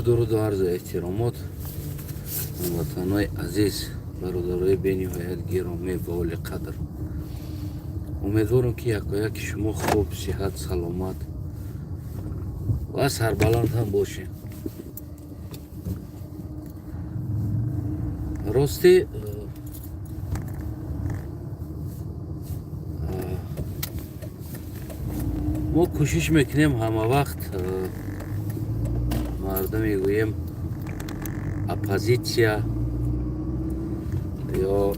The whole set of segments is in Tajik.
дуруд ва арзу эҳтиромот ҳамватанои азиз, бародарои бениҳоят гиромӣ ва оли қадр. Умедворам ки якояки шумо хуб, сиҳат, саломат ва сарбаланд ҳам бошед. рости мо кӯшиш мекунем ҳама вақт мардум мегӯем оппозитсия ё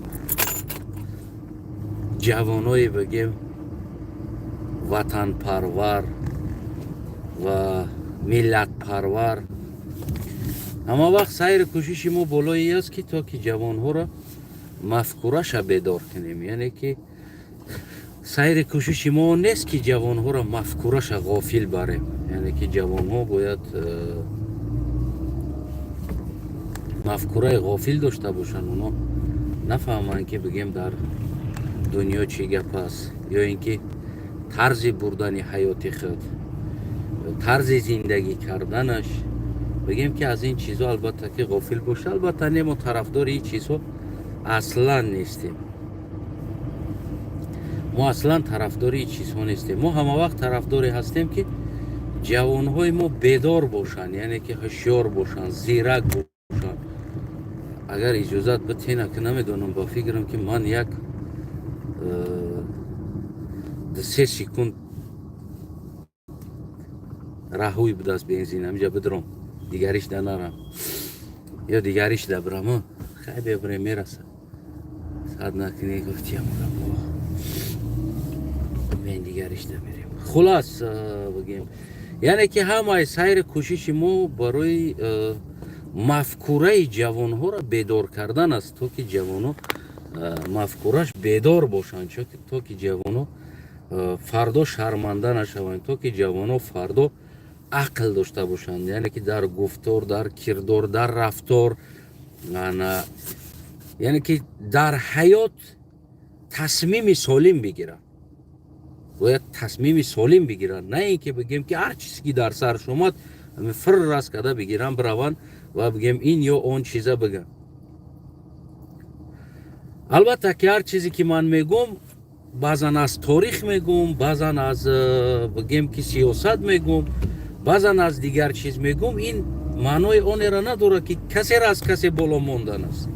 ҷавонои бигем ватанпарвар ва миллатпарвар ҳама вақт сайри кӯшиши мо болое аст ки то ки ҷавонҳоро мафкураша бедор кунем. Яъне ки сайри кӯшиши мо нест ки ҷавонҳоро мафкураша ғофил барем. Яъне ки ҷавонҳо бояд мафкураи ғофил дошта бошанд, онҳо нафаҳманд ки бигем дар дунё чӣ гап аст, ё ин ки тарзи бурдани ҳаёти худ, тарзи зиндагӣ карданаш, бигем ки аз ин чизҳо албатта ки ғофил боша. Албатта не мо тарафдори ин чизҳо аслан нестем. Мо аслан тарафдори ин чизҳо нестем. Мо ҳама вақт тарафдоре ҳастем ки ҷавонҳои мо бедор бошанд, яъне ки ҳушёр бошанд, зирак бошанд. Агар иҷозат битена ки намедонам, ба фикрам ки ман як 3 секунд раҳӯй бидаст бензин ҳамҷа бидром, дигаришда нарам ё дигаришда бирам, хай бебирем мераса сад накуне гуфтиям мен дигаришда мерем. Хулас бигем, яъне ки ҳамаи сайри кӯшиши мо барои мафкураи ҷавонҳоро бедор кардан аст, то ки ҷавонҳо мафкураш бедор бошанд, то ки ҷавонҳо фардо шарманда нашаванд, то ки ҷавонҳо фардо ақл дошта бошанд, яъне ки дар гуфтор, дар кирдор, дар рафтор, яъне ки дар ҳаёт тасмими солим бигиранд. бояд тасмими солим бигиранд, на ин ки бигем ки ҳар чизе ки дар сараш омад фиррас када бигиранд бираванд ва бигем ин ё он чиза бигам. Албатта ки ҳар чизе ки ман мегӯм баъзан аз торих мегӯм, баъзан аз бигем ки сиёсат мегӯм, баъзан аз дигар чиз мегӯм. Ин маънои онеро надорад ки касеро аз касе боло мондан аст.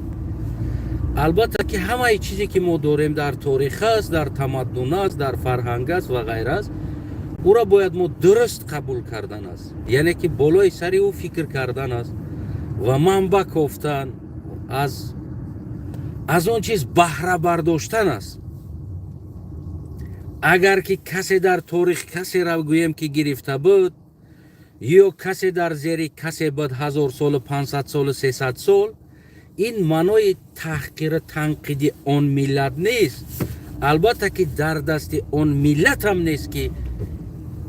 Албатта ки ҳамаи чизе ки мо дорем дар торих аст, дар тамаддун аст, дар фарҳанг аст ва ғайра аст, уро бояд мо дуруст қабул кардан аст. Яъне ки болои сари ӯ фикр кардан аст ва манбаъ кофтан, аз он чиз баҳра бардоштан аст. Агар ки касе дар торих касеро гӯем ки гирифта буд, ё касе дар зери касе буд 1000 сол, 500 сол, 300 сол, ин маънои таҳқири танқиди он миллат нест. Албатта ки дар дасти он миллат ҳам нест ки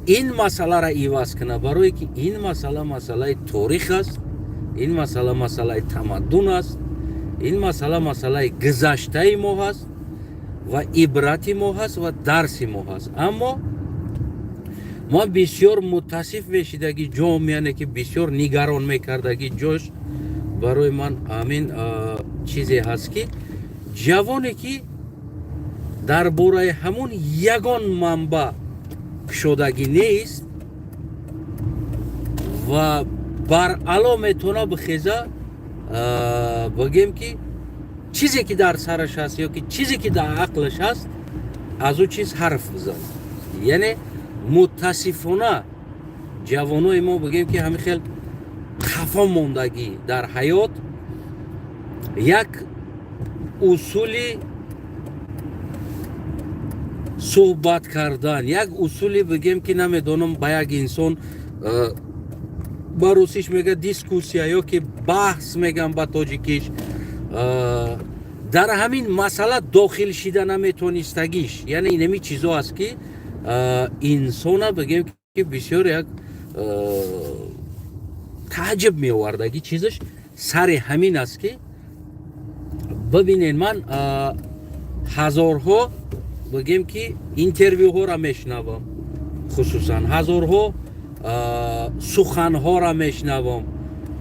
ин масъаларо иваз кунад, барое ки ин масъала масъалаи торих аст, ин масъала масъалаи тамаддун аст, ин масъала масъалаи гузаштаи мо ҳаст ва ибрати мо ҳаст ва дарси мо ҳаст. Аммо ман бисёр мутаассиф мешидаги ҷом, яъне ки бисёр нигарон мекардаги ҷош барои ман ҳамин чизе ҳаст ки ҷавоне ки дар бораи ҳамун ягон манбаъ кушодагӣ нест ва баръало метавона бихеза бигем ки чизе ки дар сараш ҳаст ё ки чизе ки дар ақлаш ҳаст аз ӯ чиз ҳарф бизад. Яъне мутаассифона ҷавонои мо бигем ки ҳамин хел хафо мондагӣ дар ҳаёт як усули суҳбат кардан, як усули бигем ки намедонам ба як инсон ба русиш мега дискуссия ё ки баҳс мегам ба тоҷикиш, дар ҳамин масъала дохил шида наметонистагиш. Яъне инами чизо аст ки инсона бигем ки бисёр як тааҷҷуб меовардаги чизаш сари ҳамин аст ки бибинед, ман ҳазорҳо бигем ки интервюҳоро мешнавам, хусусан ҳазорҳо суханҳоро мешнавам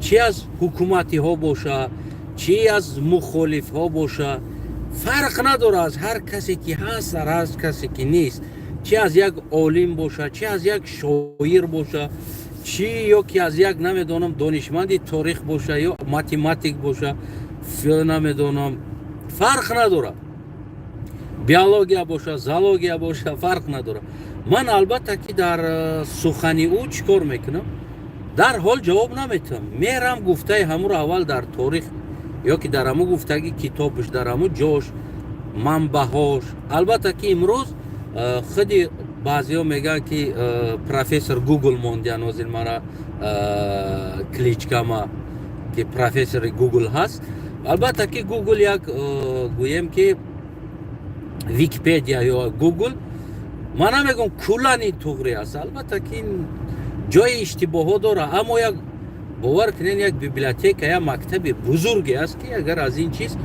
چی از حکومتی ها باشه، چی از مخالف ها باشه، فرق نداره از هر کسی که هست در هر کسی که نیست، چی از یک عالم باشه، چی از یک شاعر باشه، چی یا که از یک نمیدونم دانشمند تاریخ باشه یا ماتماتیک باشه، نمیدونم فرق نداره، بیولوژیا باشه، زولوژیا باشه، فرق نداره. من البته که در سخنی او چیکار میکنم؟ در حال جواب نمیتم، میرم گفته همون اول در تاریخ یا که در همون گفتگی کتابش در همون جاش منبعهاش. البته که امروز خودی بعضی ها میگن که پروفسور گوگل موندیان از این مرا کلیچکا ما که پروفسور گوگل هست. البته که گوگل یک گویم که ویکیپدیا یا گوگل من نمیگم کلان این توغری است، البته که این جای اشتباه داره، اما یک باور کنین یک بیبلیوتک یا مکتب بزرگی است که اگر از این چیز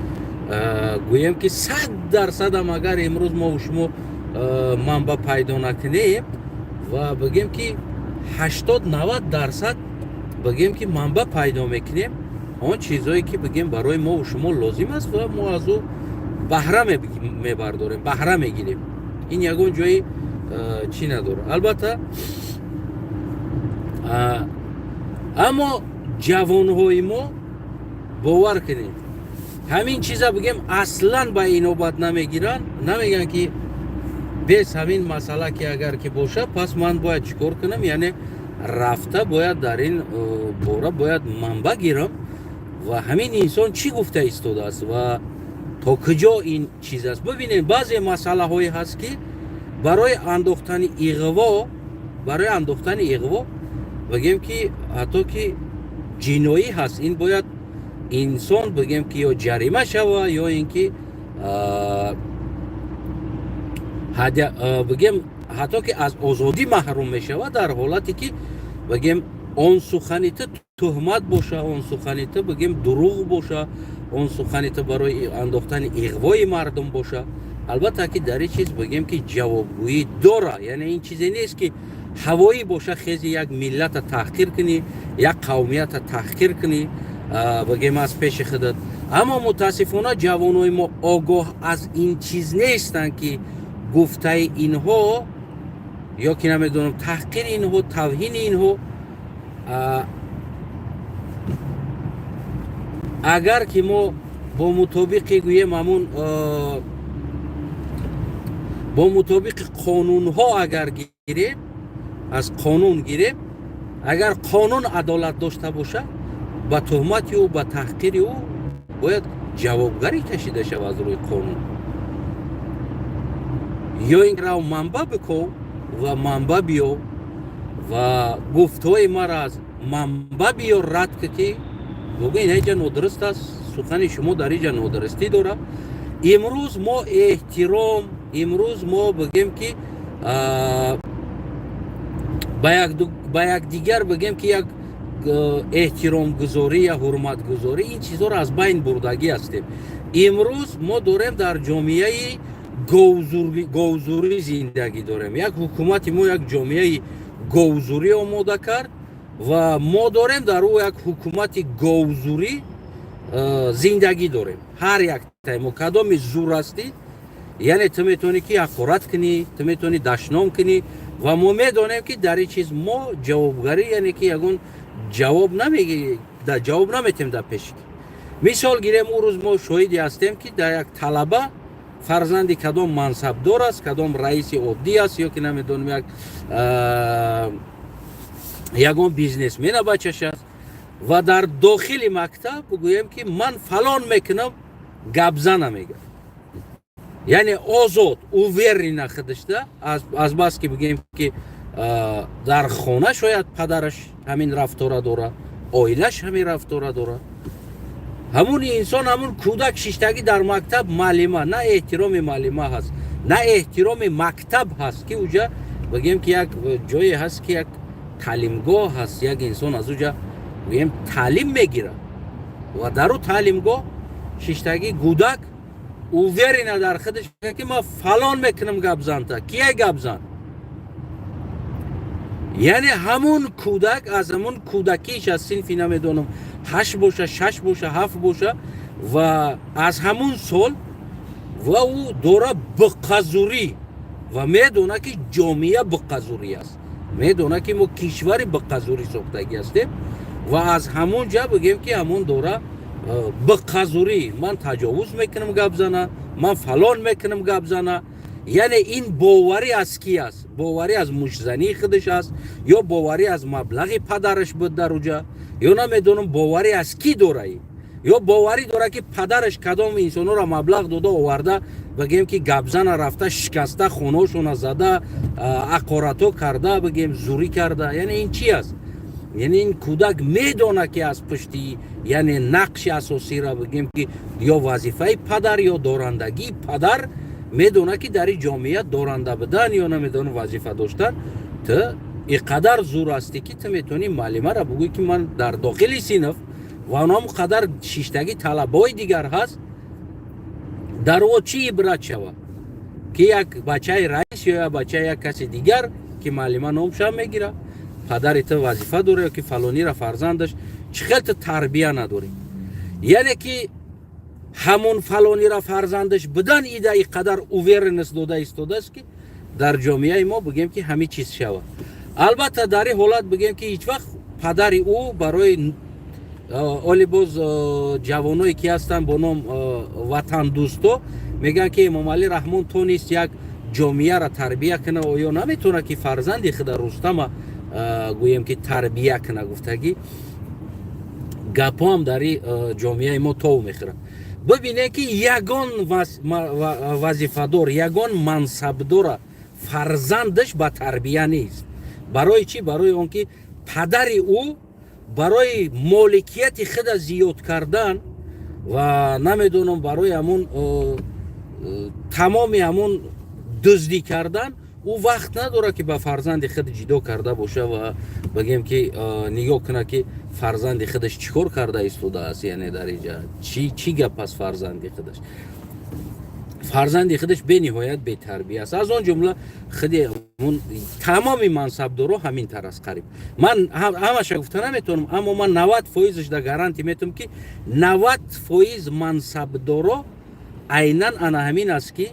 گویم که 100% هم اگر امروز ما و شما منبع پیدا نکنیم و بگیم که 80-90% بگیم که منبع پیدا میکنیم، آن چیزایی که بگیم برای ما و شما لازم است و ما از او بهره میبرداریم، بهره میگیریم. این یگان جایی چی نداره. البته اما جوانهای ما باور کنید همین چیزا بگیم اصلا به این نوبت نمیگیرن، نمیگن که بس همین مسئله که اگر که باشه پس من باید چیکار کنم، یعنی رفته باید در این باره باید منبع گیرم و همین انسان چی گفته ایستاده است و تا کجا این چیز است. ببینید بعضی مسئله هایی هست که برای انداختن اغوا بگیم که حتی که جنایی هست، این باید انسان بگیم که یا جریمه شوه یا اینکه بگیم حتی که از آزادی محروم میشوه، در حالتی که بگیم اون سخنیت تهمت باشه، اون سخنیت بگیم دروغ باشه، اون سخنیت برای انداختن اغوای مردم باشه. البته که در این چیز بگیم که جوابگویی داره، یعنی این چیزی نیست که هوایی باشه خیلی یک ملت تحقیر کنی، یک قومیت تحقیر کنی بگیم از پیش خودت. اما متاسفانه جوانای ما آگاه از این چیز نیستن که گفته اینها یا که نمیدونم تحقیر اینها، توهین اینها اگر که ما با مطابق گویم همون با مطابق قانون ها اگر گیریم، از قانون گیریم، اگر قانون عدالت داشته باشه با تهمت او با تحقیر او باید جوابگری کشیده شود از روی قانون. یا این رو منبع بکو و منبع بیو و گفتهای ما را از منبع بیو رد که بگو این اینجا نادرست است، سخن شما در اینجا نادرستی داره. امروز ما احترام، امروز ما بگیم که با یک دیگر بگیم که یک احترام گذاری یا حرمت گذاری، این چیزها را از بین بردگی هستیم. امروز ما داریم در جامعه گوزوری زندگی داریم، یک حکومت ما یک جامعه گوزوری آماده کرد و ما داریم در او یک حکومت گوزوری زندگی داریم. هر یک تایم کدام زور هستی، یعنی تو میتونی که حقارت کنی، تو میتونی دشنام کنی و ما میدونیم که در این چیز ما جوابگری، یعنی که یگون جواب نمیگی، در جواب نمیتیم در پیش. مثال گیریم اون روز ما شاهدی هستیم که در یک طلبه فرزندی کدام منصب دار است، کدام رئیس عادی است یا که نمیدونم یگون بیزنسمن بچه‌ش است و در داخل مکتب بگویم که من فلان میکنم، گبزه نمیگه، یعنی آزاد او وری نخدشته از بس که بگیم که در خانه شاید پدرش همین رفتار داره، آیلش همین رفتار داره، همون انسان همون کودک شیشتگی در مکتب معلمه، نه احترام معلمه هست، نه احترام مکتب هست که اونجا بگیم که یک جایی هست که یک تعلیمگاه هست، یک انسان از اونجا بگیم تعلیم میگیره و در اون تعلیمگاه شیشتگی کودک او وری نداره خودش که ما فلان میکنم گبزن تا کیه گبزن. یعنی همون کودک از همون کودکیش از سنفی نمیدونم 8 باشه 6 باشه 7 باشه و از همون سال و او دوره بقزوری و میدونه که جامعه بقزوری است، میدونه که ما کشوری بقزوری ساختگی هستیم و از همون جا بگیم که همون دوره بقزوری من تجاوز میکنم گپ زنه، من فلان میکنم گپ زنه. یعنی این باوری از کی است؟ باوری از مشزنی خودش است یا باوری از مبلغ پدرش بود در اوجا یا نمیدونم باوری از کی دوره ای یا باوری دوره که پدرش کدام انسانو را مبلغ داده آورده بگیم که گبزن رفته شکسته خونه‌شون زده اقارتو کرده بگیم زوری کرده. یعنی این چی است؟ یعنی این کودک میدونه که از پشتی یعنی نقش اساسی را بگیم که یا وظیفه پدر یا دارندگی پدر میدونه که در این جامعه دارنده بدن یا نمیدونه وظیفه داشتن. تو اینقدر زور هستی که تو میتونی معلمه را بگوی که من در داخل صنف و اونم قدر شیشتگی طلبای دیگر هست در او چی عبرت شود که یک بچه رئیس یا بچه یک کسی دیگر که معلمه نامشم میگیره پدر تو وظیفه داره که فلانی را فرزندش چقدر تربیه نداری. یعنی که همون فلانی را فرزندش بدن ایده ای قدر اوورنس داده ایستاده است که در جامعه ما بگیم که همه چیز شود. البته در این حالت بگیم که هیچ وقت پدر او برای اولی باز جوانایی که هستن با نام وطن دوستو میگن که امام علی رحمان تو نیست یک جامعه را تربیه کنه و یا نمیتونه که فرزندی خود رستم گویم که تربیه کنه. گفتگی گپا هم در جامعه ما تو میخوره. ببینه که یگان وظیفه دار یگان منصب دار فرزندش با تربیه نیست. برای چی؟ برای اون که پدر او برای مالکیت خود زیاد کردن و نمیدونم برای همون تمام همون دزدی کردن او وقت نداره که با فرزند خود جدا کرده باشه و بگیم که نگاه کنه که فرزند خودش چیکار کرده ایستاده است. یعنی در اینجا چی گپ است؟ فرزند خودش به نهایت بی تربیه است. از اون جمله خودمون تمام منصب دارو همین طرح است. قریب من همش گفتم نمیتونم اما من 90% در گارانتی میتونم که 90% منصب دارو عیناً انا همین است که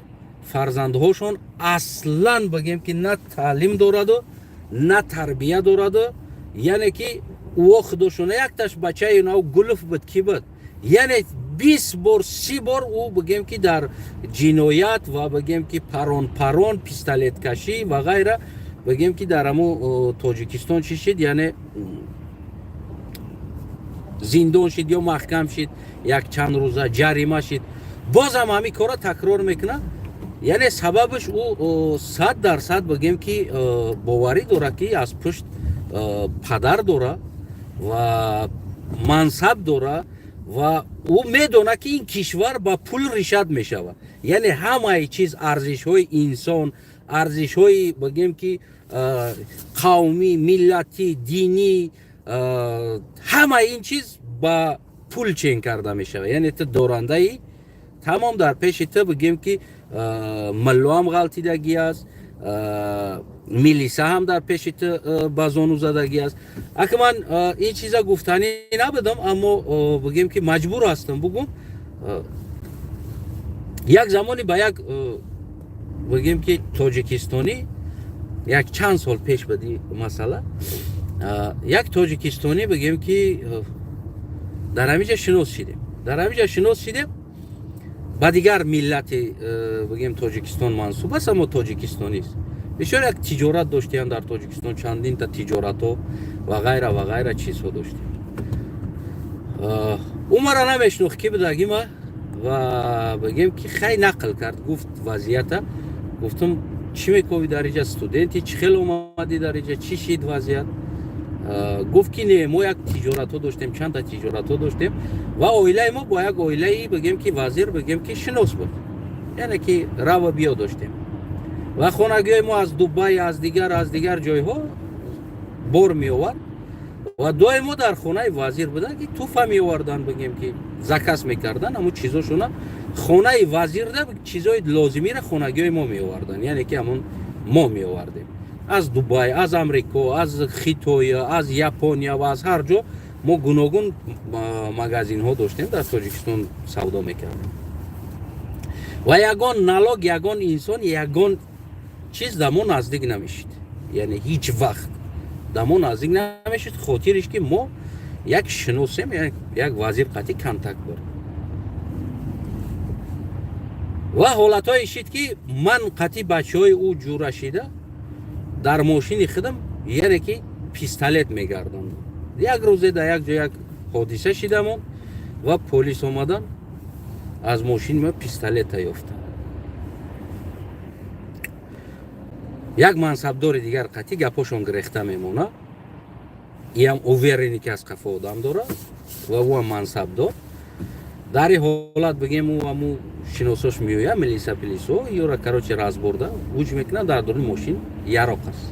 فرزندهاشون اصلا بگیم که نه تعلیم دارد و نه تربیه دارد. یعنی که او خودشون یک تاش بچه نو گلف بود کی بود یعنی 20 بار 30 بار او بگیم که در جنایت و بگیم که پران پیستالت کشی و غیره بگیم که در همو تاجیکستان چی شد یعنی زندان شد یا محکم شد یک چند روزه جریمه شد باز هم همین کارا تکرار میکنه. یعنی سببش او 100% بگیم که باوری داره که از پشت پدر داره و منصب داره و او میدونه که این کشور با پول رشد میشود. یعنی همه چیز ارزش های انسان ارزش های بگیم که قومی ملتی دینی همه این چیز با پول چین کرده میشود. یعنی تو دارنده ای تمام در پیش تو بگیم که ملو هم غلطیدگی است میلیسه هم در پیش تو بازانو زدگی است. اگه من این چیزا گفتنی نبودم اما بگیم که مجبور هستم بگم یک زمانی با یک بگیم که تاجیکستانی یک چند سال پیش بدی مثلا یک تاجیکستانی بگیم که در همینجا شناس شدیم با دیگر ملت بگیم تاجیکستان منصوب است اما تاجیکستانی است. بسیار یک تجارت داشتیم در تاجیکستان چندین تا تجارت ها و غیره چیزها داشتیم. اون را نمیشناخت که بدگیم و بگیم که خیلی نقل کرد گفت وضعیت گفتم چی میکنی در اینجا استودنتی چی خیلی اومدی در اینجا چی شید وضعیت گفت که نه ما یک تجارت ها داشتیم چند تا تجارت ها داشتیم و اویله ما با یک اویله بگیم که وزیر بگیم که شناس بود یعنی که رو بیا داشتیم و خانگی ما از دبی از دیگر جای ها بار می آورد و دوی ما در خانه وزیر بودن که توفه می آوردن بگیم که زکس میکردن اما چیزاشون خانه وزیر ده چیزای لازمی را خانگی ما می آوردن یعنی که همون ما می آوردیم аз Дубай, аз Амрико, аз Хитой, аз Япония ва аз ҳар ҷо мо гуногун магазинҳо доштем дар Тоҷикистон савдо мекардем ва ягон налог ягон инсон ягон чиз дамо наздик намешид, яъне ҳеҷ вақт дамо наздик намешид, хотириш ки мо як шиносем, як вазир қатъи контакт дорем ва ҳолатҳое шид ки ман қатъи бачаҳои ӯ ҷура шида дар мошини худам яъне ки пистолет мегардондам. Як рӯзе дар як ҷо як ҳодиса шидамон ва полис омадан аз мошини ма пистолета ёфтам. Як мансабдори дигар қатъи гапошон гирехта мемона, иам уверени ки аз қафо одам дорад ва ӯ ам мансабдор. дар ин ҳолат бигем ӯ аму шиносош меояд милиса пилисо ёра карочи разборда вуҷ мекунад дар дурни мошин яроқ аст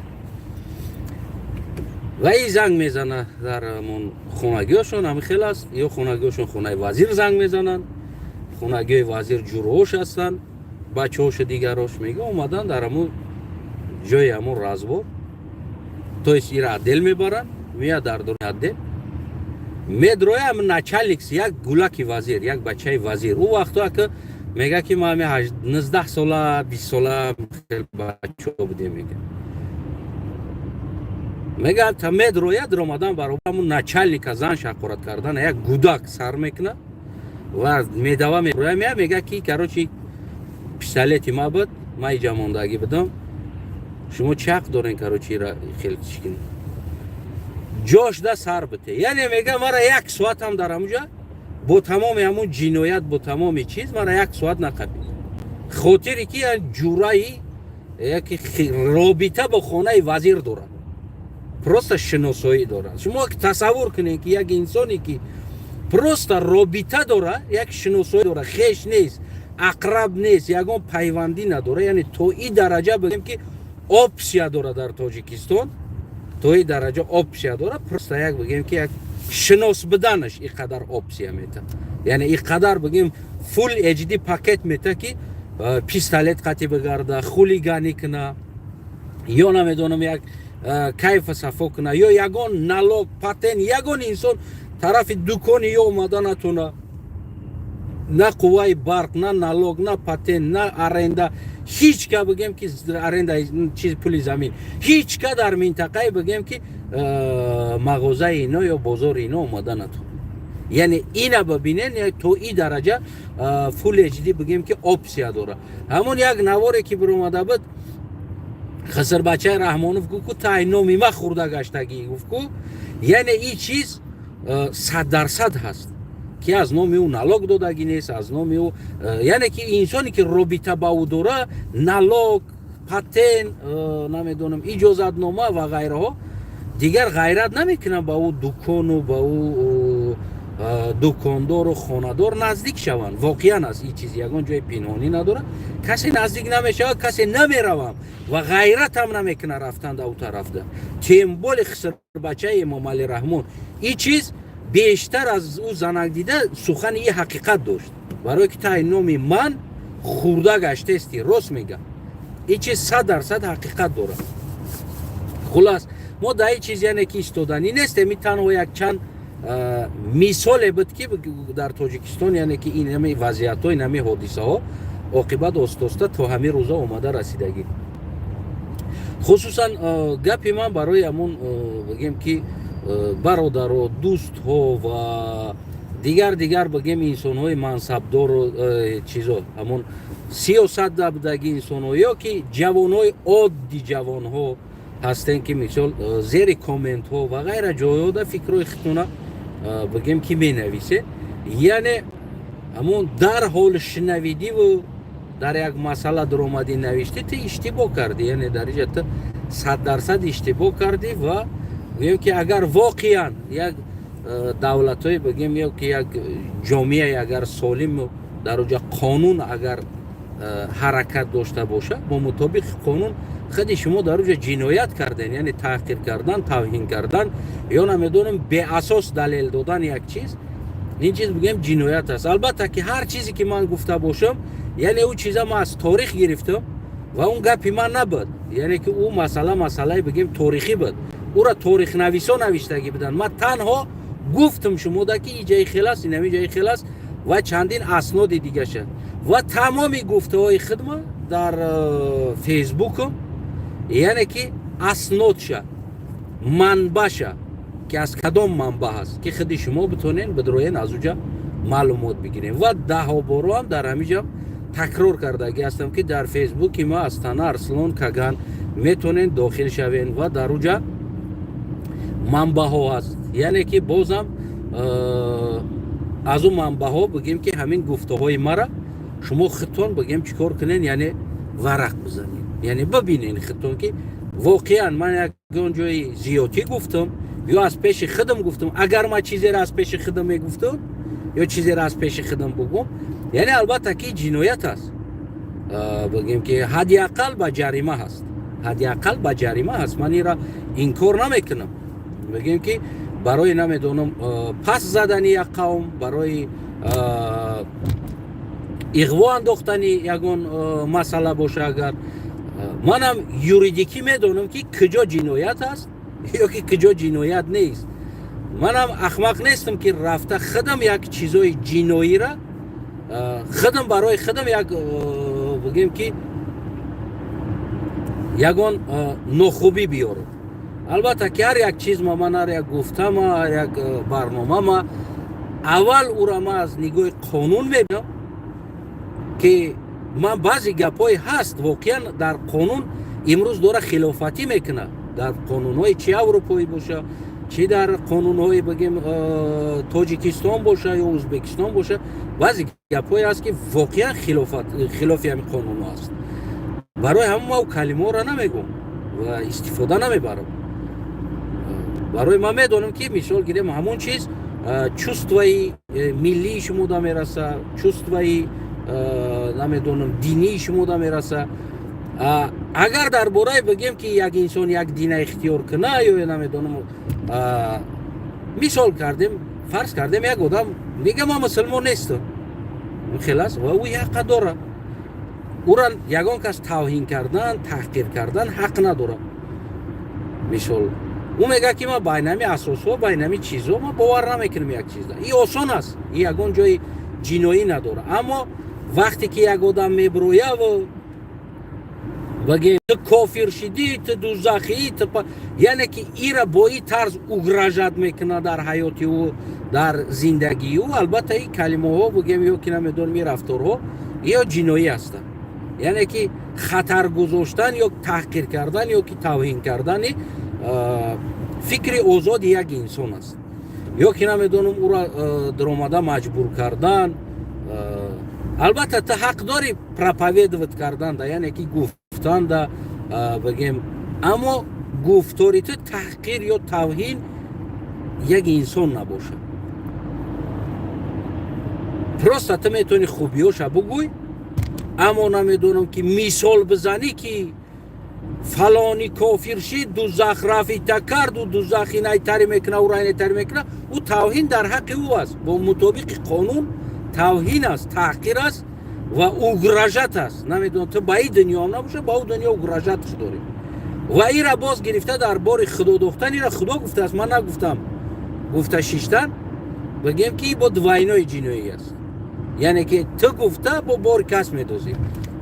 ва ин занг мезана дар амон хонагиҳошон ҳамихел аст ё хонагиҳошон хонаи вазир занг мезананд, хонагиҳои вазир ҷуроҳош ҳастанд, бачаҳошу дигарош мега омадан дар амон ҷои амон разбор то есть ира отдел мебаранд, меяд дар дурни отдел медроя начальникс як гулаки вазир, як бачаи вазир. Ӯ вақтҳое ки мега ки ма 19 сола 20 сола бачаҳо будем мега. Мега та медроя дромадан баробар начальника зан шақорат кардан як гудак сар мекуна ва медава медроя мега ки карочи пистолети ма буд, ма иҷа мондагӣ будам. Шумо чӣ ҳақ дорен карочи ира хел чикин ҷошда сар бите, яъне мега мара як соатам дар ҳамуҷа бо тамоми ҳамун ҷиноят бо тамоми чиз мара як соат нақабид, хотире ки ҷураи яки робита бо хонаи вазир дорад, просто шиносоӣ дорад. Шумо тасаввур кунед ки як инсоне ки просто робита дорад, як шиносоӣ дорад, хеш нест, ақраб нест, ягон пайвандӣ надорад, яъне то ин дараҷа бигем ки опсия дорад дар Тоҷикистон, то ин дараҷа опсия дорад, просто як бигем ки як шинос буданаш ин қадар опсия мета, яъне ин қадар бигем full HD пакет мета ки пистолет қатъи бигарда, хулиганӣ куна, ё намедонам як кайфа сафо куна, ё ягон налог патент, ягон инсон тарафи дукони ё омада натуна, на қувваи барқ, на налог, на патент, на аренда, ҳеҷ ка бигем ки аренда чиз пули замин, ҳеҷ ка дар минтақаи бигем ки мағозаи ино ё бозори ино омада натуна. Яъне ина бибинен то ин дараҷа full HD бигем ки опсия дора. Ҳамон як наворе ки биромада буд Хисрбачаи Раҳмонов гуфт ку таи номи ма хурда гаштагӣ гуфт ку, яъне ин чиз 100% ҳаст ки аз номи ӯ налог додагӣ нест, аз номи ӯ яъне ки инсоне ки робита ба ӯ дора налог, патент, намедонам иҷозатнома ва ғайраҳо дигар ғайрат намекунанд ба ӯ дукону ба ӯ дукондору хонадор наздик шаванд. Воқеан аст ин чиз ягон ҷои пинҳонӣ надорад, касе наздик намешавад, касе намеравам ва ғайратам намекунад рафтан да ӯ тарафда. Темболи Хисрбачаи Эмомалӣ Раҳмон ин чиз бештар аз ӯ занагдида сухани ин ҳақиқат дошт, барое ки таи номи ман хурда гаштаести, рост мегам. ин чиз 100% ҳақиқат дорад. Хулас мо дар ин чиз яъне ки истоданӣ нестем, ин танҳо як чанд мисоле буд ки дар Тоҷикистон яъне ки ин ҳаме вазъиятҳо, ин ҳаме ҳодисаҳо оқибат оста то ҳамин рӯза омада расидагӣ. Хусусан гапи ман барои ҳамон бигем ки бародаро, дӯстҳо ва дигар бигем инсонҳои мансабдору чизо ҳамон сиёсатда будагӣ инсонҳо ё ки ҷавонҳои одди ҷавонҳо ҳастен ки мисол зери комментҳо ва ғайра ҷойҳода фикрҳои худтона бигем ки менависе, яъне ҳамон дар ҳоли шинавидиву дар як масъала дуромадӣ навиштӣ, ту иштибоҳ кардӣ, яъне дар инҷа ту 100% иштибоҳ кардӣ ва бигем ки агар воқеан як давлатҳои бигем ё ки як ҷомеаи агар солиму дар онҷа қонун агар ҳаракат дошта бошад, бо мутобиқи қонун худи шумо дар онҷа ҷиноят карден, яъне таҳқир кардан, тавҳин кардан ё намедонам беасос далел додан як чиз, ин чиз бигем ҷиноят аст. Албатта ки ҳар чизе ки ман гуфта бошам, яъне ӯ чиза ман аз торих гирифтам و اون گپی من نبود، یعنی که اون مسئله بگیم تاریخی بود، او را تاریخ نویسا نوشتگی بدن. من تنها گفتم شما که این جای خلاص، این جای خلاص و چندین اسناد دیگه شد و تمام گفته های خدمه در فیسبوک، یعنی که اسناد شد، منبع شد که از کدام منبع هست که خودی شما بتونین بدروین از اونجا معلومات بگیرین. و ده بار هم در همینجا تکرار کرده هستم که در فیسبوک ما استانا ارسلان کگان میتونین داخل شوین و در اونجا منبع ها هست، یعنی که بازم از اون منبع ها بگیم که همین گفته های مرا شما خودتون بگیم چیکار کنین، یعنی ورق بزنین، یعنی ببینین خودتون که واقعا من یک جای زیادی گفتم یا از پیش خودم گفتم. اگر ما چیزی را از پیش خودم میگفتم یا چیزی را از پیش خودم بگم، یعنی البته که جنایت است، بگیم که حداقل با جریمه هست، حداقل با جریمه هست. من این را انکار نمیکنم، بگیم که برای نمیدونم پس زدنی یک قوم، برای اغوا انداختنی یگان مسئله باشه، اگر منم یوریدیکی میدونم که کجا جنایت است یا که کجا جنایت نیست. منم احمق نیستم که رفته خودم یک چیزای جنایی را خودم برای خودم یک بگیم که یگان ناخوبی بیارم. البته که هر یک چیز من هر یک گفتم، هر یک برنامه ما اول او را ما از نگاه قانون میبینم که من بعضی گپای هست واقعا در قانون امروز داره خلافتی میکنه، در قانون های چی اروپایی باشه، چی در قانون های بگیم تاجیکستان باشه یا ازبکستان باشه، بعضی گپای هست که واقعا خلافی همین قانون هست. برای همون ما کلمه را نمیگم و استفاده نمیبرم. برای ما میدونم که مثال گیریم همون چیز چوستوی ملی شموده میرسه، چوستوی نمیدونم دینی شموده میرسه. اگر در باره بگیم که یک انسان یک دین اختیار کنه یا نمیدونم مثال کردیم، فرض کردیم یک آدم میگه ما مسلمان نیستم، خلاص و او حق داره، او را یگان کس توهین کردن تحقیر کردن حق نداره. مثال او میگه که ما بینمی اساسا بینمی چیزا ما باور نمیکنیم یک چیز ده. این آسان است، این یگان جای جنایی نداره. اما وقتی که یک آدم میبرویه و بگه تو کافر شدی، تو دوزخی، یعنی که این را با این طرز اگرژت میکنه در حیاتی و در زندگی و البته این کلمه ها بگیم یا که نمیدونم این رفتارها یا جنایی هستن، یعنی که خطر گذاشتن یا تحقیر کردن یا که توهین کردن فکر آزاد یک انسان است، یا که نمیدونم او را در آمده مجبور کردن. البته تا حق داری پروپاگند کردن ده، یعنی که گفتن ده بگیم، اما گفتاری تو تحقیر یا توهین یک انسان نباشه. پرسته تو میتونی خوبیاشو بگوی، اما نمیدونم که مثال بزنی که فلانی کافر شد دوزخ رفیته کرد و دوزخی نیتری میکنه و رای نیتری میکنه، او توهین در حق او است، با مطابق قانون توهین است، تحقیر است و اگرژت است. نمیدونم تو با این دنیا هم نباشه، با اون دنیا اگرژتش داری. و این را باز گرفته در بار خدا دختن، این را خدا گفته است، من نگفتم، گفته شیشتن بگیم که با دوینای جنایی است، یعنی که تو گفته با بار کس میدوزی،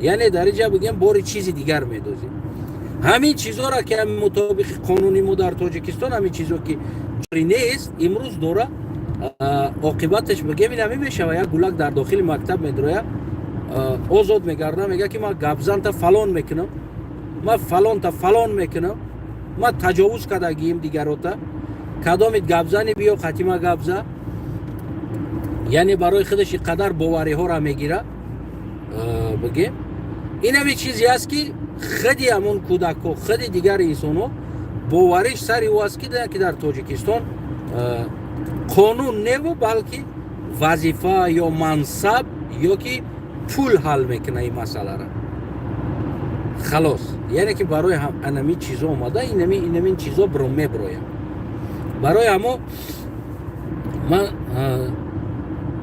یعنی در اینجا بگیم بار چیزی دیگر میدوزی. همین چیزها را که مطابق قانونی ما در تاجیکستان همین چیزها که جاری نیست امروز داره عاقبتش بگیم این همین میشه و یک گولک در داخل مکتب میدروه آزاد میگرده، میگه که ما گبزن تا فلان میکنم، ما فلان تا فلان میکنم، ما تجاوز کردگیم دیگران تا کدامت گبزنی بیا خاتمه گبزه، یعنی برای خودش قدر باوری ها را میگیره. بگیم این همین چیزی است که خیلی همون کودک ها خیلی دیگر انسان ها باورش سری او است که در تاجیکستان قانون نه بلکه وظیفه یا منصب یا که پول حل میکنه این مسئله را، خلاص. یعنی که برای همین چیزا اومده، این چیزا برام میبرویم. برای همو من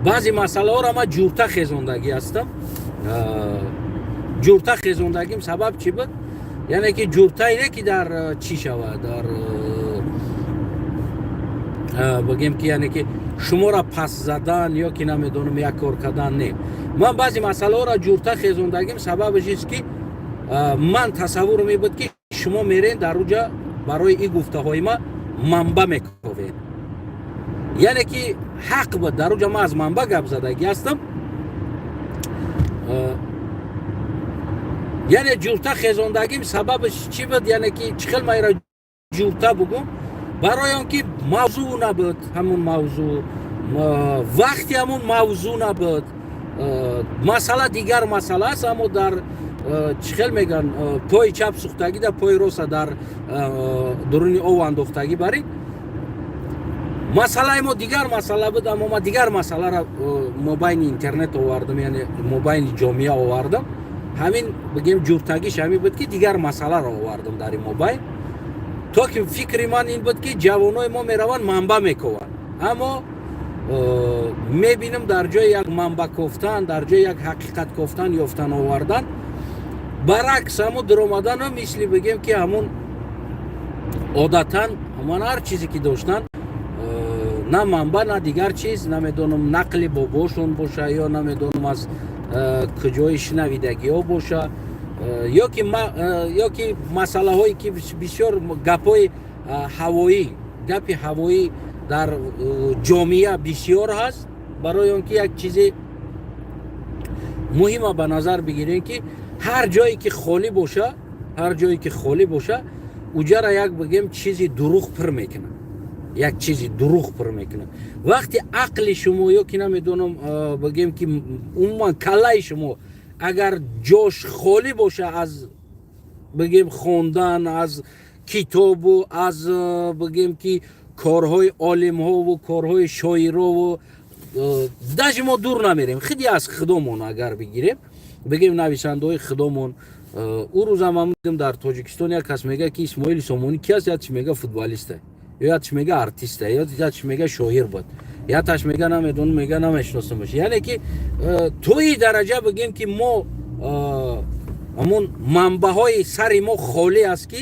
بعضی مسئله ها را من جورته خیزاندگی هستم. جورتا خیزوندگیم سبب چی بود؟ یعنی که جورتایی نه که در چی شود، در بگیم که یعنی که شما را پس زدن یا که نمیدونم یک کار کردن نه. من بعضی مسئله را جورتا خیزوندگیم سببش است که من تصور می بود که شما میرین در اونجا برای این گفته های ما منبع میکوین، یعنی که حق بود در اونجا ما از منبع گپ زدگی هستم. یعنی جورتا خیزوندگیم سببش چی بود؟ یعنی که چخیل ما را جورتا بگم برای آنکه موضوع نبود، همون موضوع وقتی همون موضوع نبود، مسئله دیگر مسئله است، اما در چخیل میگن پای چپ سوختگی در پای راست در درونی او انداختگی برید. مسئله ما دیگر مسئله بود، اما ما دیگر مسئله را موبایل اینترنت آوردم، یعنی موبایل جامعه آوردم. همین بگیم جورتگیش همین بود که دیگر مسئله را آوردم در این موبایل، تا که فکر من این بود که جوانای ما میروان منبع میکوان، اما میبینم در جای یک منبع گفتن، در جای یک حقیقت گفتن یافتن آوردن، برعکس همون در آمدن هم مثل بگیم که همون عادتا همون هر چیزی که داشتن نه منبع نه دیگر چیز، نمیدونم نقل باباشون باشه یا نمیدونم از کجای شنویدگی ها باشه، یا که مسئله هایی که بسیار گپای هوایی، گپ هوایی در جامعه بسیار هست. برای اونکه یک چیز مهمه به نظر بگیرین که هر جایی که خالی باشه، هر جایی که خالی باشه اوجا را یک بگیم چیزی دروغ پر میکنه، یک چیزی دروغ پر میکنه. وقتی عقل شما یا که نمیدونم بگیم که عموما کله شما اگر جاش خالی باشه از بگیم خوندن، از کتاب و از بگیم که کارهای عالم ها و کارهای شاعر و داشت ما دور نمیریم، خیلی از خدامون اگر بگیریم بگیم نویسنده های خدامون. او روز هم دیدم در تاجیکستان یک کس میگه که اسماعیل سامونی کی است، یادش میگه فوتبالیسته، یا یادش میگه آرتیسته، یا یادش میگه شاعر بود، یا یادش میگه نمیدونم میگه نمیشناسمش. یعنی که توی درجه بگیم که ما همون منبع های سر ما خالی است که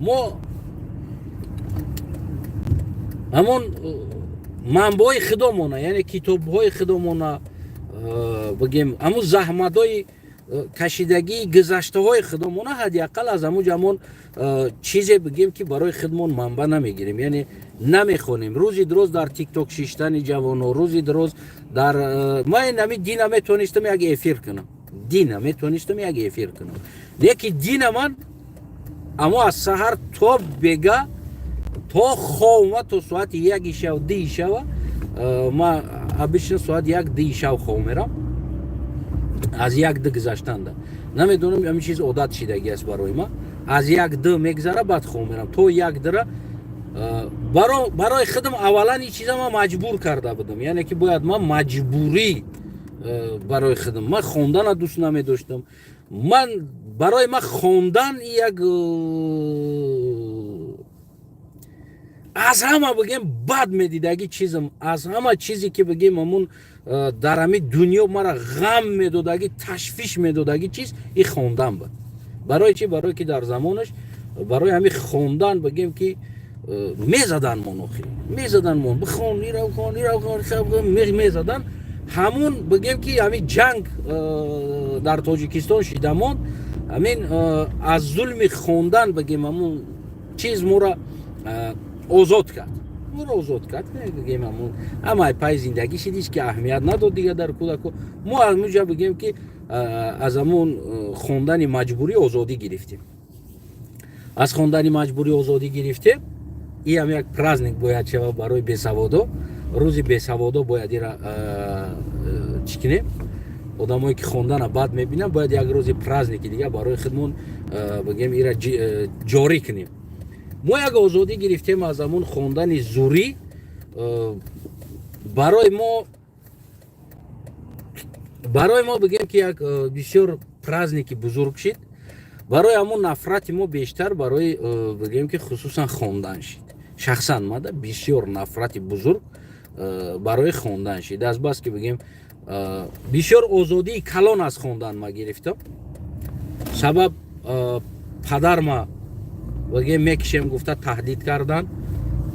ما همون منبع های خدامونه، یعنی کتاب های خدامونه بگیم همون زحمت های کشیدگی گذشته های خدامونه حداقل از همون جمعون چیزی بگیم که برای خدمون منبع نمیگیریم، یعنی نمیخونیم. روزی دروز در تیک توک شیشتن جوانو، روزی دروز در من نمی دین میتونستم یک افیر کنم، دین میتونستم یک افیر کنم، یکی دین من اما از سحر تا بگه تا خواه تا ساعت یک شو دی شو، ما بیشتر ساعت یک دی شو خواه میرم از یک دو گذشتن ده، نمیدونم همین چیز عادت شدگی است برای ما. از یک دو میگذره بعد خواه میرم تو یک دره. برای خودم اولا این چیزا ما مجبور کرده بودم، یعنی که باید ما مجبوری برای خودم، من خوندن دوست نمی داشتم. من برای ما خوندن یک از همه بگیم بد میدیدگی چیزم، از همه چیزی که بگیم همون در همین دنیا مرا غم میدادگی، تشویش میدادگی چیز این خوندن بود. برای چی؟ برای که در زمانش برای همین خوندن بگیم که میزدن منوخی، میزدن من بخون ایرو خون ایرو خون میزدن. همون بگیم که همین جنگ در تاجیکستان شدمون، همین از ظلم خوندن بگیم همون چیز مورا آزاد کرد، مورا آزاد کرد بگیم همون. اما پای زندگی شدیش که اهمیت نداد دیگه در کودکو. ما از اونجا بگیم که از همون خوندن مجبوری آزادی گرفتیم، از خوندن مجبوری آزادی گرفتیم. این هم یک پرازنیک باید شود برای بیسوادا. روزی بیسوادا باید این را چی کنیم، آدمایی که خوندن بعد میبینن باید یک روزی پرازنیک دیگه برای خودمون بگیم این را جاری کنیم. ما یک آزادی گرفتیم از همون خوندن زوری. برای ما بگیم که یک بسیار پرازنیک بزرگ شد. برای همون نفرت ما بیشتر برای بگیم که خصوصا خوندن شد. شخصا ما ده بسیار نفرت بزرگ برای خوندن شد. از بس که بگیم بسیار آزادی کلان از خوندن ما گرفتم. сабаб падар ма бигем мекишем гуфта таҳдид кардан.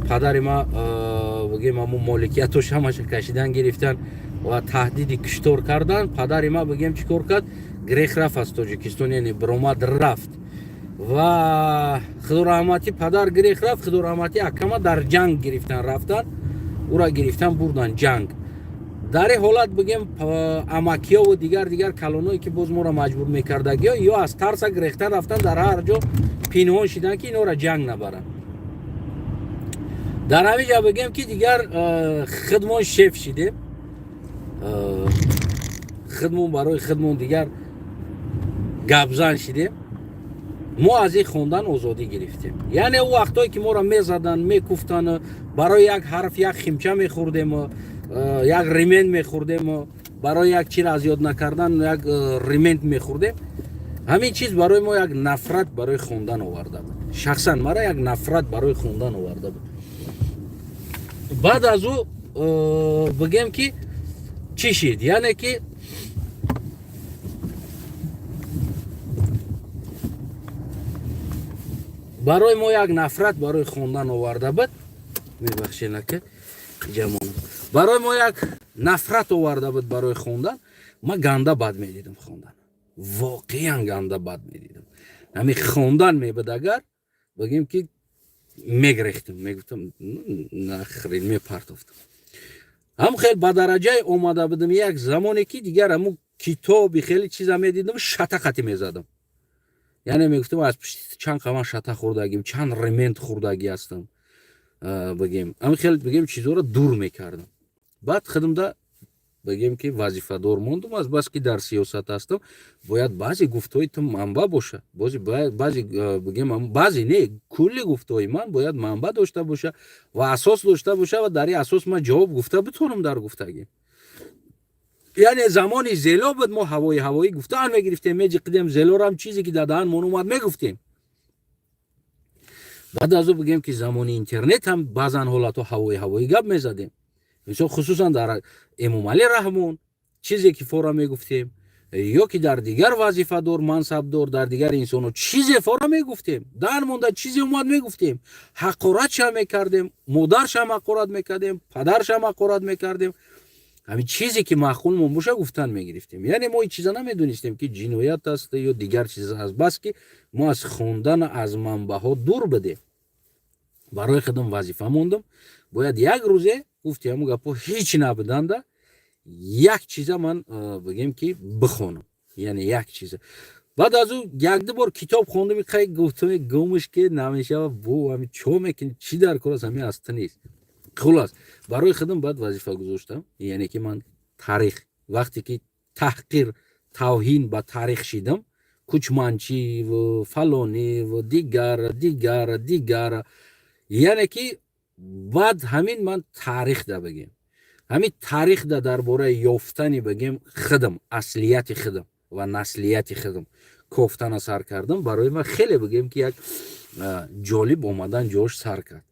падари ма бигем амун моликиятош ҳамаша кашидан гирифтан ва таҳдиди куштор кардан. падари ма бигем чӣ кор кард? грех рафт аз Тоҷикистон, яъне биромад рафт ва худораҳмати падар грех рафт. худораҳмати акама дар ҷанг гирифтан рафтан, ура гирифтан бурдан ҷанг. дар ин ҳолат бигем амакиёву дигар калоное ки боз моро маҷбур мекардагиё ё аз тарса грехтан рафтан дар ҳар ҷо пинҳон шидан ки инора ҷанг набаранд. дар ҳамин ҷо бигем ки дигар хидмон шеф шидем. хидмон барои хидмон дигар гапзан шидем. мо аз ин хондан озодӣ гирифтем. яъне ӯ вақтое ки моро мезадан, мекуфтан, барои як ҳарф як химча мехӯрдем, як римент мехӯрдем, барои як чиз аз ёд накардан як римент мехӯрдем. ҳамин чиз барои мо як нафрат барои хондан оварда буд. шахсан мара як нафрат барои хондан оварда буд. баъд аз ӯ бигем ки чӣ шид? яъне ки барои мо як нафрат барои хондан оварда буд. мебахшед ака ҷамонат. барои мо як нафрат оварда буд барои хондан. ман ганда бад медидам хондан. воқеан ганда бад медидам. ҳамин хондан мебуд агар бигем ки мегрехтам, мегуфтам нахрин мепартофтам. ҳам хел ба дараҷае омада будам як замоне ки дигар ҳамун китоби хеле чиза медидам, шатақати мезадам. яъне мегуфтам аз пишти чанд қаман шата хӯрдагим, чанд ремент хӯрдагӣ ҳастам. бигем ҳамин хел бигем чизҳоро дур мекардам. баъд худамда бигем ки вазифадор мондам. азбаски дар сиёсат ҳастам, бояд баъзе гуфтҳои ту манбаъ боша. баъзе бигем баъзе не кулли гуфтҳои ман бояд манбаъ дошта боша ва асос дошта боша ва дар ин асос ман ҷавоб гуфта битонам дар гуфтагӣ. яъне замони зело буд, мо ҳавоӣ гуфтан мегирифтем, меҷиқидем, зелорам чизе ки дар даҳан омад мегуфтем. баъд аз ӯ бигем ки замони интернет ҳам баъзан ҳолатҳо ҳавоӣ гап мезадем. мисол хусусан дар Эмомалӣ Раҳмон чизе ки фора мегуфтем, ё ки дар дигар вазифадор мансабдор дар дигар инсонҳо чизе фора мегуфтем, даҳан монда чизе омад мегуфтем, ҳақоратшам мекардем, модаршам ҳақорат мекардем, падаршам ҳақорат мекардем. ҳамин чизе ки маъқулмон боша гуфтан мегирифтем. яъне мо ин чиза намедонистем ки ҷиноят аст ё дигар чиз аст. бас ки мо аз хондан аз манбаъҳо дур будем. барои худам вазифа мондам. бояд як рӯзе гуфти ҳамун гапҳо ҳеҷ набуданда як чиза ман бигем ки бихонам. яъне як чиза. баъд аз ӯ якду бор китоб хондам, қай гуфтам гумш ки намешава бу ҳамин чо мекунӣ, чӣ дар кор аст, ҳамин аста нест. хулас барои худам баъд вазифа гузоштам. яъне ки ман таърих вақте ки таҳқир тавҳин ба таърих шидам, кучманчӣ ва фалонӣ ва дигара яъне ки баъд ҳамин ман таърих да бигем ҳамин таърих да дар бораи ёфтани бигем худам, аслияти худам ва наслияти худам кофтана сар кардам. барои ман хеле бигем ки як ҷолиб омадан ҷош сар кард.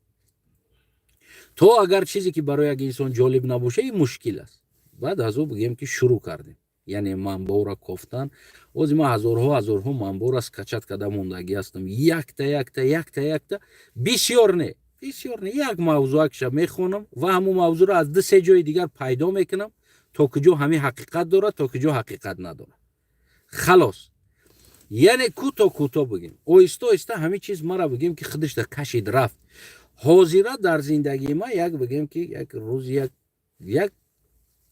то агар чизе ки барои як инсон ҷолиб набоша ин мушкил аст. баъд аз ӯ бигем ки шурӯъ кардем, яъне манбаъро кофтан. ози ман ҳазорҳо манбаъро скачат карда мондагӣ ҳастам. якта бисёр не як мавзӯакша мехонам ва ҳамун мавзӯъро аз ду се ҷои дигар пайдо мекунам, то куҷо ҳамин ҳақиқат дорад, то куҷо ҳақиқат надорад. халос. яъне кӯтоҳ бигем, оҳиста ҳамин чиз мара бигем ки худашда кашид рафт. ҳозира дар зиндагии ман як бигем ки як рӯз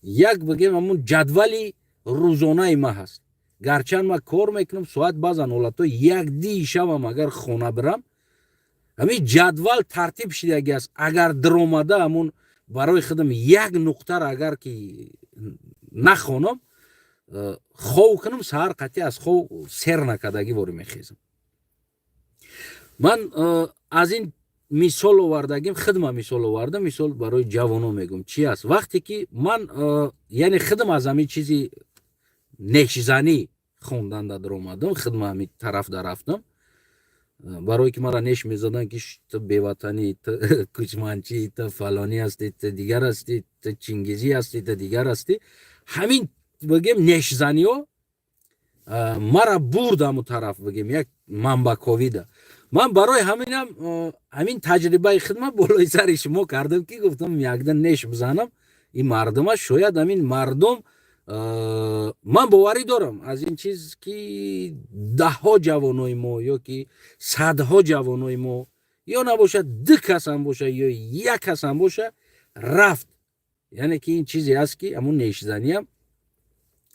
як бигем ҳамун ҷадвали рӯзонаи ман ҳаст. гарчанд ман кор мекунам соат баъзан ҳолатҳо 1-2 шабам агар хона бирам, ҳамин ҷадвал тартиб шидагӣ аст. агар диромада ҳамун барои худам як нуқтаро агар ки нахонам, хов кунам, саҳар қатъи аз хов сер накардагӣ ворӣ мехезам. ман аз ин мисол овардагим, худам мисол овардам. мисол барои ҷавонон мегӯм чӣ аст. вақте ки ман яъне худам аз ҳамин чизи нешзанӣ хонданда диромадам, худам ҳамин тарафда рафтам. барое ки маро неш мезадан ки ту беватанӣ, ту кучманчӣ, ту фалонӣ ҳастӣ, ту дигар ҳастӣ, ту чингизӣ ҳастӣ, ту дигар ҳастӣ. ҳамин бигем нешзаниҳо мара бурд ҳамун тараф бигем як манбаковида. ман барои ҳаминам ҳамин таҷрибаи хидмат болои сари шумо кардам ки гуфтам якдан неш бизанам ин мардума, шояд ҳамин мардум ман боварӣ дорам аз ин чиз ки даҳҳо ҷавонои мо ё ки садҳо ҷавонои мо ё набошад ду кас ҳам боша ё як кас ҳам боша рафт. яъне ки ин чизе аст ки ҳамун нешзаниам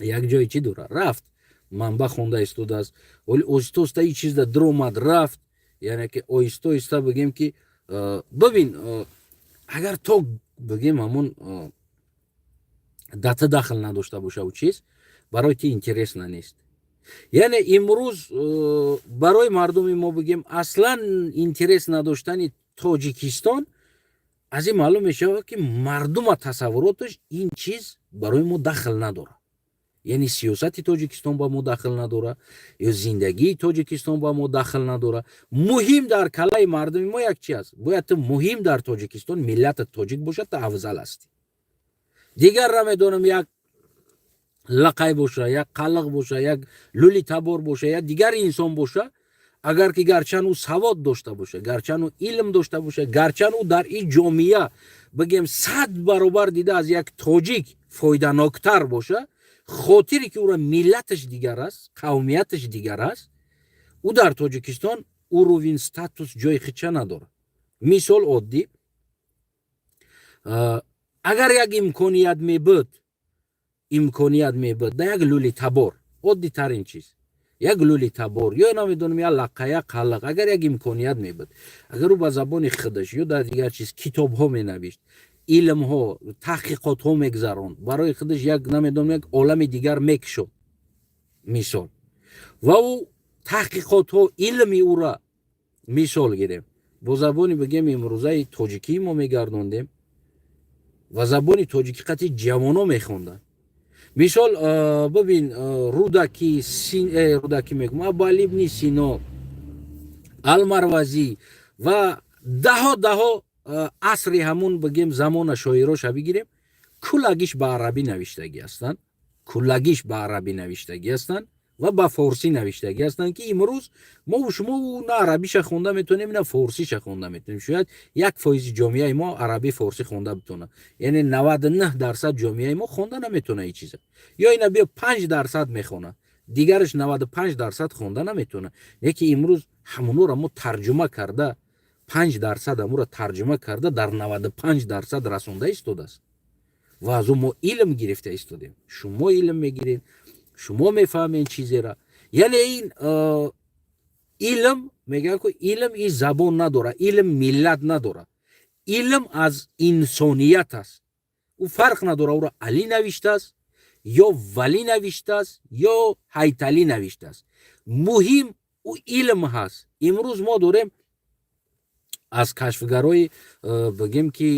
як ҷои чӣ дора рафт, манба хонда истодааст, вале оҳиста оҳиста ин чизда диромад рафт. яъне ки оҳиста оҳиста бигем ки бибин агар то бигем ҳамун дата дахл надошта боша у чиз барои ти интересна нест. яъне имрӯз барои мардуми мо бигем аслан интерес надоштани Тоҷикистон аз ин маълум мешавад ки мардума тасаввуроташ ин чиз барои мо дахл надорад. яъне сиёсати Тоҷикистон ба мо дахл надорад ё зиндагии Тоҷикистон ба мо дахл надорад. муҳим дар калаи мардуми мо як чи аст, бояд ту муҳим дар Тоҷикистон миллати тоҷик бошад, ту афзал ҳастӣ. дигар намедонам як лақай боша, як қалиқ боша, як лули табор боша, як дигар инсон боша, агар ки гарчанд ӯ савод дошта боша, гарчанд ӯ илм дошта боша, гарчанд ӯ дар ин ҷомеа бигем 100 баробар дида аз як тоҷик фоиданоктар боша, хотире ки ӯра миллаташ дигар аст, қавмияташ дигар аст, ӯ дар Тоҷикистон уровин статус ҷои хича надорад. мисол оддӣ, агар як имконият мебуд да як лули табор, оддитарин чиз, як лули табор ё намедонам як лаққа, як қалиқ, агар як имконият мебуд, агар ӯ ба забони худаш ё дар дигар чиз китобҳо менавишт, илмҳо, таҳқиқотҳо мегзаронд, барои худаш як намедонам як олами дигар мекушод мисол, ва ӯ таҳқиқотҳо илми ӯра мисол гирем бо забони бигем имрӯзаи тоҷикӣ мо мегардондем ва забони тоҷикӣ қати ҷавоно мехонданд. мисол бибин рудаки мегӯм Аббал ибни Сино, Алмарвазӣ ва даҳо асри ҳамун бигем замона шоироша бигирем, куллагиш ба арабӣ навиштагӣ ҳастанд ва ба форсӣ навиштагӣ ҳастанд ки имрӯз мо шумо на арабиша хонда метавонем, на форсиша хонда метавонем. шояд 1% ҷомеаи мо арабӣ форсӣ хонда битонад, яъне 99% ҷомеаи мо хонда наметавонад ин чиза, ё ина биё 5% мехонад, дигараш 95% хонда наметавонад. яке имрӯз ҳамунора мо тарҷума карда 5% амура тарҷума карда дар 95% расонда истодааст ва аз ӯ мо илм гирифта истодем. шумо илм мегиред, шумо мефаҳмед чизера. яъне ин илм мегӯяд ки илм ин забон надорад, илм миллат надорад, илм аз инсоният аст. ӯ фарқ надорад ӯро Али навиштааст ё Валӣ навиштааст ё Ҳайталӣ навиштааст. муҳим ӯ илм ҳаст. имрӯз мо дорем аз кашфгарои бигем ки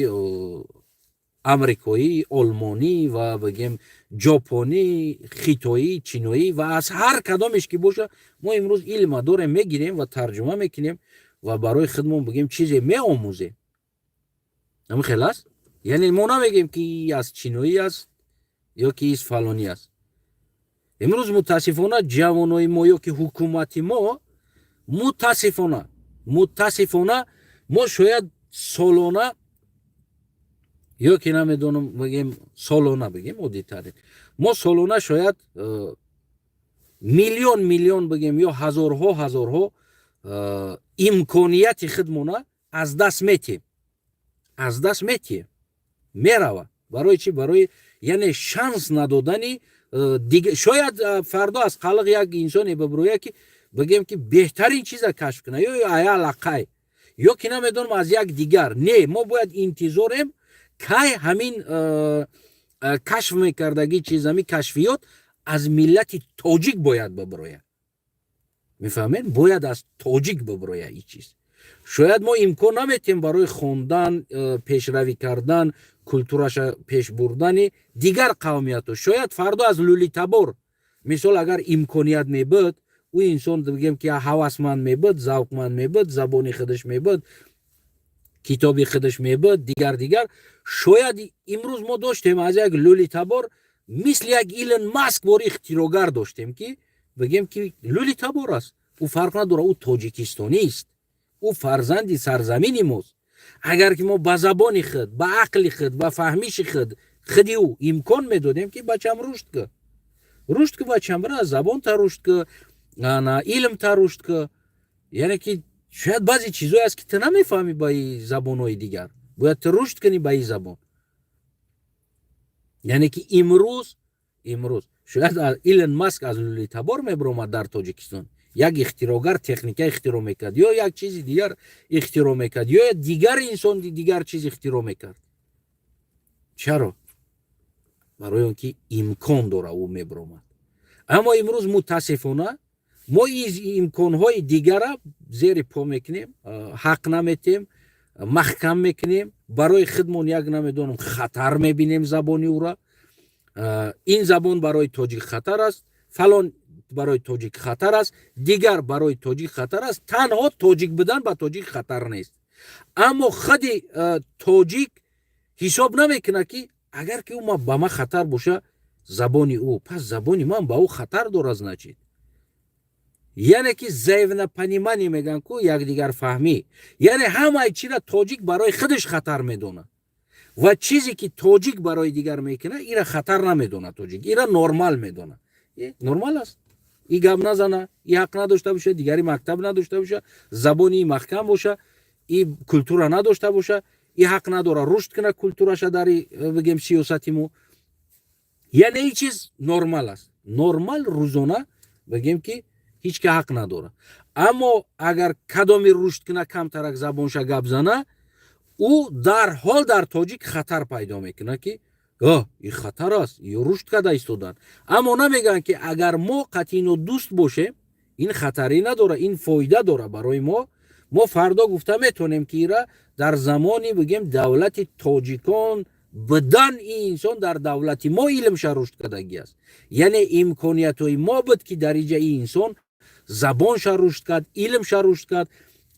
амрикоӣ, олмонӣ ва бигем ҷопонӣ, хитоӣ, чиноӣ ва аз ҳар кадомеш ки боша, мо имрӯз илма дорем мегирем ва тарҷума мекунем ва барои худмон бигем чизе меомӯзем. ҳамин хел аст. яъне мо намегем ки аз чиноӣ аст ё ки из фалонӣ аст. имрӯз мутаассифона ҷавонои мо ё ки ҳукумати мо мутаассифона мо шояд солона ё ки намедонам бигем солона бигем оддитарин, мо солона шояд миллион бигем ё ҳазорҳо имконияти худмона аз даст метиҳем. мерава барои чӣ? барои яъне шанс надодани шояд фардо аз қалиқ як инсоне бибирояд ки бигем ки беҳтарин чиза кашф кунад ё ая лақай ё ки намедонам аз як дигар. не, мо бояд интизорем кай ҳамин кашф мекардаги чиз, ҳамин кашфиёт аз миллати тоҷик бояд бибирояд. мефаҳмед? бояд аз тоҷик бибирояд ин чиз. шояд мо имкон наметем барои хондан, пешравӣ кардан, культураша пеш бурдани дигар қавмиятҳо. шояд фардо аз лули табор мисол агар имконият мебуд, ӯ инсон бигем ки ҳавасманд мебуд, завқманд мебуд, забони худаш мебуд, китоби худаш мебуд, дигар, шояд имрӯз мо доштем аз як лули табор мисли як Илон Маск бори ихтирогар доштем ки بگیم که لولی تبار است. او فرق نداره، او تاجیکستانی است، او فرزندی سرزمینی ماست. اگر که ما با زبان خود، با عقل خود، با فهمیش خودی او امکان میدادیم که بچم رشد که بچم را زبان تا رشد که علم تا رشد که، یعنی که شاید بعضی چیزایی است که تو نمیفهمی با این زبانهای دیگر، باید تو رشد کنی با این زبان. یعنی که امروز شاید ایلن ماسک از لولی تبار میبرامد در تاجیکستان، یک اختراعگر تکنیک اختراع میکرد یا یک چیز دیگر اختراع میکرد یا دیگر انسان دیگر چیز اختراع میکرد. چرا؟ برای اینکه امکان داره او میبرامد. اما امروز متاسفانه ما این امکانهای دیگر را زیر پا میکنیم، حق نمیتیم، محکم میکنیم، برای خودمون یک نمیدونم خطر میبینیم زبانی او را. این زبان برای تاجیک خطر است، فلان برای تاجیک خطر است، دیگر برای تاجیک خطر است. تنها تاجیک بدن با تاجیک خطر نیست، اما خود تاجیک حساب نمیکنه که اگر که او با ما خطر باشه زبانی او، پس زبانی من با او خطر داره از نچید. یعنی که زیون پنیمانی میگن که یک دیگر فهمی، یعنی همه چی را تاجیک برای خودش خطر میدونه و چیزی که تاجیک برای دیگر میکنه ایرا خطر نمیدونه، تاجیک ایرا نرمال میدونه. نرمال است، این گپ نزنه، این حق نداشته باشه، دیگری مکتب نداشته باشه، زبانی محکم باشه، این کلتور نداشته باشه، این حق نداره رشد کنه کلتورش در بگیم سیاستی مو. یعنی این چیز نرمال است، نرمال روزانه بگیم که هیچ که حق نداره. اما اگر کدامی رشد کنه کمترک زبانش گپ زنه، او در حال در تاجیک خطر پیدا میکنه که این خطر است، این رشد کرده ایستادن. اما نمیگن که اگر ما قطعی و دوست باشه این خطری نداره، این فایده داره برای ما. ما فردا گفته میتونیم که ایرا در زمانی بگیم دولت تاجیکان بدن این انسان در دولتی ما علمش رشد کردگی است. یعنی امکانیت های ما بود که در اینجا این انسان زبانش رشد کرد، علمش رشد کرد.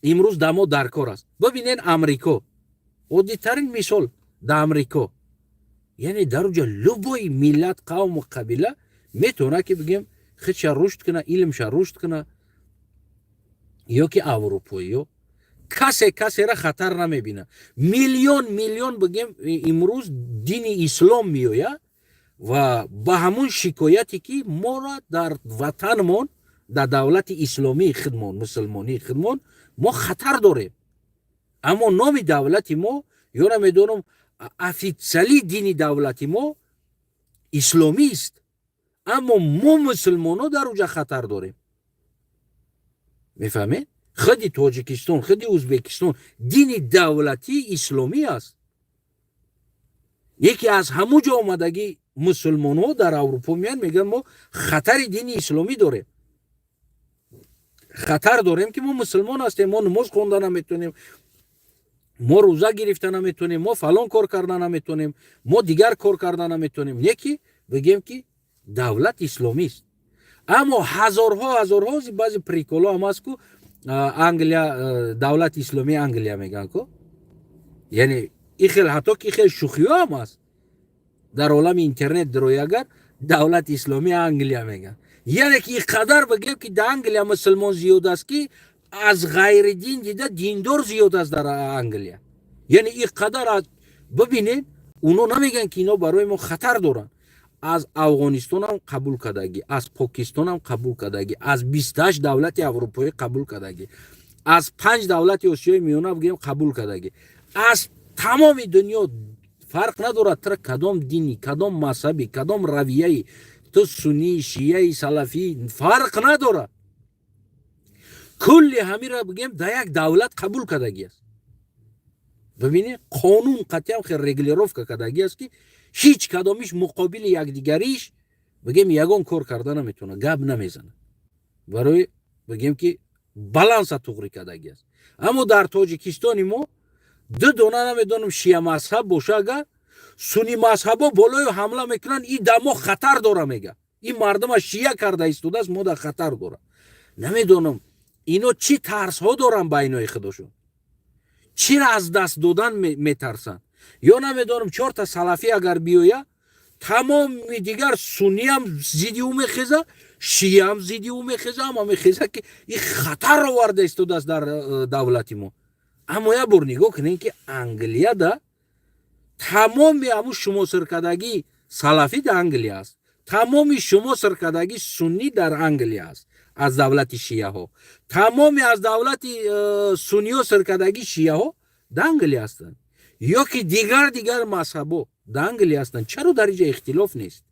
امروز در ما در کار است. ببینین امریکا، عادی ترین مثال در امریکا، یعنی در اونجا لبای ملت قوم و قبیله میتونه که بگیم خودش رشد کنه، علمش رشد کنه. یا که اروپایی ها کسی را خطر نمیبینه. میلیون بگیم امروز دین اسلام میوید و با همون شکایتی که ما را در وطنمون در دولت اسلامی خودمون مسلمانی خودمون ما خطر داریم. اما نام دولتی ما یا نمیدونم افیتسالی دینی دولتی ما اسلامی است، اما ما مسلمان ها در اونجا خطر داریم. میفهمید؟ خودی تاجیکستان، خودی ازبکستان دین دولتی اسلامی است. یکی از همونجا آمدگی مسلمان ها در اروپا میان میگن ما خطر دین اسلامی داریم، خطر داریم که ما مسلمان هستیم، ما نماز خوندن نمیتونیم، ما روزه گرفتن نمیتونیم، ما فلان کار کردن نمیتونیم، ما دیگر کار کردن نمیتونیم. یکی بگیم که دولت اسلامی است. اما هزارها بعضی پریکولا هم هست که انگلیا دولت اسلامی انگلیا میگن که، یعنی این خیلی حتی که خیلی شوخی هم هست در عالم اینترنت درایگر دولت اسلامی انگلیا میگن. یعنی که این قدر بگیم که در انگلیا مسلمان زیاد است که از غیر دین دیده دیندار زیاد است در انگلیا. یعنی این قدر ببینید اونا نمیگن که اینا برای ما خطر دارن. از افغانستان هم قبول کردگی، از پاکستان هم قبول کردگی، از 28 دولت اروپایی قبول کردگی، از 5 دولت آسیای میانه بگیم قبول کردگی، از تمام دنیا فرق نداره تر کدام دینی، کدام مذهبی، کدام رویه‌ای، تو سنی، شیعه، سلفی فرق نداره، کلی همه را بگیم در یک دولت قبول کردگی است. ببینید قانون قطعی هم خیلی رگلیروف کردگی است که هیچ کدامیش مقابل یک دیگریش بگیم یگان کار کردن نمیتونه، گپ نمیزنه، برای بگیم که بالانس توغری کردگی است. اما در تاجیکستان ما دو دونه نمیدونم شیعه مذهب باشه، اگر سنی مذهبا بالای حمله میکنن این دما خطر داره، میگه این مردم شیعه کرده ایستاده است، ما در خطر داره. نمیدونم اینا چی ترس ها دارن بینای خودشون، چی را از دست دادن میترسن. یا نمیدونم 4 تا سلفی اگر بیویه тамоми дигар суниам зидиу мехеза, шиям зидиу мехеза, ама мехеза ки и хатар оварда истодас дар давлати мо. Аммо я бор нигоҳ кунем ки Англияда тамоми аму шумосиркадаги салафӣ дар Англия аст. тамоми шумосиркадаги суннӣ дар Англия аст аз давлати шияҳо. тамоми аз давлати сунниё сиркадаги шияҳо дар Англия ҳастанд. ё ки дигар мазҳабо дар Англия ҳастанд. чаро дар инҷа ихтилоф нест?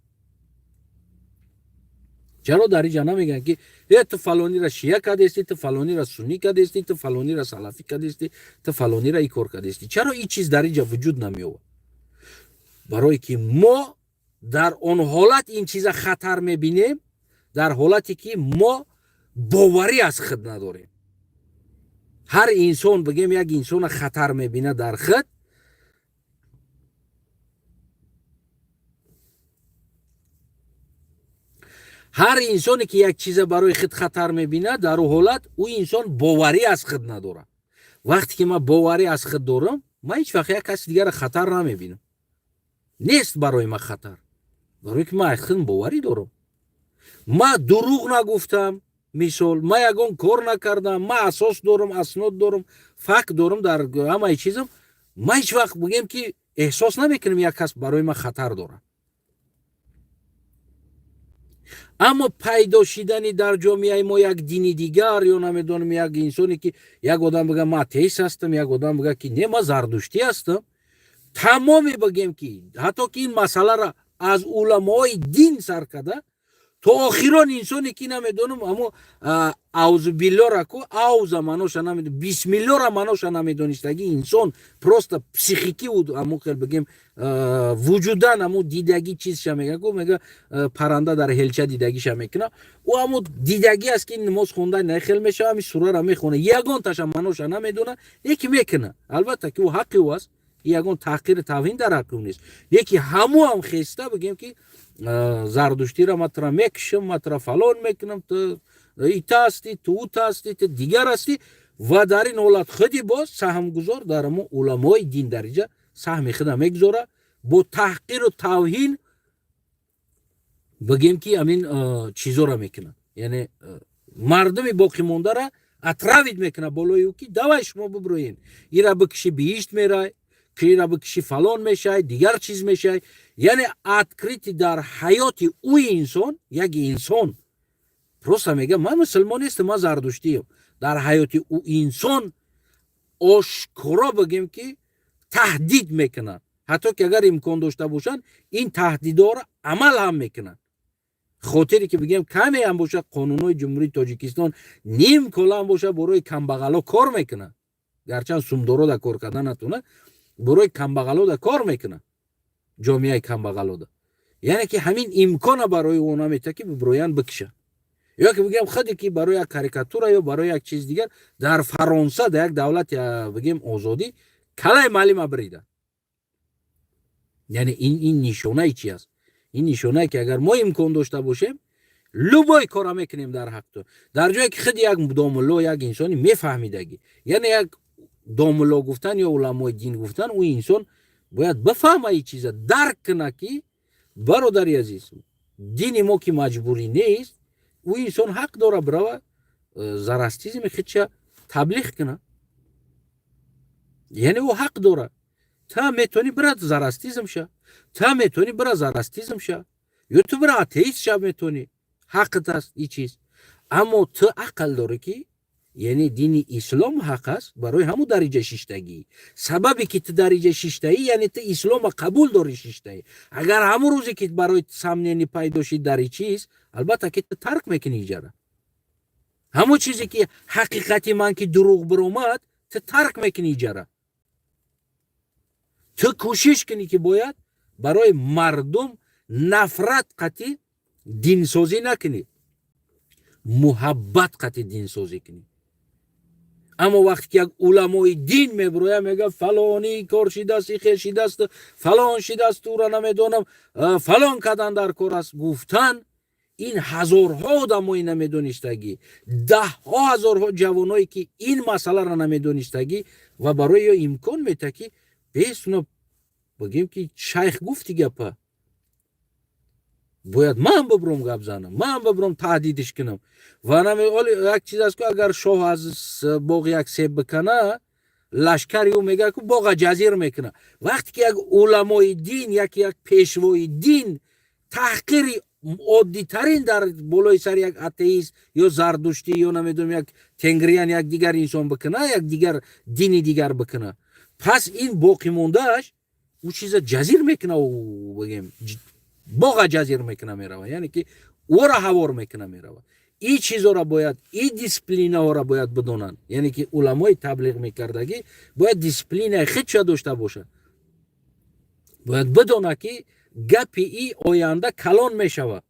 чаро дар инҷа намегӯянд ки ту фалонира шия кадести, ту фалонира суннӣ кадести, ту фалонира салафӣ кадести, ту фалонира и кор кадести? чаро ин чиз дар инҷа вуҷуд намеёвад? барое ки мо дар он ҳолат ин чиза хатар мебинем, дар ҳолате ки мо боварӣ аз худ надорем. ҳар инсон бигем як инсона хатар мебина дар худ, ҳар инсоне ки як чиза барои худ хатар мебинад, дар ӯ ҳолат ӯ инсон боварӣ аз худ надорад. вақте ки ман боварӣ аз худ дорам, ман ҳеҷ вақт як каси дигара хатар намебинам. нест барои ман хатар, барое ки ман аз худ боварӣ дорам. ман дурӯғ нагуфтам, мисол ман ягон кор накардам, ман асос дорам, аснод дорам, факт дорам дар ҳамаи чизам. ман ҳеҷ вақт бигем ки эҳсос намекунам як кас барои ман хатар дорад. аммо пайдо шидани дар ҷомеаи мо як дини дигар, ё намедонам як инсоне ки як одам бигӯяд ман атеист ҳастам, як одам бигӯяд ки не ман зардуштӣ ҳастам, тамоме бигем ки ҳатто ки ин масъаларо аз уламои дин сар карда, то охирон инсоне ки намедонам амо аузубиллора ку ауза маноша намедонам, бисмиллора маноша намедонистаги инсон просто психики амо хел бигем вуҷудан амо дидаги чизша мега ку мега парранда дар ҳелча дидагиша мекуна, ӯ амо дидаги аст ки намоз хондан нахел мешава, ами сурара мехона, ягонташа маноша намедона, яки мекуна. албатта ки ӯ ҳаққи ӯ аст, ягон таҳқири тавҳин дар ҳаққи ӯ нест. яки ҳамо ҳам хеста бигем ки зардуштиро матра мекушам, матра фалон мекунам, ту ита ҳастӣ, ту ута ҳастӣ, ту дигар ҳастӣ, ва дар ин ҳолат худи боз саҳмгузор дар амо уламои дин дар инҷа саҳми худа мегузора, бо таҳқиру тавҳин бигем ки амин чизора мекунад, яъне мардуми боқимондара атравид мекунад болои ӯ ки давай шумо бибироед, ира бикуши биҳишт мерай, ира бикуши фалон мешай, дигар чиз мешай. яъне открити дар ҳаёти ӯ инсон, як инсон просто мега ман мусулмон нестам, ман зардуштиам. дар ҳаёти ӯ инсон ошкоро бигем ки таҳдид мекунад. ҳатто ки агар имкон дошта бошанд, ин таҳдидоро амал ҳам мекунад. хотире ки бигем каме ҳам боша, қонунҳои ҷумҳурии Тоҷикистон ним кола ҳам боша борои камбағало кор мекунад. гарчанд сумдоро да кор кардан натонад, борои камбағало да кор мекунад. ҷомеаи камбағалода, яъне ки ҳамин имкона барои ӯ наметавад ки бибироянд бикушанд. ё ки бигем худе ки барои як карикатура ё барои як чиз дигар дар Фаронса, дар як давлати бигем озодӣ калаи маълима бирида. яъне ин нишонаи чи аст? ин нишонае ки агар мо имкон дошта бошем, любой кора мекунем дар ҳақту. дар ҷое ки худи як домулло, як инсони мефаҳмидагӣ, яъне як домулло гуфтан ё уламои дин гуфтан, ӯ инсон бояд бифаҳма ин чиза, дарк куна ки бародари азиз, дини мо ки маҷбурӣ нест, ӯ инсон ҳақ дора бирава зарастизми худша таблиғ куна. яъне ӯ ҳақ дора. та метавонӣ бира зарастизм ша, та метавонӣ бира зарастизм ша, ё ту бира атеист ша метавонӣ, ҳаққат аст ин чиз. аммо ту ақл дорӣ ки яъне дини ислом ҳақ аст барои ҳамун дариҷа шиштагӣ. сабабе ки ту дариҷа шиштаӣ, яъне ту ислома қабул дорӣ шиштаӣ. агар ҳамун рӯзе ки барои самнени пайдо шид дар ин чиз, албатта ки ту тарк мекунӣ иҷара. ҳамун чизе ки ҳақиқати ман ки дурӯғ биромад, ту тарк мекунӣ иҷара. ту кӯшиш кунӣ ки бояд барои мардум нафрат қатӣ динсозӣ накунӣ, муҳаббат қатӣ динсозӣ кунӣ. аммо вақте ки як уламои дин мебирояд мега фалони кор шидааст, ихе шидааст, фалон шидааст, ӯра намедонам фалон кардан дар кор аст гуфтан, ин ҳазорҳо одамои намедонистагӣ, даҳҳо ҳазорҳо ҷавоное ки ин масъаларо намедонистагӣ ва барои ё имкон метавад ки бесуно бигем ки шайх гуфти гапа, бояд ман бибром гап занам, ман бибром таҳдидиш кунам. Ва нами оли як чиз аст ки агар шоҳ аз боғ як себ бикана, лашкари ӯ мегӯяд ки боға ҷазир мекуна. Вақте ки як уламои дин, як пешвои дин таҳқири оддитарин дар болои сари як атеист ё зардуштӣ ё намедонам як тенгриян як дигар инсон бикуна, як дигар дини дигар бикуна, пас ин боқимондааш ӯ чиза ҷазир мекуна, бигем боға ҷазир мекуна мерава, яъне ки ӯро ҳавор мекуна мерава. این چیزها را باید، این دیسپلینا ها را باید بدونن. یعنی که علمای تبلیغ میکردگی باید دیسپلین خودش داشته باشه. باید بدونه که گپی ای آینده کلان میشود.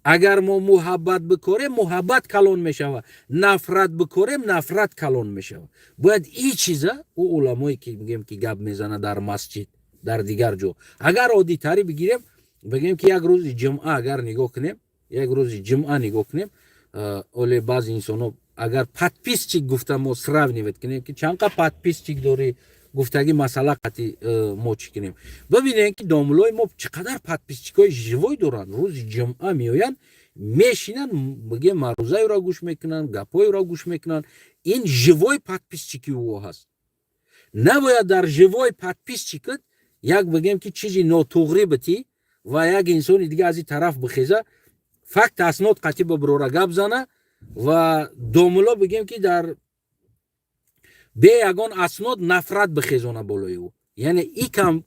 اگر ما محبت بکنیم محبت کلان میشود، نفرت بکنیم نفرت کلان میشود. باید این چیزا او علمایی که میگیم که گپ میزنه در مسجد در دیگر جا، اگر عادی تری بگیریم بگیم که یک روز جمعه اگر نگاه کنیم، یک روز جمعه نگاه کنیم، اولی بعضی انسان‌ها اگر подписчик گفته ما сравнивать کنیم که چند قدر подписчик داری گفتگی مسئله قطعی ما چی کنیم، ببینیم که داملای ما چقدر подписчик‌های живой دارن. روز جمعه میآیند میشینن میگه معروضه را گوش میکنن، گپای را گوش میکنن. این живой подписчики او هست. نباید در живой подписчикت یک بگیم که چیزی ناتوغری بتی و یک انسان دیگه از این طرف بخیزه فقط اسناد قطعی به برورا گپ زنه و دوملا بگیم که در به یگان اسناد نفرت بخیزونه بالای او. یعنی ای کم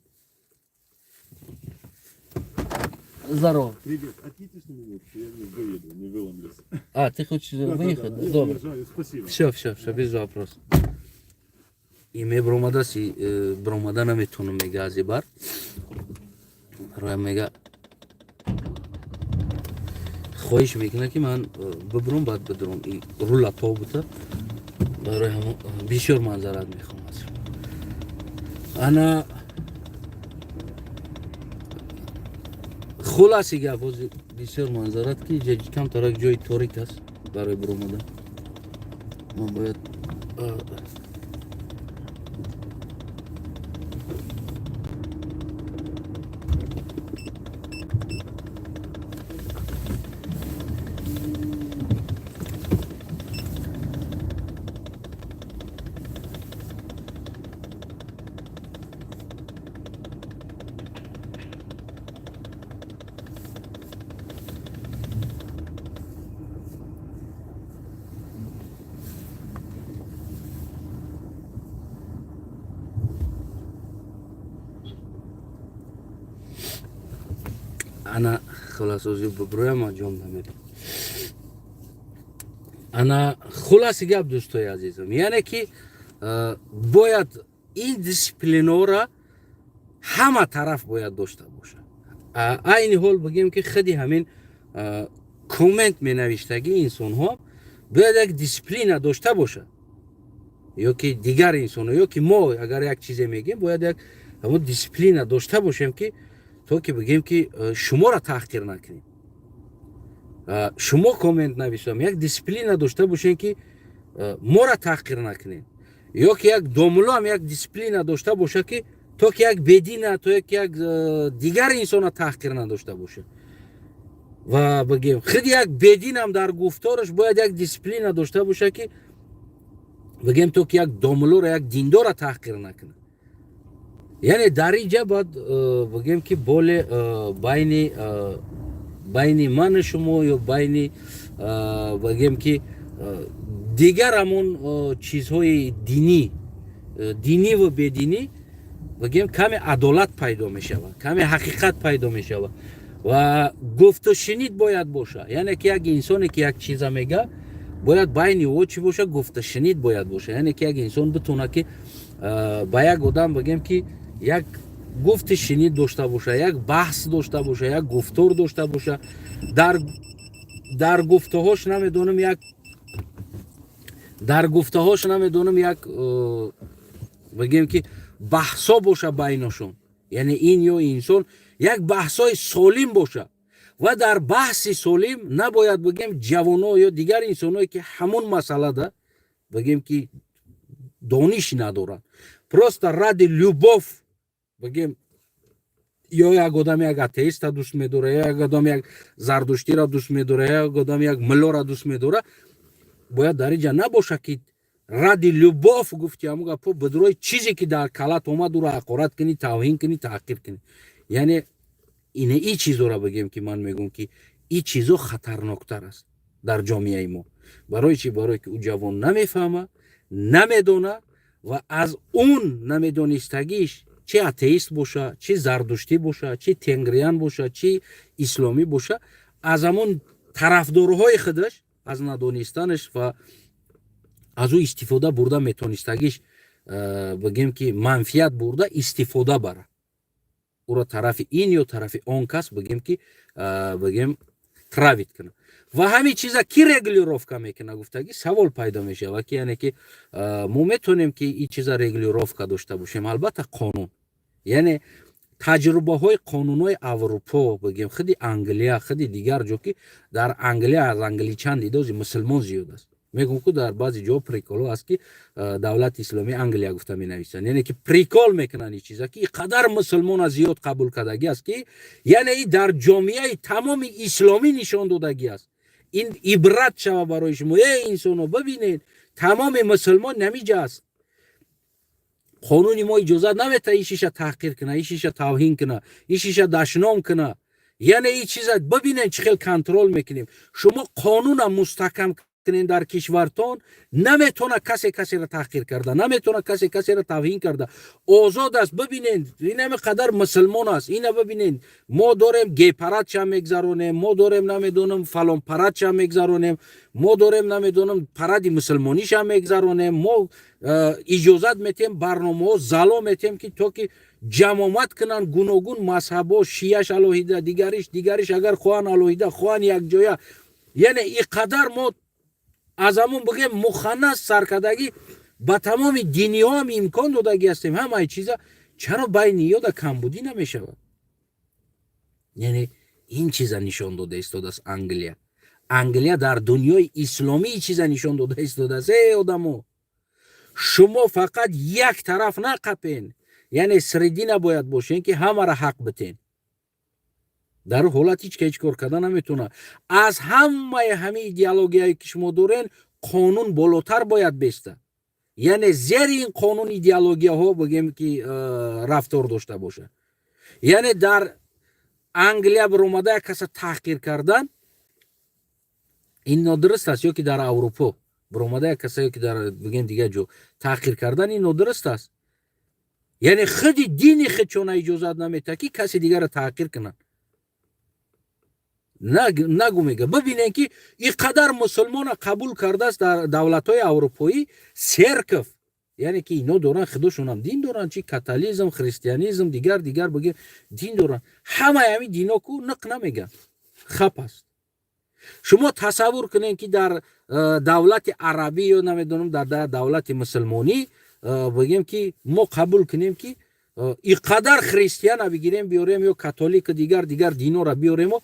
здорово. Привет. Отъедешь на минутку, я не доеду, не выломлюсь. А, ты хочешь выехать? Да, Добре. спасибо. Все, без вопросов. И мы бромада наметунем мега аз бар. Роя мега خواهش میکنه که من ببرم بعد بدرم این رولا پا بوده برای همون بسیار منظرت میخوام از انا خلاصی گه باز بسیار منظرت که کم ترک جای تاریک است برای برامدن. من باید انا خلاص اوزی ببرویم جام نمیریم. انا خلاصی گپ دوستای عزیزم، یعنی که باید این دیسپلینو را همه طرف باید داشته باشه. این حال بگیم که خیلی همین کامنت می نوشتگی انسان ها باید یک دیسپلین داشته باشه، یا که دیگر انسان ها یا که ما اگر یک چیزی میگیم باید یک همون دیسپلین داشته باشیم که تو که بگیم که شما را تحقیر نکنیم. شما کامنت نویسیم یک دیسپلین داشته باشین که ما را تحقیر نکنیم، یا که یک دوملا هم یک دیسپلین داشته باشه که تو که یک بدین تو که یک دیگر انسان تحقیر نداشته باشه. و بگیم خیلی یک بدین هم در گفتارش باید یک دیسپلین داشته باشه که بگیم تو که یک دوملا را یک دیندار تحقیر نکنه. یعنی در اینجا باید بگیم که بین من شما یا بین بگیم که دیگر همون چیزهای دینی و بدینی بگیم کمی عدالت پیدا می شود، کمی حقیقت پیدا می شود و گفت و شنید باید باشه. یعنی که یک انسانی که یک چیز میگه باید بین او چی باشه، گفت و شنید باید باشه. یعنی که یک انسان بتونه که با یک آدم بگیم که یک گفت شنید داشته باشه، یک بحث داشته باشه، یک گفتار داشته باشه. در گفته‌هاش نمیدونم یک بگیم که بحثا باشه بینشون. یعنی این یا انسان یک بحثای سالم باشه و در بحث سالم نباید بگیم جوان‌ها یا دیگر انسان‌هایی که همون مسئله ده بگیم که دانش ندارن، просто ради любовь بگیم ё як одам як атеиста дӯст медора, ё як одам як зардуштиро дӯст медора, ё як одам як миллоро дӯст медора, бояд дар инҷа набоша ки ради любов гуфти ҳамун гапо бидурои чизе ки дар калат омад ӯро ҳақорат кунӣ, тавҳин кунӣ, таҳқир кунӣ. яъне ин чизоро бигем ки ман мегӯям ки ин чизо хатарноктар аст дар ҷомеаи мо. барои чӣ? Барое ки ӯ ҷавон намефаҳма, намедона ва аз он намедонистагиш чи атеист боша, чи зардуштӣ боша, чи тенгриян боша, чи исломӣ боша, аз ҳамон тарафдорҳои худаш аз надонистанаш ва аз ӯ истифода бурда метонистагиш бигем ки манфиат бурда истифода бара. ӯро тарафи ин ё тарафи он кас бигем ки бигем травит куна. ва ҳамин чиза ки регулировка мекуна гуфтаги савол пайдо мешавад ки яъне ки мо метонем ки ин чиза регулировка дошта бошем. албатта қонун, яъне таҷрубаҳои қонунҳои аврупо бигем худи Англия, худи дигар ҷо ки дар Англия аз англичан дидози мусулмон зиёд аст. мегӯям ки дар баъзе ҷо приколо аст ки давлати исломии Англия гуфта менависанд, яъне ки прикол мекунанд ин чиза ки қадар мусулмона зиёд қабул кардагӣ аст ки яъне ин дар ҷомеаи тамоми исломӣ нишон додагӣ аст. ин ибрат шава барои шумо. инсоно бибинед, тамоми мусулмон намиҷа аст. қонуни мо иҷозат наметаҳад ин шиша таҳқир куна, ин шиша тавҳин куна, ин шиша дашном куна. яъне ин чиза бибинед чӣ хел контрол мекунем. шумо қонуна мустаҳкам кунед дар кишвартон, наметона касе касеро таҳқир карда, наметона касе касеро тавҳин карда. озод аст. бибинед ин ҳама қадар мусулмон аст. ина бибинед мо дорем гей-парадша мегзаронем, мо дорем намедонам фалон парадша мегзаронем, мо дорем намедонам паради мусулмониша мегзаронем, мо иҷозат метем барномаҳо зало метем ки то ки ҷамомат кунанд гуногун мазҳабҳо, шияш алоҳида, дигариш агар хоҳанд алоҳида, хоҳанд якҷоя. яъне ин қадар мо аз ҳамон бигем муханнас саркардагӣ ба тамоми диниҳо ҳам имкон додагӣ ҳастем. ҳамаи чиза чаро байни ёда камбудӣ намешавад? яъне ин чиза нишон дода истодааст Англия. Англия дар дунёи исломӣ ин чиза нишон дода истодааст. одамо, шумо фақат як тараф нақапен, яъне средина бояд бошен ки ҳамаро ҳақ битен. дар ҳолат ҳеч кор карда наметавона. аз ҳамаи ҳамин идеологияе ки шумо дорен қонун болотар бояд беста. яъне зери ин қонун идеологияҳо бигем ки рафтор дошта боша. яъне дар Англия биромада як каса таҳқир кардан ин нодуруст аст, ё ки дар Аврупо биромада як каса ё ки дар бигем дигар ҷо таҳқир кардан ин нодуруст аст. яъне худи дини худшона иҷозат наметаҳад ки каси дигарро таҳқир кунанд. нагӯ мега бибинед ки ин қадар мусулмона қабул кардааст дар давлатҳои аврупоӣ церкв, яъне ки ино доранд худошонам дин доранд, чи католизм, христианизм, дигар бигем дин доранд. ҳамаи ҳамин дино ку ниқ намеган, хап аст. шумо тасаввур кунед ки дар давлати арабӣ ё намедонам дар давлати мусулмонӣ бигем ки мо қабул кунем ки ин қадар христиана бигирем биёрем ё католик дигар динора биёремо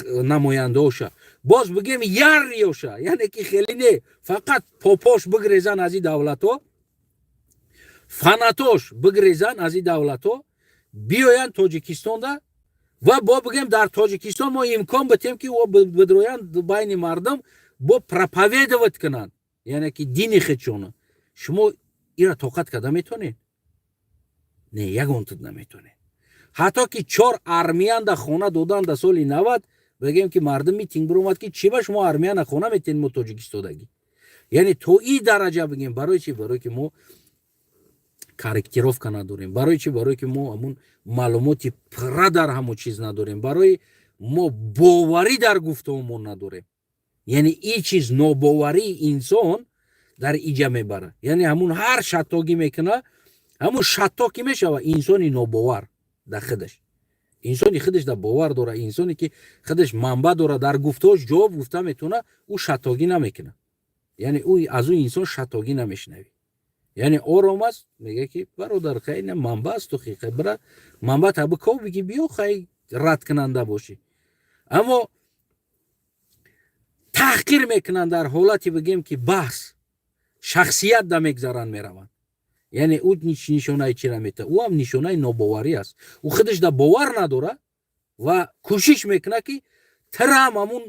намояндаоша, боз бигем ярриоша, яъне ки хеле не фақат попош бигрезан аз ин давлатҳо, фанатош бигрезан аз ин давлатҳо, биёянд Тоҷикистонда ва бо бигем дар Тоҷикистон мо имкон битем ки бидроянд байни мардум бо проповедовать кунанд, яъне ки дини худшона. шумо ира тоқат карда метонед? не, ягон туд наметонед. ҳатто ки 4 армияда хона доданда соли 90 бигем ки мардум митинг биромад ки чӣ ба шумо армияна хона метенед мо тоҷикистодагӣ. яъне то ин дараҷа бигем. барои чӣ? барое ки мо корректировка надорем. барои чӣ? барое ки мо ҳамун маълумоти пурра дар ҳамон чиз надорем. барои мо боварӣ дар гуфтаҳомон надорем. яъне ин чиз нобоварии инсон дар иҷа мебарад. яъне ҳамун ҳар шаттогӣ мекуна, ҳамун шатток ки мешава инсони нобовар дар худаш. инсони худаш дар бовар дора, инсоне ки худаш манбаъ дора, дар гуфтаҳош ҷавоб гуфта метавона, ӯ шаттогӣ намекуна. яъне ӯ аз ӯ инсон шаттогӣ намешнавӣ. яъне ором аст, мега ки бародар хай на манбаъ асту хай бира манбаъ таби ков биги биё хай рад кунанда бошӣ. аммо таҳқир мекунанд дар ҳолати бигем ки баҳс шахсият да мегзаранд мераванд. یعنی او نشانه چی را میته او هم نشانه ناباوری است او خودش دا باور نداره و کوشش میکنه که ترام همون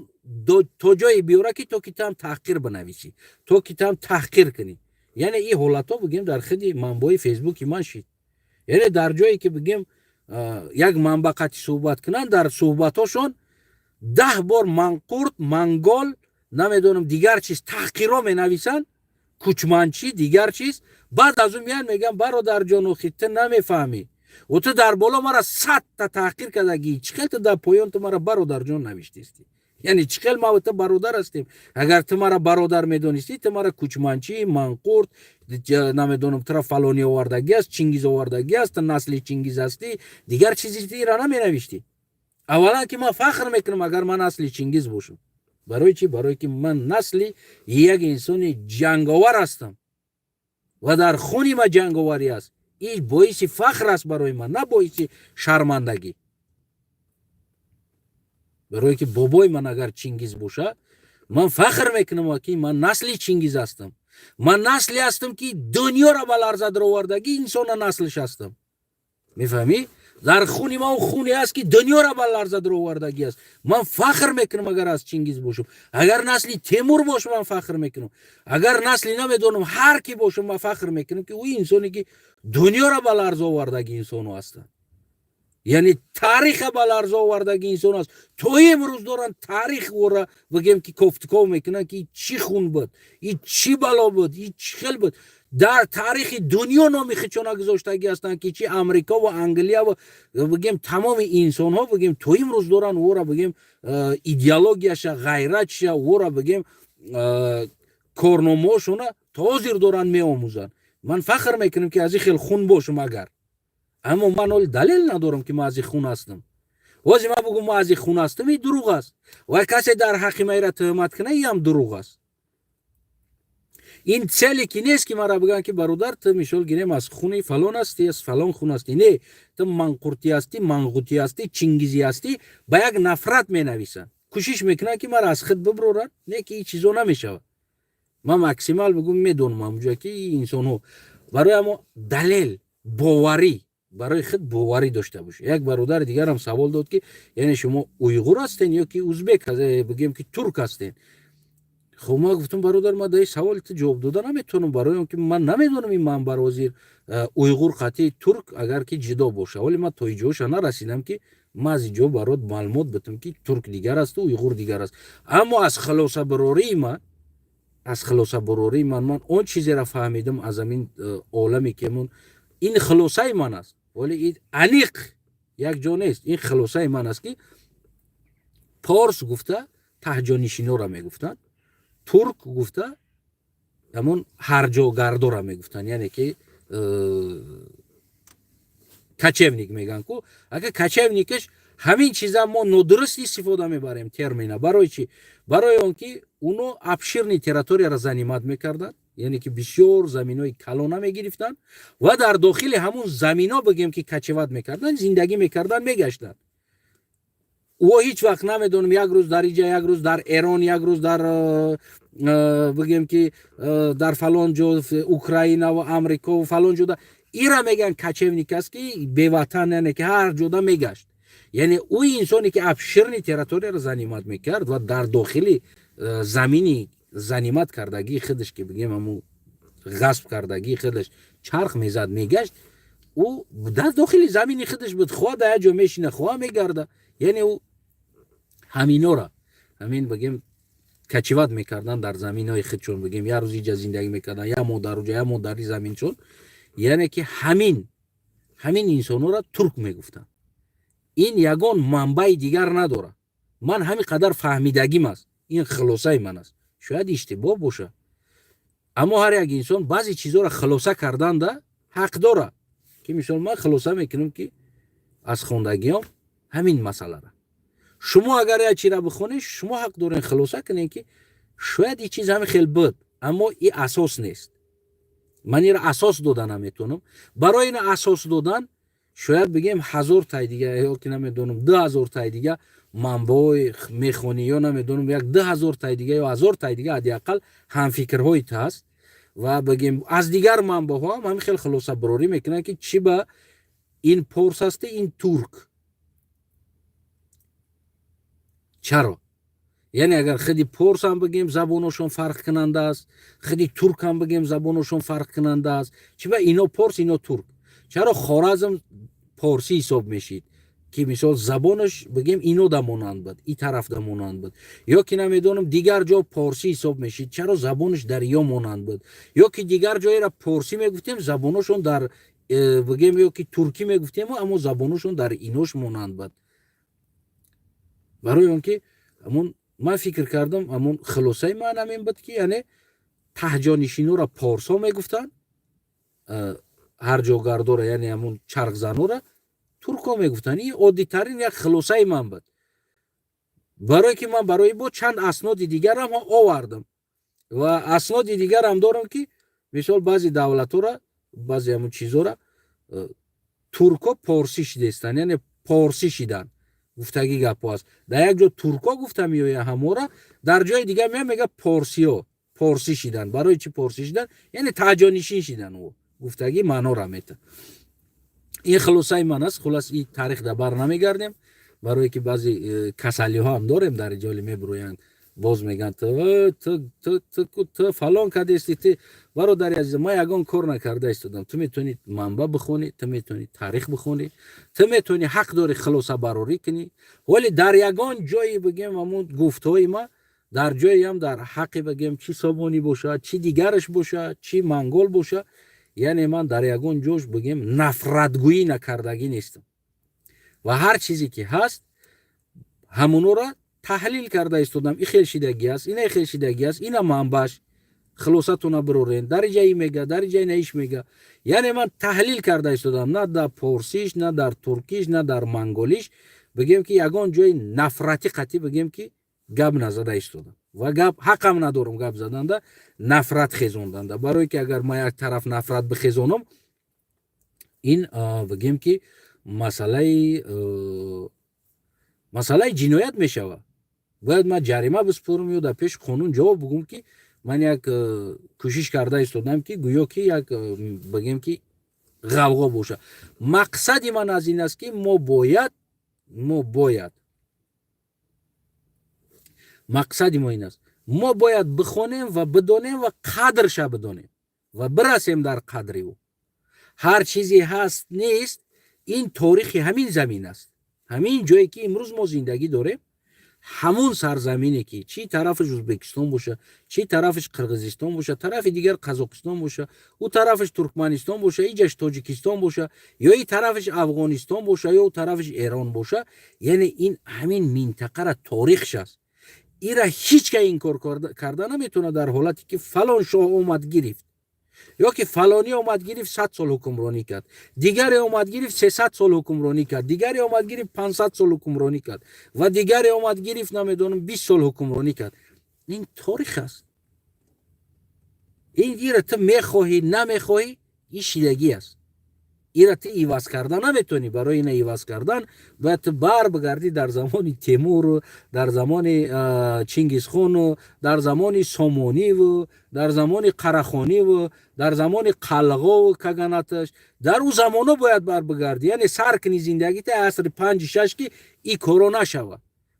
تا جای بیاره که تو کتاب تحقیر بنویسی تو کتاب تحقیر کنی یعنی این حالت ها بگیم در خود منبع فیسبوک من شید یعنی در جایی که بگیم یک منبع قطعی صحبت کنن در صحبت هاشون 10 بار منقورت منگال نمیدونم دیگر چیز تحقیرها می نویسن کوچمانچی دیگر چیز بعد از اون میان میگن برادر جان و خیته نمیفهمی و تو در بالا مرا 100 تا تحقیر کردگی چقدر تو در پایان تو مرا برادر جان نوشتیستی یعنی چقدر ما و تو برادر هستیم اگر تو مرا برادر میدونستی تو مرا کوچمانچی منقورت نمیدونم تو را فلانی آوردگی است چینگیز آوردگی است نسل چینگیز هستی دیگر چیزی دیگر نمی نوشتی اولا که ما فخر میکنم اگر من نسل چینگیز باشم برای چی برای که من نسل یک انسان جنگاور هستم و در خونی ما جنگاوری است این باعث فخر است برای من نه باعث شرمندگی برای که بابای من اگر چینگیز باشه من فخر میکنم که من نسل چینگیز هستم من نسلی هستم که دنیا را به لرزه در آوردگی انسان نسلش هستم میفهمی در خونی ما و خونی است که دنیا را به لرزه در آوردگی است من فخر میکنم اگر از چینگیز باشم اگر نسلی تیمور باشم من فخر میکنم اگر نسلی نمیدونم هر کی باشم من فخر میکنم که او انسانی که دنیا را به لرزه آوردگی انسان هست یعنی تاریخ به لرزه آوردگی انسان است تو امروز دارن تاریخ ورا بگیم که کوفتکو میکنن که چی خون بود این چی بلا بود این چی خل بود در تاریخ دنیا نامی خچونا گذاشتگی هستن که چی امریکا و انگلیا و بگیم تمام انسان ها بگیم تو امروز دارن ورا بگیم ایدئولوژیش غیرتش ورا بگیم کارنامه‌شون تازیر دارن میآموزن من فخر میکنم که از این خیل خون باشم اگر اما من دلیل ندارم که ما از خون هستم واسه ما بگم ما از خون هستم این دروغ است و کسی در حق ما را تهمت کنه این هم دروغ است این چلی که نیست که ما را بگن که برادر تو میشل گیریم از خونی فلان هستی از فلان خون هستی نه تو منقورتی هستی منقوطی هستی چینگیزی هستی با یک نفرت می نویسن کوشش میکنن که ما را از خود ببرن نه که این چیزا نمیشه ما ماکسیمال بگم میدونم اونجا که این انسان ها برای ما دلیل باوری برای خود باوری داشته باشه یک برادر دیگر هم سوال داد که یعنی شما اویغور هستین یا که ازبک بگیم که ترک هستین خب ما گفتم برادر ما در سوال تو جواب دادن نمیتونم برای اون که من نمیدونم این منبر وزیر اویغور قطعی ترک اگر که جدا باشه ولی من تا اینجاش نرسیدم که ما از اینجا برات معلومات بدم که ترک دیگر است و اویغور دیگر است اما از خلاصه براری من اون چیزی را فهمیدم از این عالمی که من این خلاصه من است ولی این انیق یک جا نیست این خلاصه من است که پارس گفته تهجانشینا را میگفتن ترک گفته همون هر جا گردو را میگفتن یعنی که کچیونیک میگن که اگه کچیونیکش همین چیزا ما ندرست استفاده میبریم ترمینا برای چی برای اون که اونو ابشیرنی تریتوریا را زنیمت میکردن یعنی که بسیار زمینای کلانه میگرفتن و در داخل همون زمینا بگیم که کچیوت میکردن زندگی میکردن میگشتن و هیچ وقت نمیدونم یک روز در اینجا یک روز در ایران یک روز در بگیم که در فلان جا اوکراین و امریکا و فلان جا ایرا میگن کچیونیک است که به وطن یعنی که هر جدا میگشت یعنی او انسانی که ابشیرنی تریتوریا را زنیمت میکرد و در داخل زمینی زنیمت کردگی خودش که بگیم همون غصب کردگی خودش چرخ میزد میگشت او در داخل زمینی خودش بود خواه در جا میشینه خواه میگرده یعنی او همینا را همین بگیم کچیوت میکردن در زمین های خودشون بگیم یه روز اینجا زندگی میکردن یا مادر اونجا یا مادری زمین چون یعنی که همین انسان را ترک میگفتن این یگان منبع دیگر نداره من همین قدر فهمیدگیم است این خلاصه من است شاید اشتباه باشه اما هر یک انسان بعضی چیزا را خلاصه کردن ده حق داره که مثلا من خلاصه میکنم که از خوندگیام همین مسئله را شما اگر یه چیز را بخونید شما حق دارین خلاصه کنین که شاید این چیز همین خیلی بد اما این اساس نیست من این را اساس دادن نمیتونم برای این اساس دادن شاید بگیم 1000 تای دیگه یا که نمیدونم 2000 تای دیگه منبع میخونی یا نمیدونم یک 10000 تای دیگه یا 1000 تای دیگه حداقل هم فکرهایی هست و بگیم از دیگر منبع‌ها هم همین خیلی خلاصه براری میکنن که چی به این پارس است این ترک. چرا؟ یعنی اگر خیلی پارس هم بگیم زبانشون فرق کننده است، خیلی ترک هم بگیم زبانشون فرق کننده است، چی به اینا پارس اینا ترک. چرا خوارزم پارسی حساب میشید که مثال زبانش بگیم اینو دمونند بود، این طرف دمونند بود، یا که نمیدونم دیگر جا پارسی حساب میشید چرا زبانش در یا مونند بود، یا که دیگر جایی را پارسی میگفتیم زبانشون در بگیم یا که ترکی میگفتیم اما زبانشون در اینوش مونند بود. برای اون که همون من فکر کردم همون خلاصه من همین بود که یعنی تهجانشینو را پارسا میگفتن، هر جا گردو یعنی همون چرخ زنو را ترکا میگفتن. این عادی ترین یک خلاصه من بود. برای که من برای با چند اسناد دیگر هم آوردم و اسناد دیگر هم دارم که مثال بعضی دولت ها را بعضی همون چیزا را ترکا پارسی شدستن، یعنی پارسی شدن گفتگی گپ است. در یک جا ترکا گفتم یا همو را در جای دیگر میگه پارسی شدن. برای چی پارسی شدن؟ یعنی تهجانشین شدن و گفتگی معنا را میده. این خلاصه من است. خلاص این تاریخ در بر نمیگردیم برای که بعضی کسلی ها هم داریم در جالی میبرویند باز میگن تو فلان کرده استی. برادر عزیز ما یگان کار نکرده استادم. تو میتونی منبع بخونی، تو میتونی تاریخ بخونی، تو میتونی حق داری خلاصه براری کنی، ولی در یگان جایی بگیم همون گفتهای ما در جایی هم در حق بگیم چی سابونی باشه، چی دیگرش باشه، چی منگول باشه، یعنی من در یگان جوش بگیم نفرتگویی نکردگی نیستم و هر چیزی که هست همونو را تحلیل کرده استودم. این خیلی شیدگی است، این خیلی شیدگی است، اینا منبعش خلاصتون برورین در جایی میگه در جایی نیش میگه. یعنی من تحلیل کرده استودم، نه در پارسیش نه در ترکیش نه در منگولیش بگیم که یگان جای نفرتی قطعی بگیم که گپ نزده استودم و گپ حقم ندارم گپ زدن ده نفرت خیزوندن ده. برای که اگر ما یک طرف نفرت بخیزونم این بگیم که مسئله جنایت میشوه. باید من جریمه بسپرم یا در پیش قانون جواب بگم که من یک کوشش کرده استودم که گویا که یک بگیم که غوغا باشه. مقصد من از این است که ما باید مقصد ما این است ما باید بخونیم و بدونیم و قدرش بدونیم و برسیم در قدری او. هر چیزی هست نیست، این تاریخ همین زمین است، همین جایی که امروز ما زندگی داریم، همون سرزمینی که چی طرفش ازبکستان باشه، چی طرفش قرغیزستان باشه، طرف دیگر قزاقستان باشه، او طرفش ترکمنستان باشه، اینجاش تاجیکستان باشه، یا این طرفش افغانستان باشه یا او طرفش ایران باشه، یعنی این همین منطقه را تاریخش است. این را هیچ که این کار کرده نمیتونه در حالتی که فلان شاه اومد گرفت یا که فلانی اومد گرفت 100 سال حکمرانی کرد، دیگری اومد گرفت 300 سال حکمرانی کرد، دیگری اومد گرفت 500 سال حکمرانی کرد و دیگری اومد گرفت نمیدونم 20 سال حکمرانی کرد. این تاریخ است. این را تو میخواهی نمیخواهی این شیدگی است. این را تو ایواز کردن نمیتونی. برای این ایواز کردن باید تو بر بگردی در زمان تیمور، در زمان چنگیز خان، در زمان سامانی و در زمان قراخانی و در زمان قلغا و کگناتش، در اون زمانه باید بر بگردی. یعنی سر کنی زندگی تا عصر 5-6 که این کارو نشوه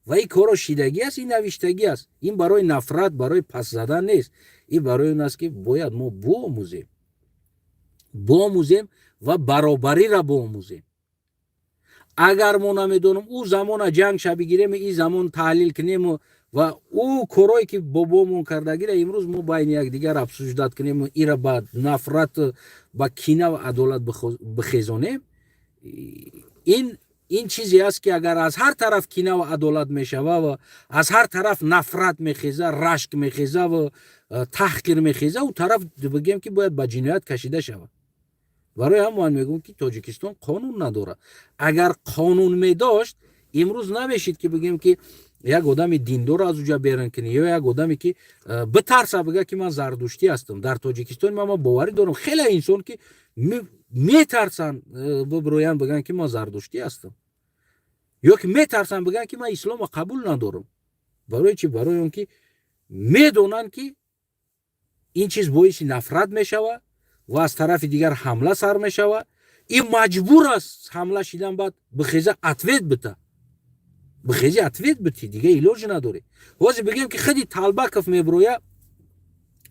و این کارو شیدگی است، این نوشتگی است. این برای نفرت، برای پس زدن نیست. این برای اون است که باید ما بآموزیم و برابری را بآموزیم. اگر ما نمیدونم او زمان جنگ شب بگیریم، این زمان تحلیل کنیم و او کارایی که بابامون کردگی را امروز ما بین یک دیگر افسوجداد کنیم و این را با نفرت، با کینه و عدالت بخیزانیم، این چیزی است که اگر از هر طرف کینه و عدالت میشوه و از هر طرف نفرت میخیزه، رشک میخیزه و تحقیر میخیزه، او طرف بگیم که باید با جنایت کشیده شود. برای هم من میگم که تاجیکستان قانون نداره. اگر قانون میداشت امروز نمیشید که بگیم که یک آدم دیندار از اونجا بیرون کنی یا یک آدمی که بترسه بگه که من زردشتی هستم. در تاجیکستان من باوری دارم خیلی انسان که میترسن ببروین بگن که من زردشتی هستم یا که میترسن بگن که من اسلام قبول ندارم. برای چی؟ برای اون که میدونن که این چیز باعث نفرت میشود و از طرف دیگر حمله سر میشود. این مجبور است حمله شدن بعد بخیزه اتویت بده، بخیزه اتویت بده دیگه ایلاج نداره. واسه بگیم که خیلی طالبکف میبرویا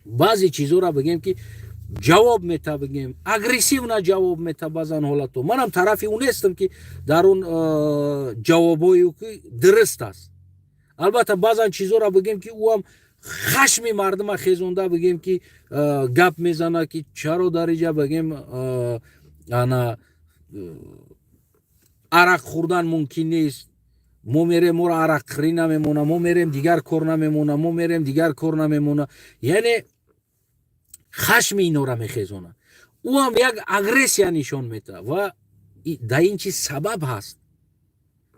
بعضی چیزا را بگیم که جواب میته، بگیم اگریسیو نه جواب میته بازن حالتو. منم طرفی اون نیستم که در اون جوابایی که درست است. البته بعضن چیزا را بگیم که او هم خشمی مردم خیزونده بگیم که گپ میزنه که چرا در اینجا بگیم انا عرق خوردن ممکن نیست، ما میریم ما را عرق خوری نمیمونه، ما میریم دیگر کار نمیمونه، ما میریم دیگر کار نمیمونه. یعنی خشم اینا را میخیزونه. او هم یک اگریسیا نشان میده و در این چیز سبب هست،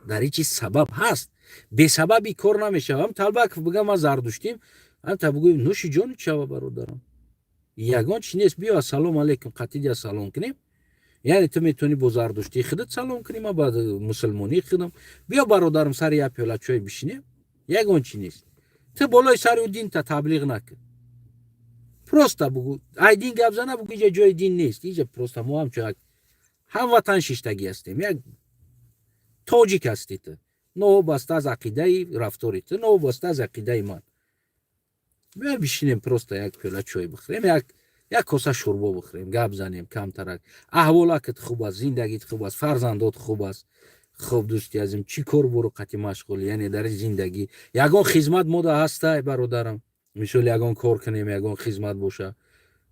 در این چیز سبب هست. به سببی کار نمیشه. هم طلبک بگم ما زردشتیم، هم تا بگویم نوش جان چاوا برادرم، یگان چی نیست بیا سلام علیکم قطعی سلام کنیم. یعنی تو میتونی با زردشتی خودت سلام کنی، ما بعد مسلمانی خودم بیا برادرم سر یک پیاله چای بشینیم، یگان چی نیست. تو بالای سر او دین تا تبلیغ نکن، پروستا بگو ای دین گپ زنه بگو اینجا جای دین نیست، اینجا پروستا ما هم چه هم وطن شیشتگی هستیم، یک تاجیک هستی تو، نه بسته از عقیده رفتاری تو، نه بسته از عقیده من. بیا بشینیم پروستا یک پیاله چای بخوریم، یک کاسه شوربا بخوریم، گپ زنیم، کم ترک احوالات خوب است، زندگیت خوب است، فرزندات خوب است، خوب دوستی ازم چی کار برو قتی مشغول. یعنی در زندگی یگان خدمت مودا هسته برادرم، میشل یگان کار کنیم، یگان خدمت باشه.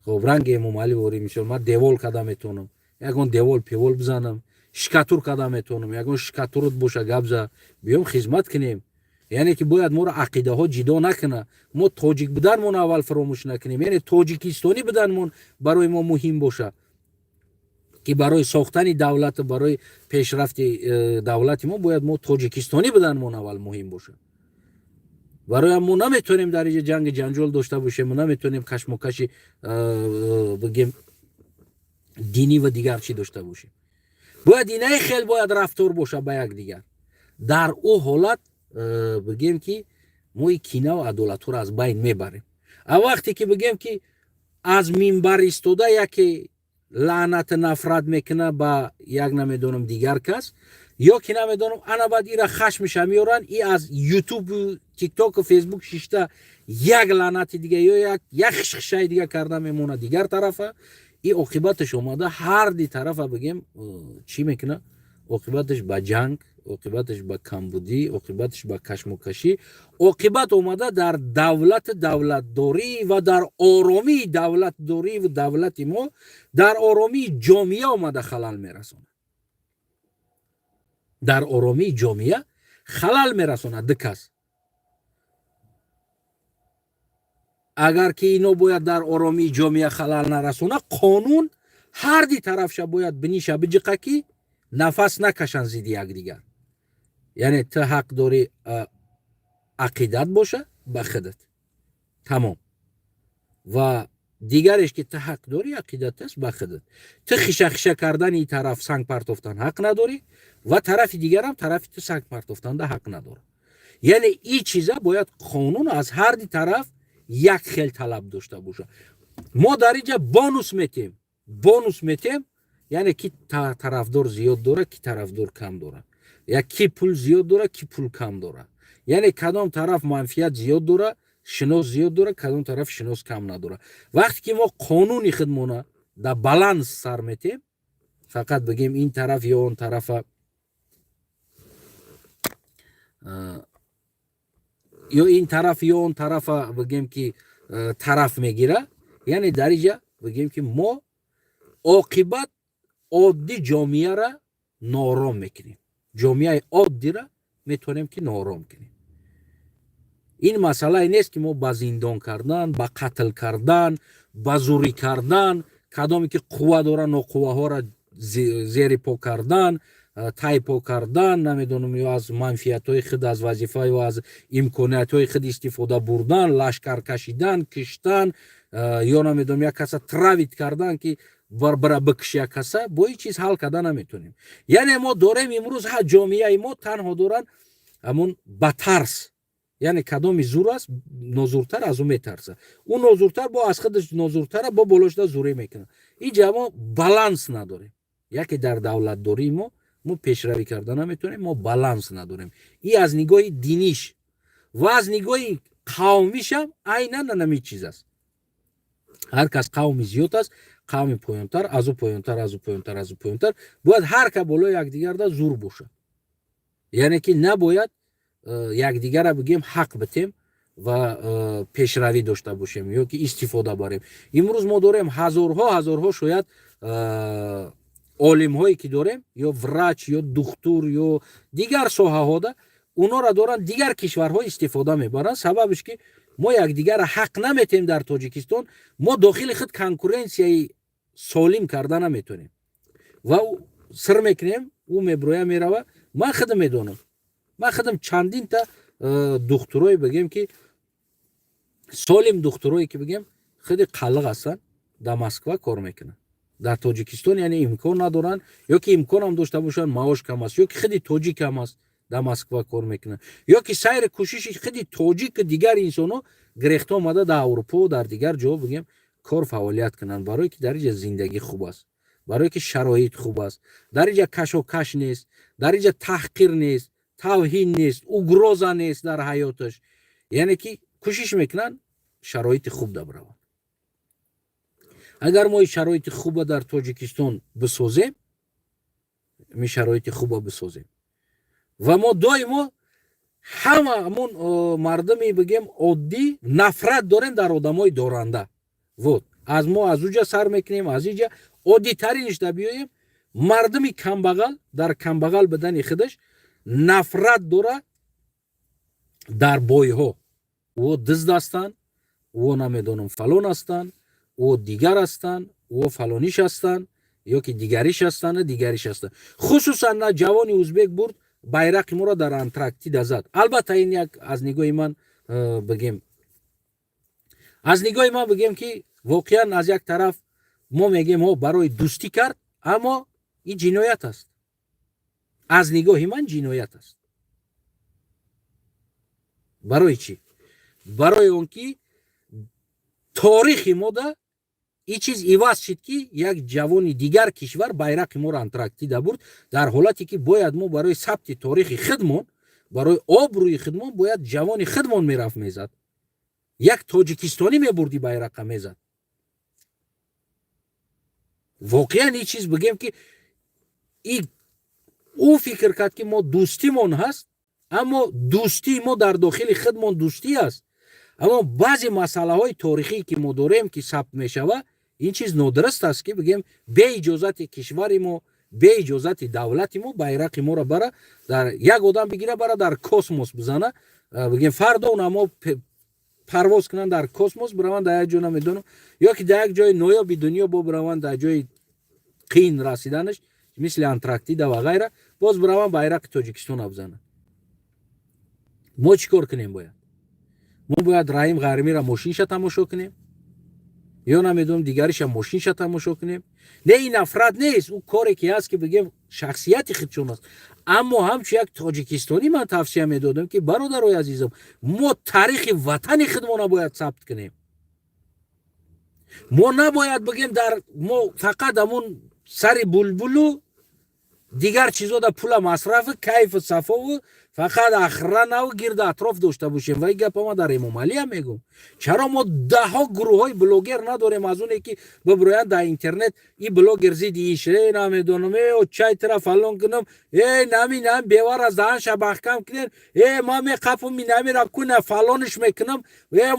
خب رنگ مومالی وری میشل ما دیوال کدا میتونم، یگان دیوال پیوال بزنم، شکاتور کدا میتونم، یگان شکاتورت باشه گپ ز بیام خدمت کنیم. یعنی که باید ما را عقیده ها جدا نکنه، ما تاجیک بودنمون اول فراموش نکنیم. یعنی تاجیکستانی بودنمون برای ما مهم باشه که برای ساختن دولت، برای پیشرفت دولت ما باید ما تاجیکستانی بودنمون اول مهم باشه. برای ما نمیتونیم در اینجا جنگ جنجال داشته باشیم، ما نمیتونیم کشمکش بگیم دینی و دیگر چی داشته باشیم. باید اینه خیلی باید رفتار باشه با یک دیگر. در او حالت بگیم که ما کینه و عدالت رو از بین میبریم. وقتی که بگیم که از منبر ایستاده یکی لعنت نفرت میکنه با یک نمیدونم دیگر کس، یا که نمیدونم انا بعد ایرا خشمش میارن، ای از یوتیوب تیک تاک و فیسبوک شیشته یک لعنت دیگه یا یک خشخشای دیگه کرده میمونه دیگر طرفه. ای عاقبتش اومده هر دی طرفه بگیم چی میکنه، عاقبتش با جنگ، عاقبتش با کمبودی، عاقبتش با کشمکشی، عاقبت اومده در دولتداری و در آرامی دولتداری و دولت ما در آرامی جامعه اومده خلل میرسونه، در آرامی جامعه خلل میرسونه. دکس اگر که اینو باید در آرامی جامعه خلل نرسونه، قانون هر دی طرفش باید بنیشه بجقه که نفس نکشن زید یک دیگر. یعنی تو حق داری عقیدت باشه به خودت، تمام. و دیگرش که تو حق داری عقیدت است به خودت. تو خیشه کردن این طرف سنگ پرتافتن حق نداری و طرف دیگر هم طرف تو سنگ پرتافتن ده حق نداره. یعنی این چیزا باید قانون از هر دی طرف یک خیل طلب داشته باشه. ما در اینجا بونوس میتیم، یعنی کی طرفدار زیاد داره کی طرفدار کم داره، یا کی پول زیاد داره کی پول کم داره. یعنی کدام طرف منفیت زیاد داره، شناس زیاد داره، کدام طرف شناس کم نداره. وقتی که ما قانونی خودمون در بالانس سر میتیم، فقط بگیم این طرف یا اون طرف یا این طرف یا اون طرف بگیم که طرف میگیره، یعنی در اینجا بگیم که ما عاقبت عادی جامعه را نارام میکنیم، جامعه عادی را میتونیم که نارام کنیم. این مسئله نیست که ما با زندان کردن، با قتل کردن، با زوری کردن، کدامی که قوه داره ناقوه ها را زیر پا کردن، تای پا کردن، نمیدونم یا از منفیت های خود، از وظیفه و از امکانیت های خود استفاده بردن، لشکر کشیدن، کشتن، یا نمیدونم یک کسا تراویت کردن که برای بکشی کسا، با این چیز حل کردن نمیتونیم. یعنی ما داریم امروز ها جامعه ما تنها دارن همون با ترس یعنی کدامی زور است نزورتر از اون میترسه اون نزورتر با از خودش نزورتره با بالاشدا زوری میکنه این جوان بالانس نداره یکی در دولت داریم ما پیشروی کردن نمیتونیم ما بالانس نداریم این از نگاه دینیش و از نگاه قومیش هم عیناً نمی چیز است هر کس قومی زیاد است قومی پایینتر از او پایینتر از او پایینتر از او پایینتر باید هر که بالای یکدیگر دا زور باشه یعنی که نباید یکدیگر را بگیم حق بتیم و پیشروی داشته باشیم یا که استفاده بریم امروز ما داریم هزارها شاید عالم هایی که داریم یا وراچ یا دکتر یا دیگر ساحه ها دا اونا را دارن دیگر کشورها استفاده میبرن سببش که ما یکدیگر را حق نمیتیم در تاجیکستان ما داخل خود کنکورنسیای سالم کردن نمیتونیم و سر میکنیم او میبرویا میروه من خودم میدونم من خودم چندین تا دکترای بگیم که سالم دکترایی که بگیم خیلی قلق هستن در مسکو کار میکنن در تاجیکستان یعنی امکان ندارن یا که امکان هم داشته باشن معاش کم است یا که خیلی تاجیک کم است در مسکو کار میکنن یا که سیر کوشش خیلی تاجیک دیگر انسانو گرفته آمده در اروپا در دیگر جا بگیم کار فعالیت کنن برای که در اینجا زندگی خوب است برای که شرایط خوب است در اینجا کشاکش نیست در اینجا تحقیر نیست توهین نیست اگروزا نیست در حیاتش یعنی که کوشش میکنن شرایط خوب در برون اگر ما شرایط خوب در تاجیکستان بسازیم می شرایط خوب بسازیم و ما دائما همون مردمی بگیم عادی نفرت دارن در آدمای دارنده вот از ما از اونجا سر میکنیم از اینجا عادی ترینش در بیاییم مردمی کمبغل در کمبغل بدن خودش نفرت داره در بای ها او دزد هستن او نمیدونم فلان هستن او دیگر هستن او فلانیش هستن یا که دیگریش هستن دیگریش هستن خصوصا نه جوانی ازبک برد bayrak ما را در انتارکتیدا زد البته این یک از نگاه من بگیم که واقعا از یک طرف ما میگیم ها برای دوستی کرد اما این جنایت است از نگاه من جنایت است برای چی برای اون که تاریخ ما دا این چیز ایواز شد که یک جوان دیگر کشور bayrak ما را انتارکتیدا برد در حالتی که باید ما برای ثبت تاریخ خودمان برای آبروی خودمان باید جوان خودمان میرفت میزد یک تاجیکستانی میبردی bayrak میزد واقعا این چیز بگیم که این او فکر کرد که ما دوستیمون هست اما دوستی ما در داخل خودمان دوستی است اما بعضی مسئله های تاریخی که ما داریم که ثبت میشوه این چیز نادرست است که بگیم به اجازت کشور ما به اجازت دولت ما bayrak ما را برای در یک آدم بگیره برای در کسموس بزنه بگیم فردا اونما پرواز کنن در کسموس بروند در یک جا نمیدونم یا که در یک جای نویابی دنیا بروند در جای قین رسیدنش مثل انتارکتیدا و غیره باز بروند bayrak تاجیکستان بزنه ما چیکار کنیم ما باید رحیم غرمی را ماشینش تماشا کنیم یا نمیدونم دیگریش هم ماشینش تماشا کنیم نه این نفرت نیست او کاری که هست که بگیم شخصیت خودشون است اما همچون یک تاجیکستانی من توصیه میدادم که برادرای عزیزم ما تاریخ وطن خودمون باید ثبت کنیم ما نباید بگیم در ما فقط همون سر بلبلو دیگر چیزا در پول مصرف کیف صفا و فقط اخران و گرد اطراف داشته باشیم و این گپ ما در امام علی هم میگم چرا ما ده ها گروه های بلاگر نداریم از اونی که ببروین در اینترنت این بلاگر زیدی ایشه نمیدونم او چای طرف فلان کنم نمی بیوار از دهن شبخ کم کنین ما می قفم می نمیرم کنه فلانش میکنم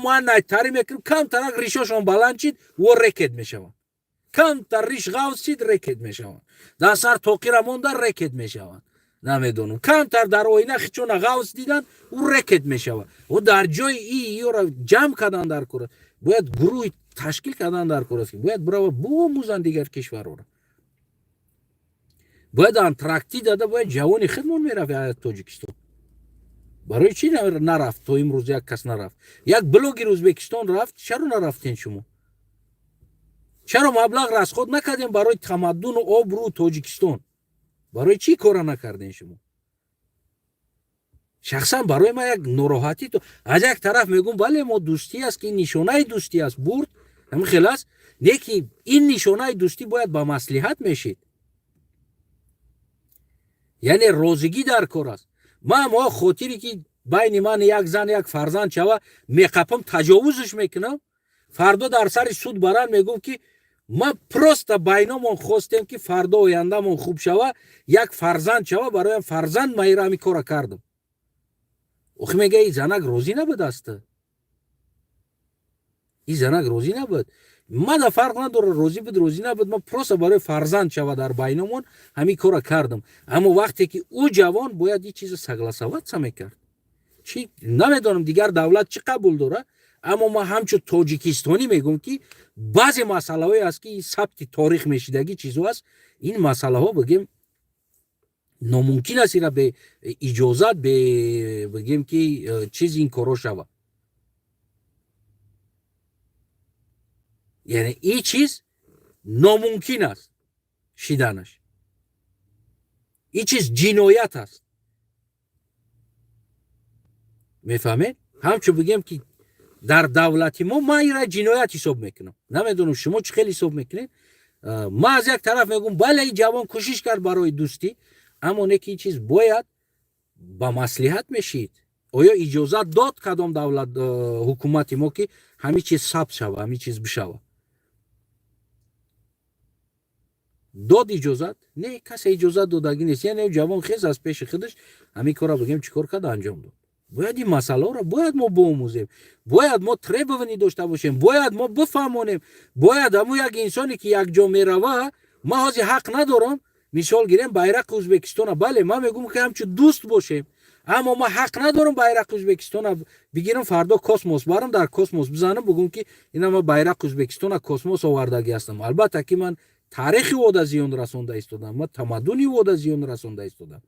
ما نیتاری میکنم کم ترک ریشاشون بلند چید و رکت میشون کم تر ریش غوز چید رکت میشون در سر توقی را مونده رکت میشون نمیدونم کمتر در آینه چون غوث دیدن او رکت میشود و در جای ای را جمع کردن در کره باید گروه تشکیل کردن در کره باید برای بوموزن دیگر کشور را باید انتارکتیدا داده باید جوانی خودمون میرفت تاجیکستان برای چی نرفت تو امروز یک کس نرفت یک بلاگر ازبکستان رفت چرا نرفتین شما چرا مبلغ را از خود نکردیم برای تمدن و آبرو تاجیکستان برای چی کار نکردین شما шахсан барои ман як нороҳатӣ то аз як тараф мегӯм бале мо дӯстӣ аст ки ин нишонаи дӯстӣ аст бурд ҳамин хел аст не ки ин нишонаи дӯстӣ бояд ба маслиҳат мешид яъне розигӣ дар кор аст ман мо хотире ки байни ман як зан як фарзанд шава меқапам таҷовузш мекунам фардо дар сари суд баранд мегӯм ки ман просто байномон хостем ки фардо ояндамон хуб шава як фарзанд шава бароям фарзанд маира ҳамин кора кардам охи мега и занак розӣ набуд аста и занак розӣ набуд мада фарқ надорад розӣ буд розӣ набуд ман просто барои фарзанд шава дар байномон ҳамин кора кардам аммо вақте ки ӯ ҷавон бояд ин чиза согласоваться мекард чи намедонам дигар давлат чӣ қабул дорад аммо ман ҳамчун тоҷикистонӣ мегӯм ки баъзе масъалаҳое аст ки ин сабти торих мешидагӣ чизо аст ин масъалаҳо бигем номумкин аст ира бе иҷозат бигем ки чиз ин коро шава яъне ин чиз номумкин аст шиданаш ин чиз ҷиноят аст мефаҳмед ҳамчун бигем ки дар давлати мо ман ира ҷиноят ҳисоб мекунам намедонам шумо чӣ хел ҳисоб мекунед ман аз як тараф мегӯм бале ин ҷавон кӯшиш кард барои дӯстӣ аммо не ки ин чиз бояд ба маслиҳат мешид оё иҷозат дод кадом давлат ҳукумати мо ки ҳамин чиз сабт шава ҳамин чиз бишава дод иҷозат не касе иҷозат додагӣ нест яъне ҷавон хез аз пеши худаш ҳамин кора бигем чӣ кор кард анҷом дод бояд ин масъалаҳоро бояд мо биомӯзем бояд мо требованӣ дошта бошем бояд мо бифаҳмонем бояд ҳамун як инсоне ки якҷо мерава ман ҳозир ҳақ надорам мисол гирем байрақи ӯзбекистона бале ман мегӯм ки ҳамчун дӯст бошем аммо ман ҳақ надорам байрақи ӯзбекистона бигирам фардо космос барам дар космос бизанам бигӯм ки ина ман байрақи ӯзбекистона космос овардагӣ ҳастам албатта ки ман таърихи ода зиён расонда истодам ман тамаддуни ода зиён расонда истодам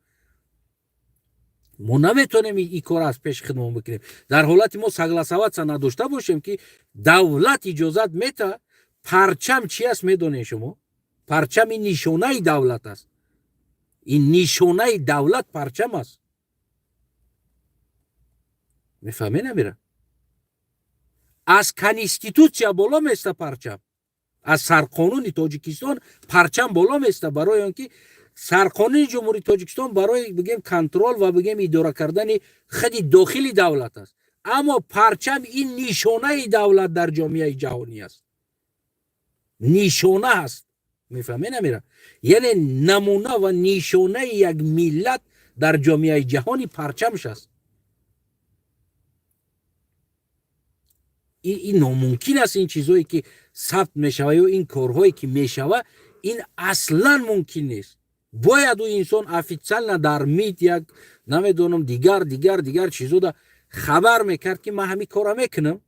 мо наметонем ин кора аз пеши худмон бикунем дар ҳолати мо согласоваться надошта бошем ки давлат иҷозат мета парчам чи аст медонед шумо парчам ин нишонаи давлат аст ин нишонаи давлат парчам аст мефаҳмед намира аз конститутсия боло места парчам аз сарқонуни тоҷикистон парчам боло места барои он ки сарқонуни ҷумҳурии тоҷикистон барои бигем контрол ва бигем идора кардани худи дохили давлат аст аммо парчам ин нишонаи давлат дар ҷомеаи ҷаҳонӣ аст нишона аст мефаҳмед намира яъне намуна ва нишонаи як миллат дар ҷомеаи ҷаҳонӣ парчамш аст ин номумкин аст ин чизое ки сабт мешава ё ин корҳое ки мешава ин аслан мумкин нест бояд ӯ инсон официально дар мид як намедонам дигар чизода хабар мекард ки ман ҳамин кора мекунам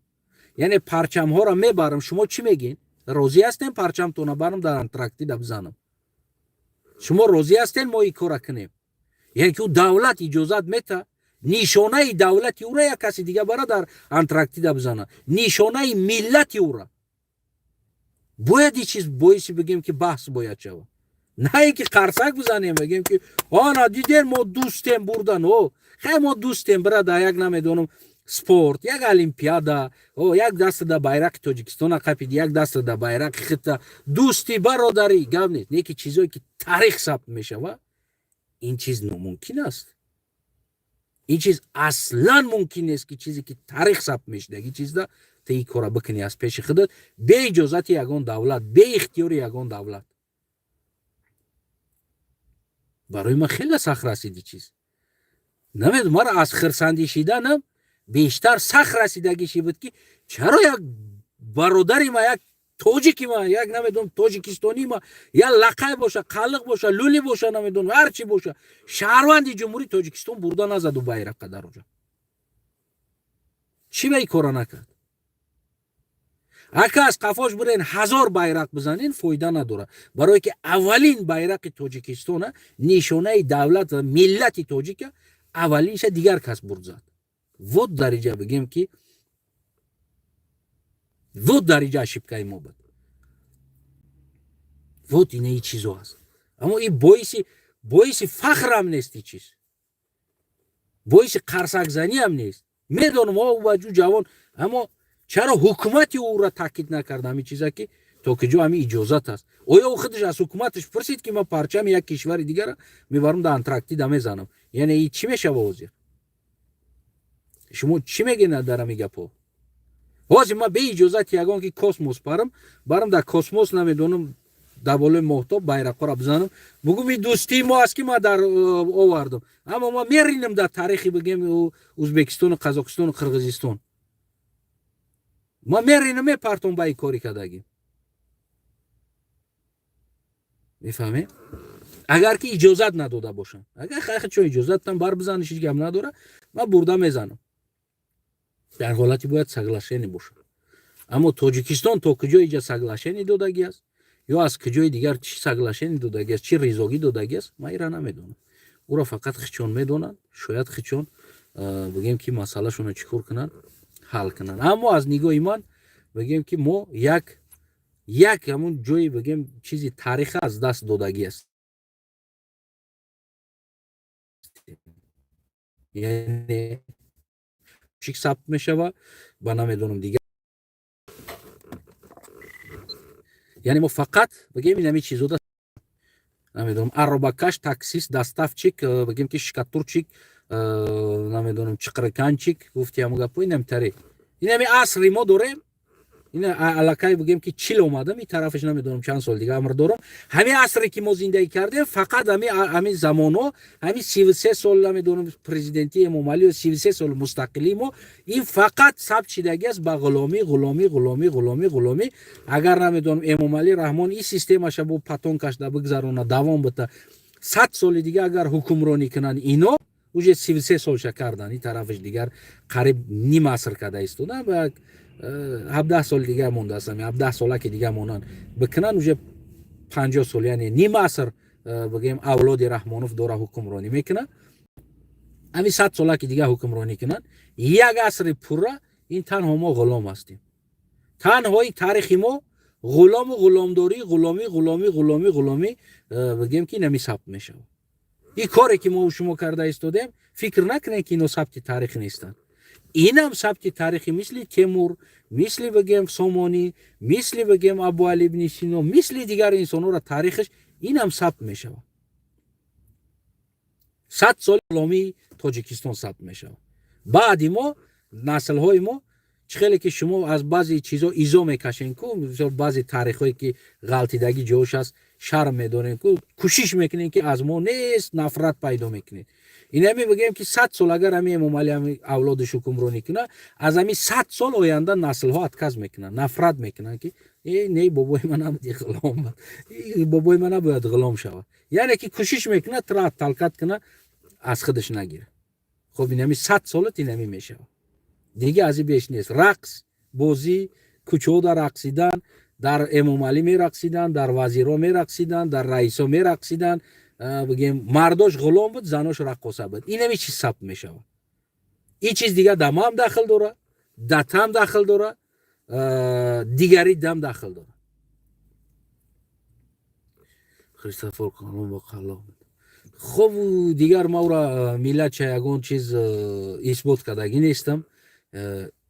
яъне парчамҳоро мебарам шумо чӣ мегин розӣ ҳастем парчамтона барам дар антарктида бизанам шумо розӣ ҳастем мо ин кора кунем яъне ки ӯ давлат иҷозат мета нишонаи давлати ӯра як каси дига бара дар антарктида бизана нишонаи миллати ӯра бояд ин чиз боиси бигем ки баҳс бояд шава не ин ки қарсак бизанем бигем ки ана дидем мо дӯстем бурдан хай мо дӯстем брада як намедонам спорт як олимпиада як дастада байрақи тоҷикистона қапиди як дастада байрақи хита дӯстӣ бародарӣ гап нест не ки чизое ки таърих сабт мешава ин чиз номумкин аст ин чиз аслан мумкин нест ки чизе ки таърих сабт мешидаги чизда та ин кора бикунӣ аз пеши худат бе иҷозати ягон давлат бе ихтиёри ягон давлат барои ман хеле сахт расиди чиз намедонам мара аз хирсандишиданам бештар сахт расидаги чи буд ки чаро як бародари ма як тоҷики ма як намедонам тоҷикистони ма я лақай боша қалиқ боша лули боша намедонам ҳар чи боша шаҳрванди ҷумҳурии тоҷикистон бурда назаду байрақа дар оҷа чӣ ба ин кора накард ака аз қафош бирен 1000 байрақ бизанен фоида надорад барое ки аввалин байрақи тоҷикистона нишонаи давлат ва миллати тоҷика аввалинша дигар кас бурд зад вот дариҷа бигем ки вот дариҷа ошибкаи мо буд вот инаи чизо аст аммо ин боиси фахрам нест ин чиз боиси қарсакзанӣ ҳам нест. Медонам ваҷу ҷавон, аммо чаро ҳукумати ӯро таъкид накард ҳамин чиза ки то ки ҷо ҳамин иҷозат аст. Оё ӯ худаш аз ҳукуматаш пурсид ки ман парчами як кишвари дигара мебарам дар Антарктида мезанам. Яъне ин чӣ мешава ҳозир? Шумо чӣ мегӯед дар ҳамин гапҳо? ҳозир ман беиҷозати ягон ки космос барам дар космос намедонам дар болои моҳтоб байрақҳоро бизанам, бигӯм ин дӯстии мо аст ки ман дар овардам. Аммо ман меринам дар таърихи бигем Ӯзбекистону Қазоқистону Қирғизистон. Ман меринам мепартом ба ин кори кардагӣ. мефаҳмед? Агар ки иҷозат надода бошам. Агар хайхи чо иҷозатам бар бизаниш ҳеҷ гап надора, ман бурда мезанам. дар ҳолати бояд соглашение бошад. Аммо Тоҷикистон то куҷо иҷа соглашение додагӣ аст, ё аз куҷои дигар чӣ соглашение додагӣ аст, чӣ ризогӣ додагӣ аст, ман инро намедонам. Ӯро фақат хичон медонанд, шояд хичон бигем ки масъалашонро чӣ кор кунанд, ҳал кунанд. Аммо аз нигоҳи ман бигем ки мо як ҳамун ҷои бигем чизи таъриха аз даст додагӣ аст. яъне чӣ сабт мешава ба намедонам дигар. яъне мо фақат бигем ин ҳамин чизода намедонам аробакаш, таксист, доставчик, бигем ки шикатурчик, намедонам чиқриканчик, гуфти ҳамун гапҳо ин ҳамин тариқ. ин ҳамин асри мо дорем. ин аллакай бигем ки чил омадам, ин тарафаш намедонам чанд сол дига амр дорам. ҳамин асре ки мо зиндагӣ кардем, фақат ҳамин замонҳо, ҳамин 33 сол намедонам президенти Эмомалӣ, 33 сол мустақилии мо, ин фақат сабт шидагӣ аст ба ғуломӣ. Агар намедонам Эмомалӣ Раҳмон ин системаша бо патон кашда бигзарона, давом бита 100 соли дига агар ҳукмронӣ кунанд ино, уже 33 солша кардан, ин тарафаш дигар қариб ним аср карда истодан, 17 сол дигар мондааст, 17 солаки дигар монанд бикунанд, уже 50 сол, яъне ним аср бигем авлоди Раҳмонов дора ҳукмронӣ мекунад. ҳамин 100 солаки дигар ҳукмронӣ кунанд, як асри пурра ин танҳо мо ғулом ҳастем. танҳо ин таърихи мо ғулому ғуломдорӣ, ғуломӣ бигем ки нами сабт мешавад. ин коре ки мо шумо карда истодем, фикр накунед ки ино сабти таърих нестанд. инам сабти таърихи мисли Темур, мисли бигем Сомонӣ, мисли бигем Абуалӣ ибн Сино, мисли дигар инсонҳоро таърихаш инам сабт мешавад. 100 соли ғуломии Тоҷикистон сабт мешавад. баъди мо наслҳои мо чӣ хеле ки шумо аз баъзе чизҳо изо мекашем ку, баъзе таърихҳое ки ғалтидагӣ ҷош аст шарм медонем ку, кӯшиш мекунем ки аз мо нест нафрат пайдо мекунед. ин ҳамин бигем ки 100 сол агар ҳамин Эмомалӣ ҳамин авлодаш ҳукмронӣ кунад, аз ҳамин 100 сол оянда наслҳо отказ мекунанд, нафрат мекунанд ки не бобои ман набуди ғулом, бобои ман набояд ғулом шавад. яъне ки кӯшиш мекунад тра талкат кунад, аз худаш нагирад. хоб ин ҳамин 100 солат ин ҳамин мешавад. дига аз ин беш нест. рақс, бозӣ, кӯчаҳода рақсидан, дар Эмомалӣ мерақсиданд, дар вазирҳо мерақсиданд, дар раисҳо мерақсиданд, бигем мардош ғулом буд, занош раққоса буд. ин ҳамин чиз сабт мешавад. ин чиз дига да мо ҳам дахл дорад, да там дахл дорад, дигари дам дахл дорад. христофор Колумб бо қаллоқ буд. хоб дигар мавра миллатша ягон чиз исбот кардагӣ нестам.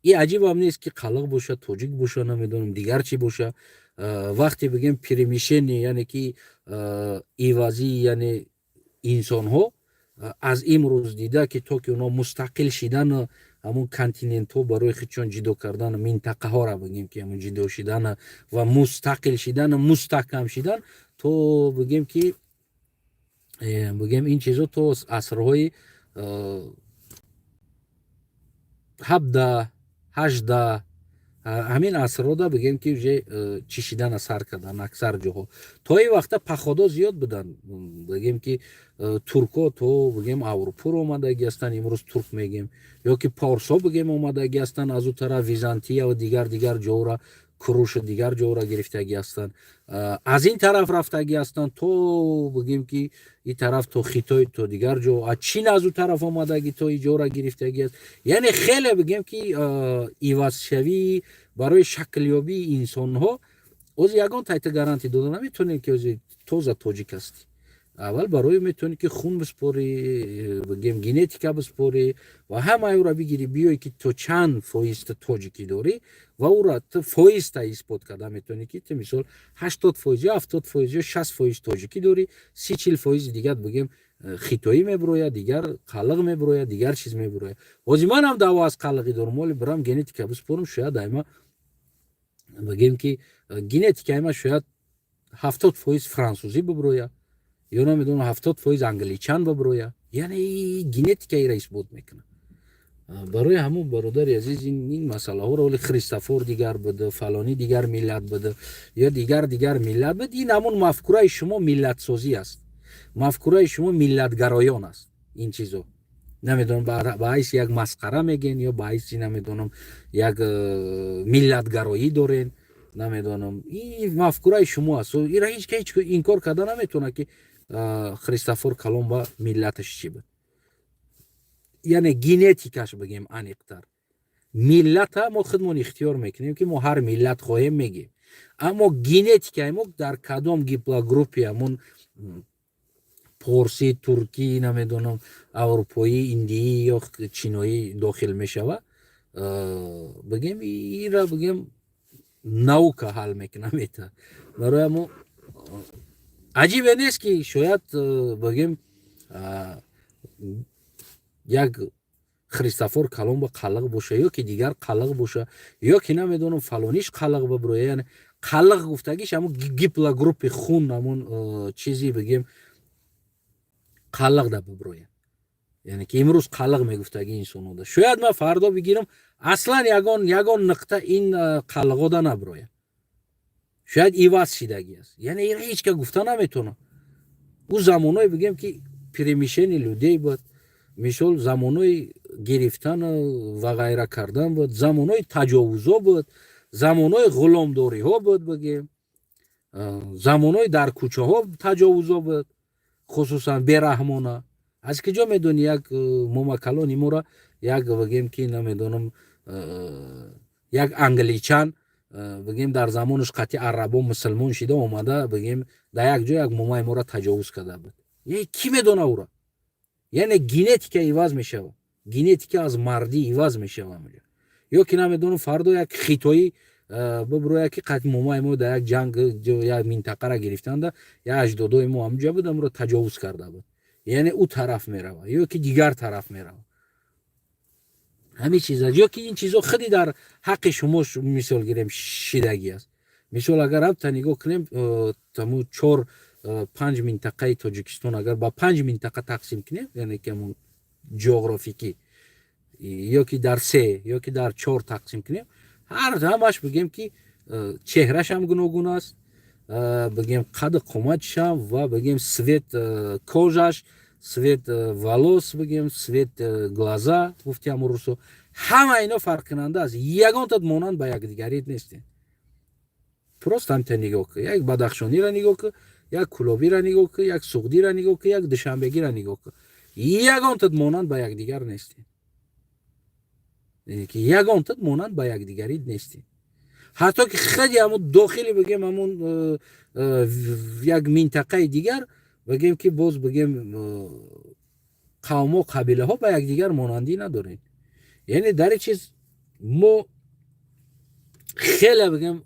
ин аҷибам нест ки қаллоқ боша, тоҷик боша, намедонам дигар чӣ боша. вақте бигем перемишение, яъне ки ивази, яъне инсонҳо аз имрӯз дида ки то ки онҳо мустақил шидан, ҳамун континентҳо барои худшон ҷидо кардан, минтақаҳоро бигем ки ҳамун ҷидо шидан ва мустақил шидан, мустаҳкам шидан, то бигем ки бигем ин чизо то асрҳои 17, 18 ҳамин асрҳода бигем ки уже чишидана сар кардан аксар ҷоҳо. То ин вақта паходо зиёд буданд. бигем ки туркҳо то бигем аврупоро омадагӣ ҳастанд, имрӯз турк мегем, ё ки порсҳо бигем омадагӣ ҳастанд, аз ӯ тараф Византия ва дигар ҷоҳора, Курушу дигар ҷоҳора гирифтагӣ ҳастанд. аз ин тараф рафтагӣ ҳастанд то бигем ки ин тараф то Хитой, то дигар ҷо, аз Чин аз ӯ тараф омадагӣ то ин ҷоҳора гирифтагӣ аст. яъне хеле бигем ки ивазшавии барои шаклёбии инсонҳо, оз ягон тайта гарантӣ дода наметавонем ки ози тоза тоҷик ҳастӣ. اول برای میتونی که خون بسپوری بگیم گنتیکا بسپوری و همه او را بگیری بیای که تو چند فویست تاجیکی داری و او را تو فویست ایسپوت کرده میتونی که تو مثال 80% یا 70% یا 60% تاجیکی داری 30-40% دیگر بگیم خیتایی میبروید دیگر قلق میبروید دیگر چیز میبروید واسه من هم دعوا از قلقی دارم ولی برام گنتیکا بسپورم شاید ایما بگیم که گنتیکا ایما شاید 70% فرانسوزی ببروید یا نمیدونم 70% انگلیچان ببروید یعنی گنتیکا ای رئیس بود میکنه برای همون برادر عزیز این مسئله ها رو ولی خریستافور دیگر بده فلانی دیگر ملت بده یا دیگر ملت بده این همون مفکوره شما ملت سازی است مفکوره شما ملت گرایان است این چیزو نمیدونم باعث یک مسخره میگن یا باعث نمیدونم یک ملت گرایی دارین نمیدونم این مفکوره شما است این را هیچ که این کار کرده نمیتونه که خریستافور کلمبا ملتش چی بود یعنی گنتیکاش بگیم انیقتر ملت ما خودمون اختیار میکنیم که ما هر ملت خواهیم میگیم اما گنتیکای ما در کدام گیپلا گروپی همون پارسی ترکی نمیدونم اروپایی ایندی یا چینایی داخل میشوه بگیم این را بگیم نوکا حل میکنه میته برای ما عجیبه نیست که شاید بگیم یک خریستافور کلمبا قلق باشه یا که دیگر قلق باشه یا که نمیدونم فلانیش قلق ببروه یعنی قلق گفتگیش همون گیپلا گروپ خون همون چیزی بگیم قلق ده ببروه یعنی که امروز قلق میگفتگی انسانو ده شاید من فردا بگیرم اصلا یگان نقطه این قلقا ده نبروه شاید ایواز شیدگی است یعنی این هیچ که گفته نمیتونه او زمانایی بگیم که پریمیشن لوده بود مثال زمانای گرفتن و غیره کردن بود زمانای تجاوزا بود زمانای غلامداری ها بود بگیم زمانای در کوچه ها تجاوزا بود خصوصا بیرحمانه از کجا میدونی یک مومکلانی مورا یک بگیم که نمیدونم یک انگلیچان بگیم در زمانش قطعی عربا مسلمان شده اومده بگیم در یک جای یک مومای مورا تجاوز کرده بود یعنی کی میدونه او را یعنی گنتیکا ایواز میشه گنتیکا از مردی ایواز میشه یا که نمیدونم فردا یک خیتایی ببروه که قطع مومای ما در یک جنگ یا منطقه را گرفتند یا اجدادای ما همجا بود امرو تجاوز کرده بود یعنی او طرف میروه یا که دیگر طرف میروه همین چیزا یا که این چیزا خیلی در حق شما مثال گیریم شیدگی است مثال اگر هم نگاه کنیم تمو 4-5 منطقه تاجیکستان اگر با 5 منطقه تقسیم کنیم یعنی که همون جغرافیکی یا که در 3 یا که در 4 تقسیم کنیم همش بگیم که چهرهش هم گوناگون است بگیم قد قامتش هم و بگیم سویت کوژش سویت والوس بگیم سویت گلازا گفتی هم روسو همه اینا فرق کننده است یگان تا مانند به یک دیگری نیست پروست هم تا نگاه که یک بدخشانی را نگاه که یک کلابی را نگاه که یک سوغدی را نگاه که یک دشنبگی را نگاه که یگان تا مانند به یک دیگر نیست یعنی که یگان تا مانند به یک دیگری نیست حتی که خیلی همون داخلی بگیم همون یک منطقه دیگر بگیم که باز بگیم قوم و قبیله ها به یک دیگر مانندی ندارین یعنی در چیز ما خیلی بگیم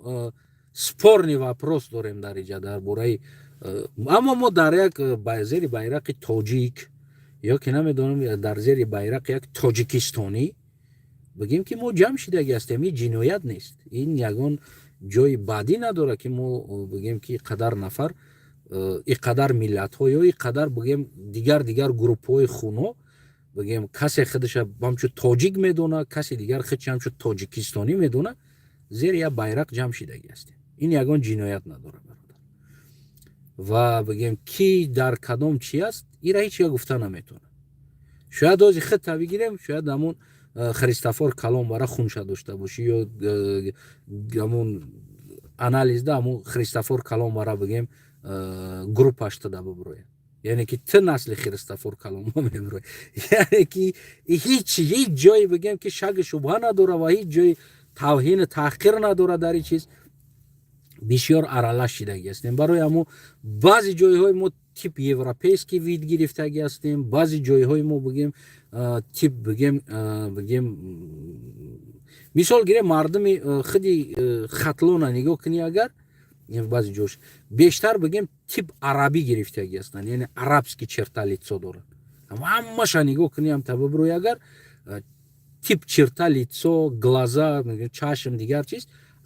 سپورنی و پروست داریم در اینجا در باره اما ما در یک زیر بیرق تاجیک یا که نمیدونم در زیر بیرق یک تاجیکستانی بگیم که ما جمع شدگی هستیم این جنایت نیست این یگان جای بعدی نداره که ما بگیم که قدر نفر اینقدر ملت ها یا اینقدر بگیم دیگر گروپ های خونو بگیم کسی خودش همچون تاجیک میدونه کسی دیگر خودش همچون تاجیکستانی میدونه زیر یک بیرق جمع شدگی هستیم این یگان جنایت نداره برادر و بگیم کی در کدام چی است این را هیچ گفته نمیتونه شاید از خط بگیریم شاید همون خریستافور کلام برای خونش داشته باشی یا همون انالیز ده همون خریستافور کلام برای بگیم گروپش داده ببروه یعنی که تو نسل خریستافور کلام ها میبروه یعنی که هیچ جایی بگیم که شک شبهه نداره و هیچ جای توهین تحقیر نداره در این چیز بسیار ارالش شدگی هستیم برای همون بعضی جای های ما тип европейский вид гирифтагӣ ҳастем, баъзи ҷойҳои мо бигем тип бигем мисол гирем мардуми худи хатлона нигоҳ кунӣ агар баъзи ҷош бештар бигем тип арабӣ гирифтагӣ ҳастанд, яъне арабский черта лицо дорад. ҳамаша нигоҳ кунӣ ҳам таба бироӣ агар тип черта лицо, глаза, чашм, дигар чиз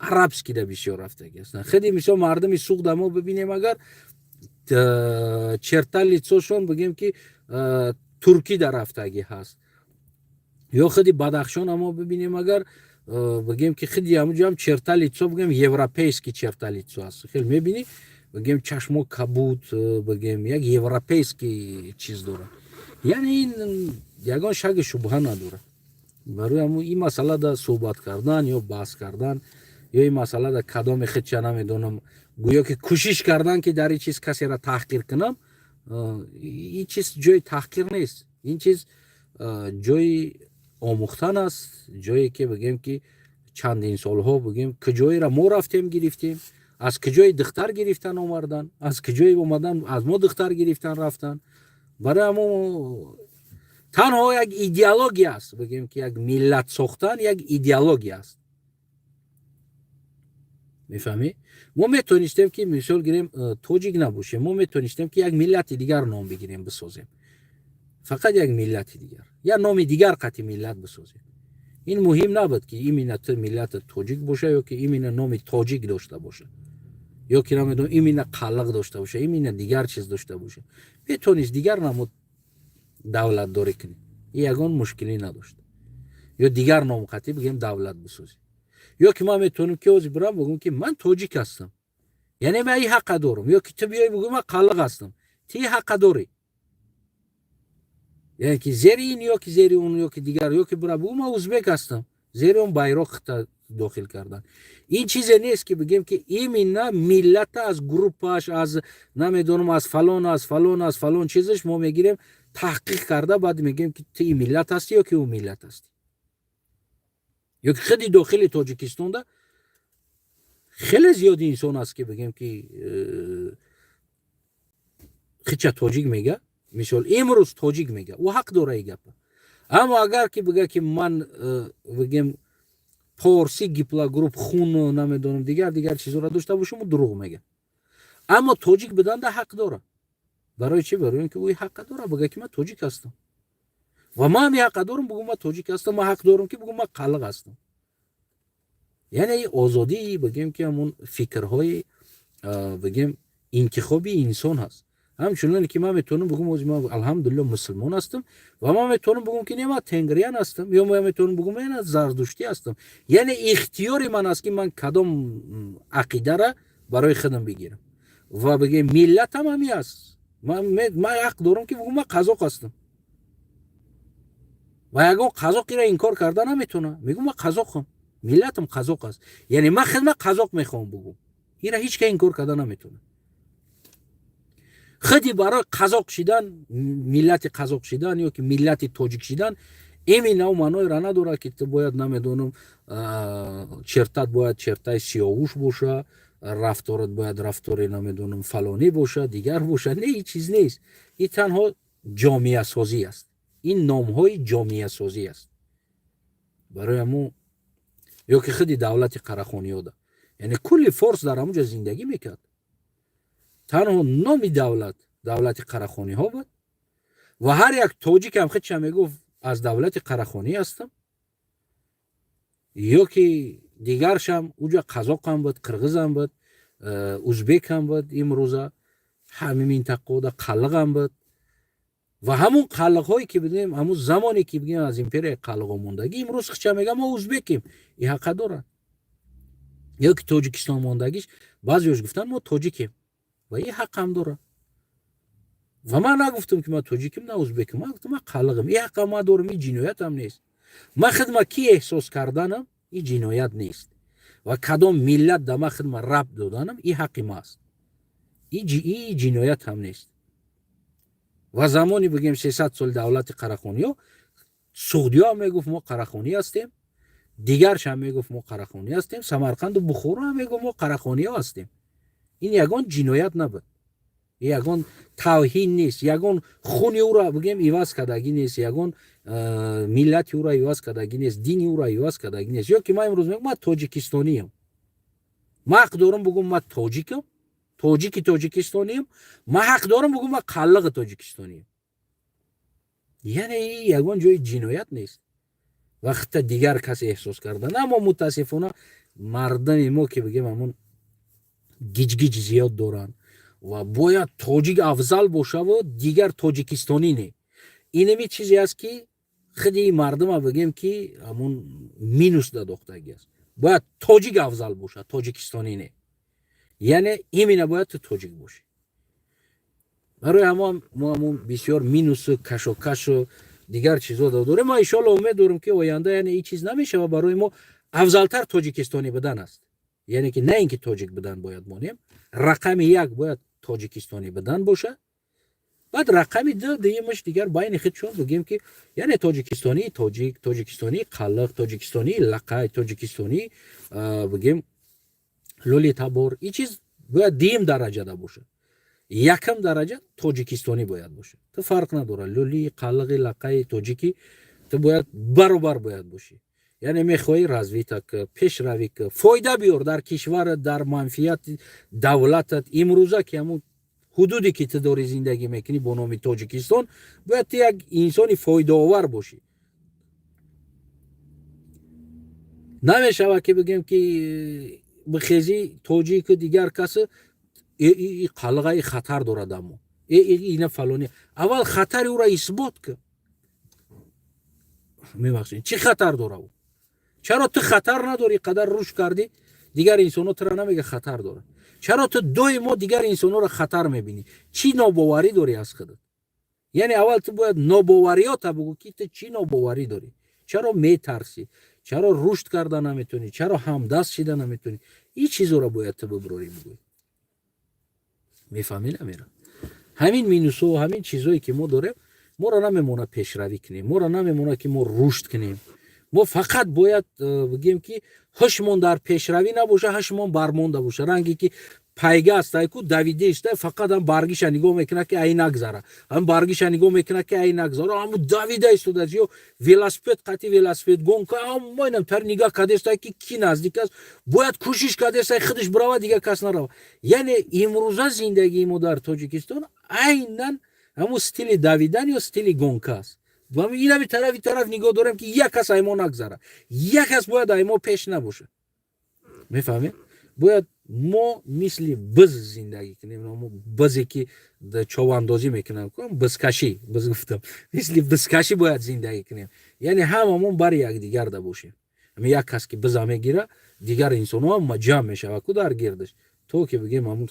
арабскида бисёр рафтагӣ ҳастанд. худи мисол мардуми суғда мо бибинем агар черта лицошон бигем ки туркида рафтагӣ ҳаст, ё худи бадахшон мо бибинем агар бигем ки худи ҳамуҷам черта лицо бигем европейский черта лицо аст. хел мебинӣ бигем чашмо кабуд бигем як европейский чиз дорад. яъне ин ягон шаки шубҳа надорад. барои ҳамун ин масъалада суҳбат кардан ё баҳс кардан ё ин масъалада кадоме худша намедонам гӯё ки кӯшиш кардан ки дар ин чиз касеро таҳқир кунам, ин чиз ҷои таҳқир нест. ин чиз ҷои омӯхтан аст, ҷое ки бигем ки чандин солҳо бигем куҷоеро мо рафтем гирифтем, аз куҷои духтар гирифтан омардан, аз куҷои омадан аз мо духтар гирифтан рафтан. барои ҳамон танҳо як идеология аст, бигем ки як миллат сохтан як идеология аст. мефаҳмӣ? мо метонистем ки мисол гирем тоҷик набошем, мо метонистем ки як миллати дигар ном бигирем бисозем, фақат як миллати дигар я номи дигар қати миллат бисозем. ин муҳим набуд ки имина ту миллати тоҷик боша ё ки имина номи тоҷик дошта боша ё ки намедонам имина қаллақ дошта боша, имина дигар чиз дошта боша. метонист дигар намуд давлатдорӣ кунӣ, ягон мушкилӣ надошт, ё дигар ном қати бигем давлат бисозӣ. ё ки ман метонам ки ҳозир бирам бигӯм ки ман тоҷик ҳастам, яъне ман ин ҳаққа дорам, ё ки ту биёй бигӯ ман қаллақ ҳастам, ту ин ҳаққа дорӣ, яъне ки зери ин ё ки зери он ё ки дигар, ё ки бира бигӯ ман узбек ҳастам, зери он байроқта дохил кардан. ин чизе нест ки бигем ки имина миллата аз группааш аз намедонам аз фалон аз фалон аз фалон чизаш мо мегирем таҳқиқ карда баъд мегӯем ки ту ин миллат ҳастӣ ё ки он миллат ҳастӣ. ё ки худи дохили тоҷикистонда хеле зиёди инсон аст ки бигем ки худша тоҷик мега, мисол имрӯз тоҷик мега, ӯ ҳақ дора ин гапа. аммо агар ки бига ки ман бигем порсӣ гипла групп хун намедонам дигар чизоро дошта бошам, ӯ дурӯғ мега. аммо тоҷик биданда ҳақ дора. барои чӣ? барои ин ки ӯ ҳаққа дора бига ки ман тоҷик ҳастам ва ман ҳам ҳаққа дорам бигӯм ман тоҷик ҳастам, ман ҳақ дорам ки бигӯм ман қаллақ ҳастам. яъне озодии бигем ки ҳамун фикрҳои бигем интихоби инсон ҳаст. ҳамчуноне ки ман метавонам бигӯм ҳозир ман алҳамдулилло мусулмон ҳастам ва ман метавонам бигӯм ки не ман тенгриян ҳастам ё ман метавонам бигӯм ман зардуштӣ ҳастам. яъне ихтиёри ман аст ки ман кадом ақидара барои худам бигирам ва бигем миллатам ҳамин аст. ман ҳақ дорам ки бигӯм ман қазоқ ҳастам ва ягон қазоқ ира инкор карда наметавонад. мегӯм ман қазоқам, миллатам қазоқ аст, яъне ман худам қазоқ мехоҳам бигӯм, ира ҳеҷ кас инкор карда наметавонад. худи барои қазоқ шидан, миллати қазоқ шидан ё ки миллати тоҷик шидан имина ӯ маъноеро надорад ки ту бояд намедонам чертат бояд чертаи сиёҳуш боша, рафторат бояд рафтори намедонам фалонӣ боша, дигар боша. не, ин чиз нест. ин танҳо ҷомеасозӣ аст. ин номҳои ҷомеасозӣ аст. барои ҳамун ё ки худи давлати қарахониёда, яъне кулли форс дар ҳамунҷо зиндагӣ мекард. танҳо номи давлати қарахониҳо буд ва ҳар як тоҷик ҳам худша мегуфт аз давлати қарахонӣ ҳастам, ё ки дигаршам уҷа қазоқам буд, қирғизам буд, узбекам буд, имрӯза ҳамин минтақаода қаллақам буд ва ҳамун қаллақҳое ки бидем ҳамун замоне ки бигем аз империяи қаллақҳо мондагӣ имрӯз худша мегӯяд мо узбекем, ин ҳаққа дорад. ё ки тоҷикистон мондагиш баъзеёш гуфтанд мо тоҷикем ва ин ҳаққам дорад. ва ман нагуфтам ки ман тоҷикам на узбекам, ман гуфтам ман қаллақам, ин ҳаққам ман дорам, ин ҷиноятам нест. ман худма ки эҳсос карданам, ин ҷиноят нест ва кадом миллат да ман худма рабт доданам, ин ҳаққи ман аст, ин ҷиноят ҳам нест. ва замони бигем 300 соли давлати қарахониҳо суғдиё ҳам мегуфт мо қарахонӣ ҳастем, дигарш ҳам мегуфт мо қарахонӣ ҳастем, самарқанду бухоро ҳам мегуфт мо қарахониҳо ҳастем. ин ягон ҷиноят набуд, ягон тавҳин нест, ягон хуни ӯро бигем иваз кардагӣ нест, ягон миллати ӯро иваз кардагӣ нест, дини ӯро иваз кардагӣ нест. Ё ки ман имрӯз мегӯям ман тоҷикистониям, ман ҳақ дорам бигӯм ман тоҷикам, тоҷики тоҷикистониям, ман ҳақ дорам бигӯм ман қаллиғи тоҷикистониям. яъне ягон ҷои ҷиноят нест вақта дигар касе эҳсос кардан. аммо мутаассифона мардами мо ки бигем ҳамон гиҷгиҷ зиёд доранд ва бояд тоҷик афзал бошаву дигар тоҷикистонӣ не. инами чизе аст ки худи мардама бигем ки ҳамон минус додохтагӣ аст. бояд тоҷик афзал бошад, тоҷикистонӣ не. яъне имина бояд ту тоҷик бошӣ. барои ҳамон мо ҳамон бисёр минусу кашокашу дигар чизо дорем. мо иншоалло умед дорем ки оянда яъне ин чиз намешава барои мо афзалтар тоҷикистонӣ будан аст. яъне ки на ин ки тоҷик будан бояд монем, рақами як бояд тоҷикистонӣ будан бошад, баъд рақами дуюмаш дигар байни худшон бигем ки яъне тоҷикистонии тоҷик, тоҷикистонии қаллиқ, тоҷикистонии лақай, тоҷикистонии бигем лӯлитабор. ин чиз бояд дуюм дараҷада бошад. якам дараҷа тоҷикистонӣ бояд бошад. ту фарқ надорад лӯли, қаллиғи, лақаи, тоҷики, ту бояд баробар бояд бошӣ. яъне мехоҳӣ развита ки пешравӣ ки фоида биёр дар кишварат, дар манфиати давлатат. имрӯза ки ҳамон ҳудуде ки ту дорӣ зиндагӣ мекунӣ бо номи Тоҷикистон, бояд ту як инсони фоидаовар бошӣ. намешава ки бигем ки бихезӣ тоҷику дигар касе қаллиға хатар дорад, аммо ина фалоне аввал хатари ӯро исбот кун. мебахшед чӣ хатар дорад? чаро ту хатар надорӣ, қадар рушд кардӣ, дигар инсонҳо туро намега хатар дорад. чаро ту доимо дигар инсонҳоро хатар мебинӣ? чӣ нобоварӣ дорӣ аз худат? яъне аввал ту бояд нобовариёта бигӯ ки ту чӣ нобоварӣ дорӣ, чаро метарсӣ, чаро рушд карда наметонӣ, чаро ҳамдаст шида наметонӣ. ин чизоро бояд ту биброрӣ бигӯӣ. мефаҳмӣ намера? ҳамин минусҳо, ҳамин чизое ки мо дорем моро намемона пешравӣ кунем, моро намемона ки мо рушд кунем. мо фақат бояд бигем ки ҳушмон дар пешравӣ набоша, ҳушмон бармонда боша. ранге ки пайга астайку давида истай, фақат ҳам баргиша нигоҳ мекунад ки ай нагзара, ҳам баргиша нигоҳ мекунад ки ай нагзара, ҳаму давида истодаст, ё велосипед қати велосипед гонка, ҳамоинам тар нигоҳ кардестай ки ки наздик аст, бояд кӯшиш кардестай худаш бирава, дигар кас нарава. яъне имрӯза зиндагии мо дар Тоҷикистон айнан ҳамун стили давидан ё стили гонка аст. инами тарафи нигоҳ дорем ки як кас аймо нагзара, як кас бояд аймо пеш набоша. мефаҳме? бояд мо мисли биз зиндагӣ кунем. бизе ки човандозӣ мекунам, бизкашӣ, биз гуфтам, мисли бизкашӣ бояд зиндагӣ кунем. яъне ҳамамон бари якдигарда бошем. як кас ки биза мегира, дигар инсонҳо ҳам ҷамъ мешавад ку дар гирдаш, то ки бигем ҳамун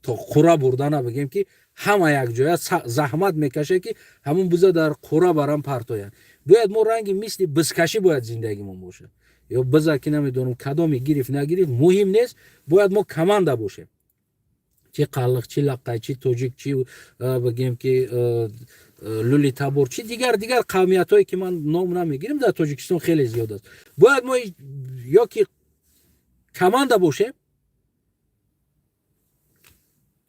то қура бурдана бигем ки ҳама якҷоя заҳмат мекашад ки ҳамун биза дар қура барам партоянд. бояд мо ранги мисли бизкашӣ бояд зиндагимон бошад. ё биза ки намедонам кадоме гирифт нагирифт муҳим нест, бояд мо команда бошем. чи қаллиқ, чи лақай, чи тоҷик, чи бигем ки лӯлитабор, чи дигар қавмиятҳое ки ман ном намегирам, дар Тоҷикистон хеле зиёд аст. бояд мо ё ки команда бошем,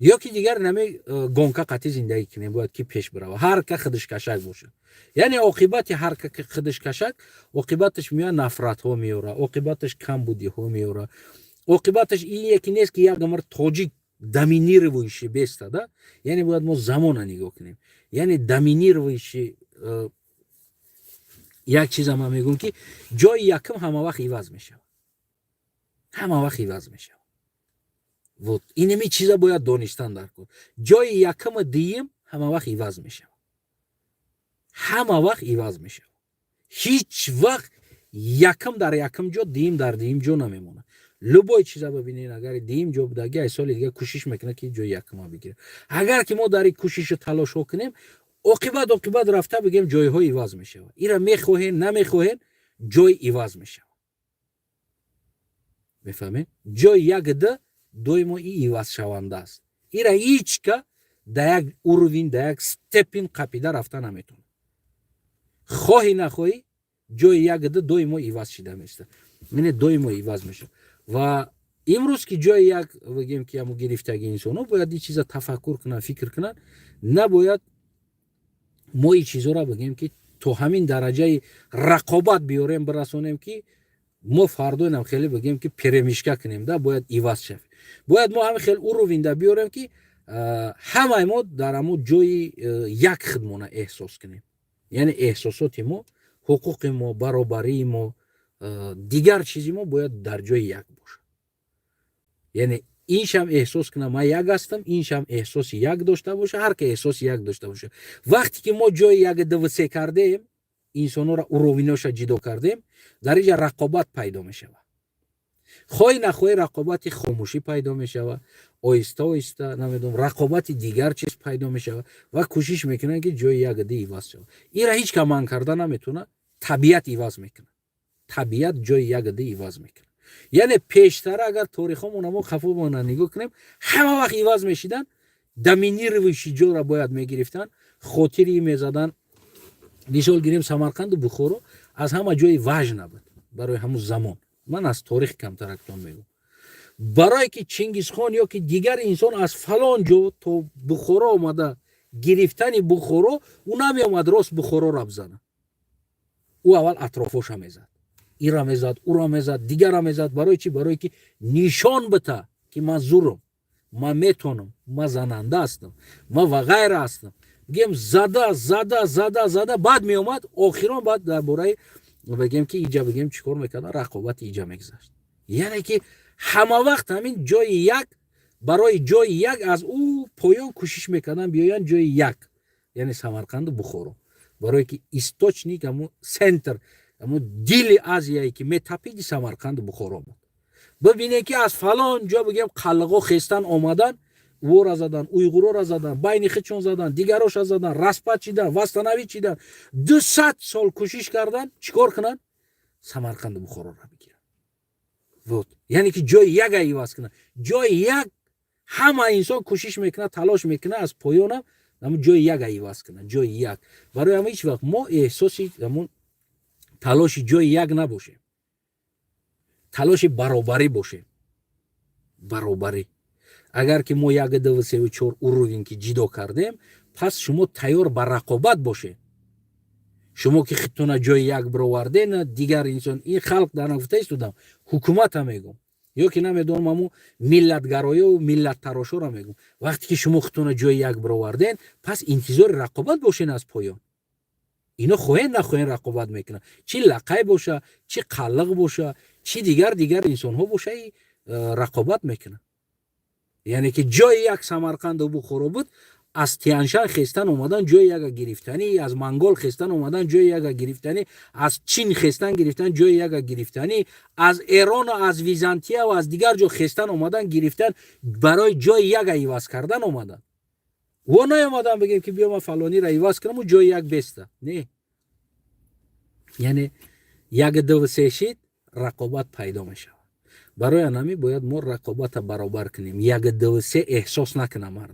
ё ки дигар наме гонка қатӣ зиндагӣ кунем. бояд ки пеш бирава, ҳар ка худишкашак бошад. яъне оқибати ҳар ка худишкашак, оқибаташ меояд нафратҳо меора, оқибаташ камбудиҳо меора, оқибаташ ие ки нест ки як амр тоҷик доминирующий беста, да? яъне бояд мо замона нигоҳ кунем. яъне доминирующий як чиза ман мегӯям ки ҷои якум ҳама вақт иваз мешавад. ҳама вақт иваз мешавад. вот инами чиза бояд донистан дар кор. ҷои якуми дуюм ҳама вақт иваз мешавад. ҳама вақт иваз мешавад. ҳеҷ вақт якум дар якум ҷо, дуюм дар дуюм ҷо намемонад. любой чиза бибинед, агар дуюм ҷо будагӣ ай соли дига кӯшиш мекунад ки ҷои якума бигирад. агар ки мо дар ин кӯшишу талошҳо кунем, оқибат рафта бигем ҷойҳо иваз мешавад. ира мехоҳем намехоҳем, ҷой иваз мешавад. мефаҳмед? ҷои як д доимо ивазшаванда аст. ира ҳеҷ ка да як уровень, да як степин қапида рафта наметавонад. хоҳӣ нахоҳӣ, ҷои як д доимо иваз шуда меистад. доимо иваз мешавад. ва امروز که جای یک بگیم که همون گرفتگی انسان ها باید این چیزا تفکر کنن فکر کنن نباید ما این چیزا را بگیم که تو همین درجه رقابت بیاریم برسونیم که ما فردا هم خیلی بگیم که پرمیشکا کنیم ده باید ایواز شویم باید ما هم خیلی او رو وینده بیاریم که همه ما در همون جای یک خودمون احساس کنیم یعنی احساسات ما حقوق ما برابری ما دیگر چیزی ما باید در جای یک باشه یعنی اینش هم احساس کنم من یک هستم اینش هم احساس یک داشته باشه هر که احساس یک داشته باشه وقتی که ما جای یک دو سه کردیم انسان را ارویناش جدا کردیم در اینجا رقابت پیدا می شود خواهی نخواهی رقابت خاموشی پیدا می شود آیسته آیسته نمیدونم رقابت دیگر چیز پیدا می شود و کوشش میکنن که جای یک دی ایواز شود این را هیچ کمان کرده نمیتونه طبیعت ایواز میکنه طبیعت جای یک دی ایواز میکنه یعنی پیشتر اگر تاریخمون ما خفومون نگاه کنیم همه وقت ایواز میشیدن دمینی روشی جو را باید میگرفتن خاطری میزدن مثال گیریم سمرقند و بخارا از همه جای وجه نبود برای همون زمان من از تاریخ کمتر اکتون میگم برای که چنگیز خان یا که دیگر انسان از فلان جو تو بخارا آمده گرفتن بخارا او نمی آمد راست بخارا را بزنه او اول اطرافش هم میزد این را میزد او را میزد دیگر را میزد برای چی برای که نشان بده که من زورم من میتونم من زننده هستم من و غیر هستم بگیم زده بعد می اومد آخران بعد درباره بگیم که اینجا بگیم چیکار میکردن رقابت اینجا میگذشت یعنی که همه وقت همین جای یک برای جای یک از او پایان کوشش میکردن بیاین جای یک یعنی سمرقند و بخارا برای که استوچنیک همون سنتر همون دل آسیایی که میتپید سمرقند و بخارا بود ببینید که از فلان جا بگیم قلقا خستن آمدن او را زدن اویغورا را زدن بین خودشون زدن دیگراش را زدن رسپت چیدن وستنوی چیدن 200 سال کوشش کردن چیکار کنن سمرقند و بخارا را بگیرن بود یعنی که جای یک ایواز کنن جای یک همه انسان کوشش میکنه تلاش میکنه از پایان هم جای یک ایواز کنن جای یک برای همه هیچ وقت ما احساسی همون تلاش جای یک نباشه تلاش برابری باشه برابری اگر که ما یک دو سه و چهار او رو که جدا کردیم پس شما تیار بر رقابت باشه شما که خودتون جای یک برآوردین دیگر انسان این خلق در نگفته استودم حکومت هم میگم یا که نمیدونم همون ملتگرایی و ملت تراشا را میگم وقتی که شما خودتون جای یک برآوردین پس انتظار رقابت باشین از پایان اینا خواهین نخواهین رقابت میکنن چی لقای باشه چی قلق باشه چی دیگر انسان ها باشه رقابت میکنن یعنی که جای یک سمرقند و بخارا بود از تیانشان خستن اومدن جای یک گرفتنی از منگول خستن اومدن جای یک گرفتنی از چین خستن گرفتن جای یک گرفتنی از ایران و از ویزانتیا و از دیگر جا خستن اومدن گرفتن برای جای یک ایواز کردن اومدن و نیامدن بگیم که بیا ما فلانی را ایواز کنم و جای یک بسته نه یعنی یک دو سه شید رقابت پیدا میشه برای همین باید ما رقابت برابر کنیم یک دو سه احساس نکنه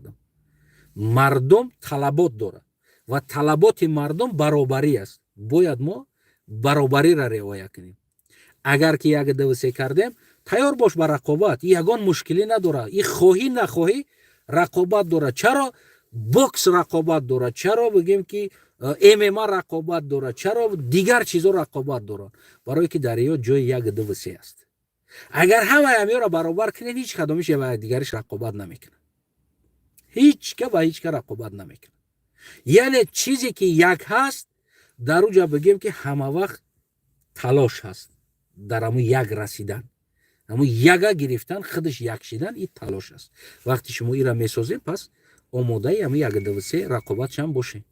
مردم طلبات داره و طلبات مردم برابری است باید ما برابری را رعایت کنیم اگر که یک دو سه کردیم تیار باش بر رقابت یگان مشکلی نداره این خواهی نخواهی رقابت داره چرا بوکس رقابت داره چرا بگیم که MMA رقابت داره چرا دیگر چیزا رقابت داره برای که در یا جای یک دو سه است اگر همه همی را برابر کنین هیچ کدومش و دیگرش رقابت نمیکنه هیچ که با هیچ که رقابت نمیکنه یعنی چیزی که یک هست در اونجا بگیم که همه وقت تلاش هست در همون یک رسیدن همون یک گرفتن خودش یک شدن این تلاش است وقتی شما این را میسازید پس آماده همون یک دو سه رقابت هم باشه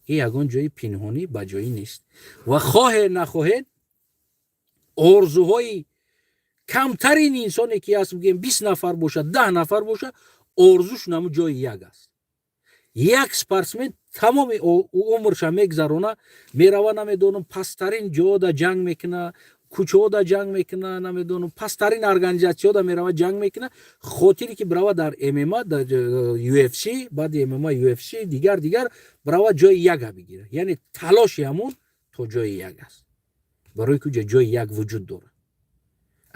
این یگان جای پنهانی بجایی نیست و خواه نخواهید آرزوهای کمترین انسانی که هست بگیم 20 نفر باشه 10 نفر باشه آرزوش نمو جای یک است یک سپورتسمن تمام عمرش میگذرونه میروه نمیدونم پسترین جا دا جنگ میکنه کوچه دا جنگ میکنه نمیدونم پسترین ارگانیزاسیون دا میروه جنگ میکنه خاطری که بروه در MMA در UFC بعد MMA UFC دیگر بروه جای یک بگیره یعنی تلاش همون تو جای یک است برای که جای یک وجود داره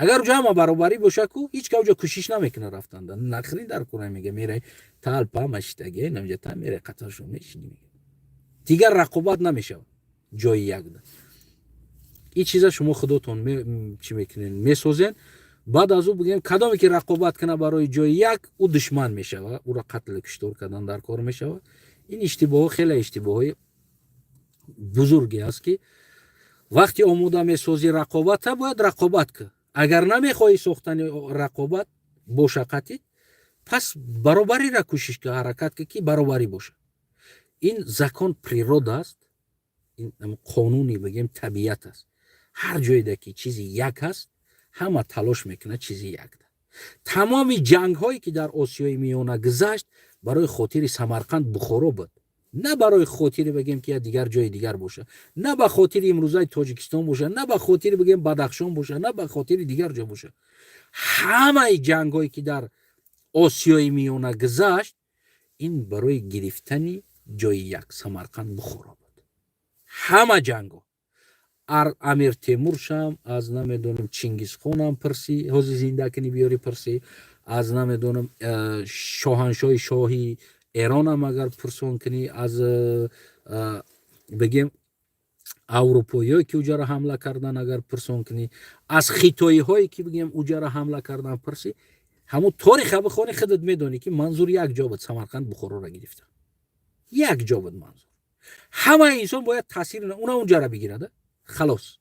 اگر جامعه برابری باشه کو هیچ کجا کوشش نمیکنه رفتن نخرین در کنه میگه میره تال پامشتگه نمیگه تا میره قطارشو میشینی دیگر رقابت نمیشه جای یک ده این چیزا شما خودتون چی میکنین میسازین بعد از او بگیم کدامی که رقابت کنه برای جای یک او دشمن میشه او را قتل کشتار کردن در کار میشه این اشتباه خیلی اشتباه بزرگی است که وقتی آموده میسازی رقابت باید رقابت که اگر نمیخوای ساختن رقابت باشقتی پس برابری را کوشش که حرکت که برابری باشه این زکان پریروده است این قانونی بگیم طبیعت است هر جایی که چیزی یک هست همه تلاش میکنه چیزی یک ده تمام جنگ هایی که در آسیای میانه گذشت برای خاطر سمرقند بخارا بود نه برای خاطر بگیم که دیگر جای دیگر باشه نه به خاطر امروزای تاجیکستان باشه نه به خاطر بگیم بدخشان باشه نه به خاطر دیگر جا باشه همه جنگ هایی که در آسیای میانه گذشت این برای گرفتن جای یک سمرقند بخارا بود همه جنگ ها امیر تیمور شم از نمیدونم چنگیز خان هم پرسی حوزی زنده کنی بیاری پرسی از نمیدونم شاهنشاه شاهی ایران هم اگر پرسون کنی از بگیم اروپایی که اوجا را حمله کردن اگر پرسون کنی از خیتایی هایی که بگیم اوجا را حمله کردن پرسی همون تاریخ بخونی خودت میدونی که منظور یک جا بود سمرقند بخارا را گرفته یک جا بود منظور همه انسان باید تاثیر اونا اونجا را بگیرد خلاص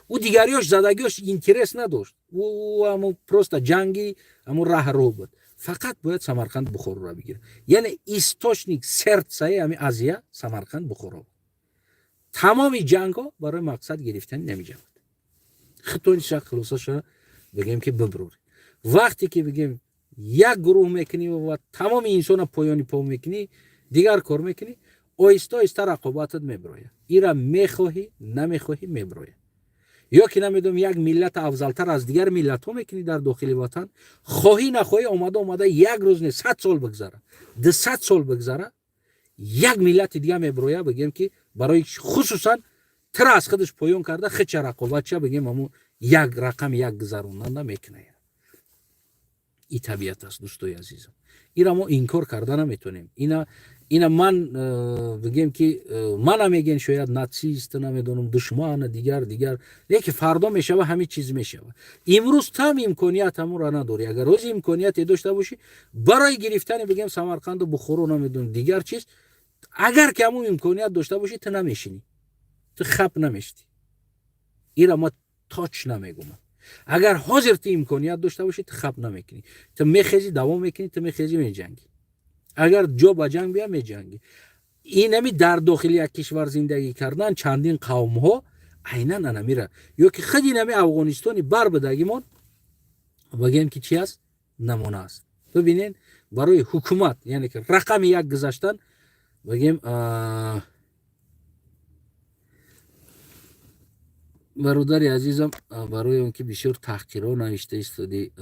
او دیگریاش زدگیاش اینترس نداشت او همون پروست جنگی همون راه رو بود فقط باید سمرقند بخارا را بگیره یعنی істочник сердце همین آسیا سمرقند بخارا بود تمام جنگ ها برای مقصد گرفتن نمی‌جواد خطونی شخص خلاصش بگیم که ببروری وقتی که بگیم یک گروه میکنی و تمام انسان پایانی پا میکنی دیگر کار میکنی آیسته آیسته رقابتت میبروید ایرا میخواهی نمیخواهی میبروید یا که نمیدونم یک ملت افضلتر از دیگر ملت ها میکنی در داخل وطن خواهی نخواهی آمده یک روز نه 100 سال بگذره 200 سال بگذره یک ملت دیگه میبروید بگیم که برای خصوصا تر از خودش پایان کرده خچ رقابت چه بگیم همون یک رقم یک گذروننده میکنه این طبیعت است دوستای عزیزم اینا ما اینکار کرده نمیتونیم اینا من بگیم که من میگن شاید ناتسیست نمیدونم دشمن دیگر لیکن فردا میشه و همین چیز میشه امروز تام امکانیت همون را نداری اگر روز امکانیت داشته باشی برای گرفتن بگیم سمرقند و بخارا نمیدونم دیگر چیز اگر که همون امکانیت داشته باشی تو نمیشینی تو خپ نمیشتی اینا ما تاچ نمیگم اگر حاضر تی امکانیت داشته باشی تو خپ نمیکنی تو میخیزی دوام میکنی تو میخیزی میجنگی اگر جا با جنگ بیا میجنگی این همی در داخل یک کشور زندگی کردن چندین قوم ها عینا نمیره یا که خودی نمی افغانستانی بر بدگیمون بگیم که چی است نمونه است ببینین برای حکومت یعنی که رقم یک گذاشتن بگیم برادر عزیزم برای اون که بسیار تحقیرها نوشته استادی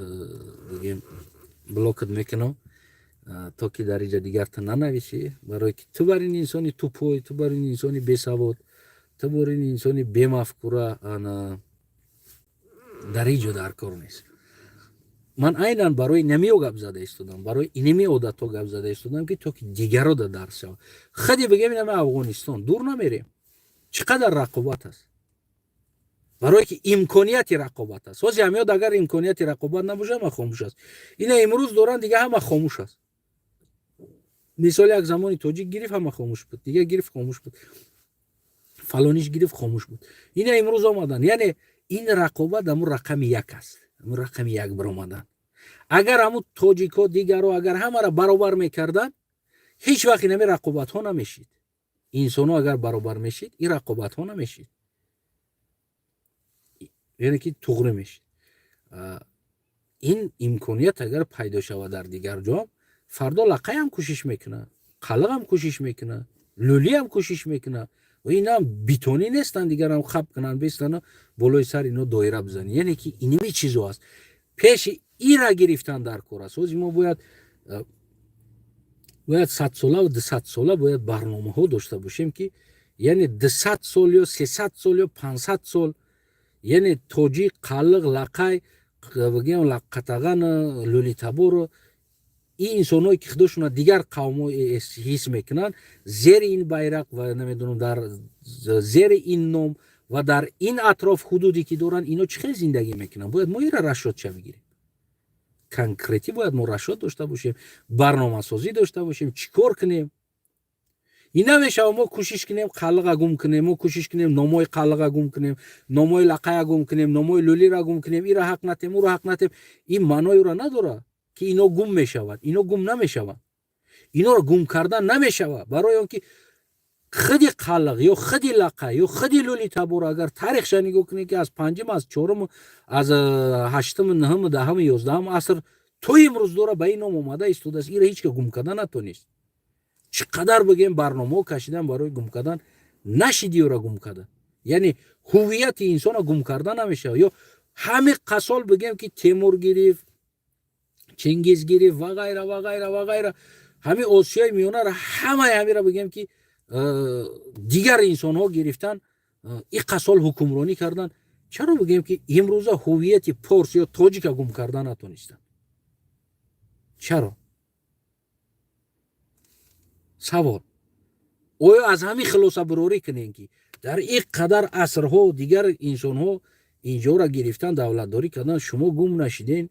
بگیم بلاکت میکنم تا که در اینجا دیگر تا ننویسی برای که تو بر این انسانی توپوی تو بر این انسانی بیسواد تو بر این انسانی بیمفکوره در اینجا در کار نیست من عینا برای نمیو گپ زده استودم برای اینمی عادت ها گپ زده استودم که تو که دیگر رو درس شو خودی بگیم اینم افغانستان دور نمیریم چقدر رقابت است برای که امکانیت رقابت است واسه همیاد اگر امکانیت رقابت نباشه همه خاموش است اینا امروز دوران دیگه همه خاموش است مثال یک زمانی توجیک گرفت همه خاموش بود دیگه گرفت خاموش بود فلانیش گرفت خاموش بود اینا امروز آمدن یعنی این رقابت همون رقم یک است همون رقم یک برآمدن اگر همون توجیکا دیگر رو اگر همه را برابر میکردن هیچ وقت نمی رقابت ها نمیشید انسان ها اگر برابر میشید این رقابت ها نمیشید یعنی که توغره میشید این امکانیت اگر پیدا شود در دیگر جا فردا لقای هم کوشش میکنه قلق هم کوشش میکنه لولی هم کوشش میکنه و اینا هم بیتونی نیستن دیگر هم خب کنن بیستن بالای سر اینا دایره بزنی یعنی که اینمی چیزو هست پیش ای را گرفتن در کار است ما باید 100 ساله و 200 ساله باید برنامه ها داشته باشیم که یعنی 200 سال یا 300 سال یا 500 سال یعنی توجیه قلق لقای бигем лаққатаган лулитабур این انسانایی که خودشون دیگر قوم حس میکنن زیر این بیرق و نمیدونم در زیر این نام و در این اطراف حدودی که دارن اینا چه زندگی میکنن باید ما ایرا رشاد چه بگیریم کنکریتی باید ما رشاد داشته باشیم برنامه سازی داشته باشیم چیکار کنیم این نمیشه ما کوشش کنیم قلقه گم کنیم ما کوشش کنیم نامای قلقه گم کنیم نامای لقه گم کنیم نامای لولی را گم کنیم ایرا حق نتیم اون را حق نتیم این معنی را نداره که اینا گم میشود اینا گم نمیشود اینا را گم کردن نمیشود برای اینکه خودی قلق یا خودی لقه یا خودی لولی تبور اگر تاریخ نگاه کنی که از پنجم از چهارم از هشتم نهم دهم یازدهم عصر تو امروز دوره به این نام اومده است است این را هیچ که گم کردن نتونست چقدر بگیم برنامه کشیدن برای گم کردن نشیدی را گم کردن یعنی هویت انسان را گم کردن نمیشه یا همه قسال بگیم که تیمور گرفت چنگیز گرفت و غیره و غیره و غیره همه آسیای میانه را همه را بگیم که دیگر انسان ها گرفتن این قسال حکمرانی کردن چرا بگیم که امروزه هویت پارس یا تاجیک گم کردن نتونستن چرا سوال آیا از همین خلاصه براری کنین که در این قدر عصرها دیگر انسان ها اینجا را گرفتن دولتداری کردن شما گم نشیدین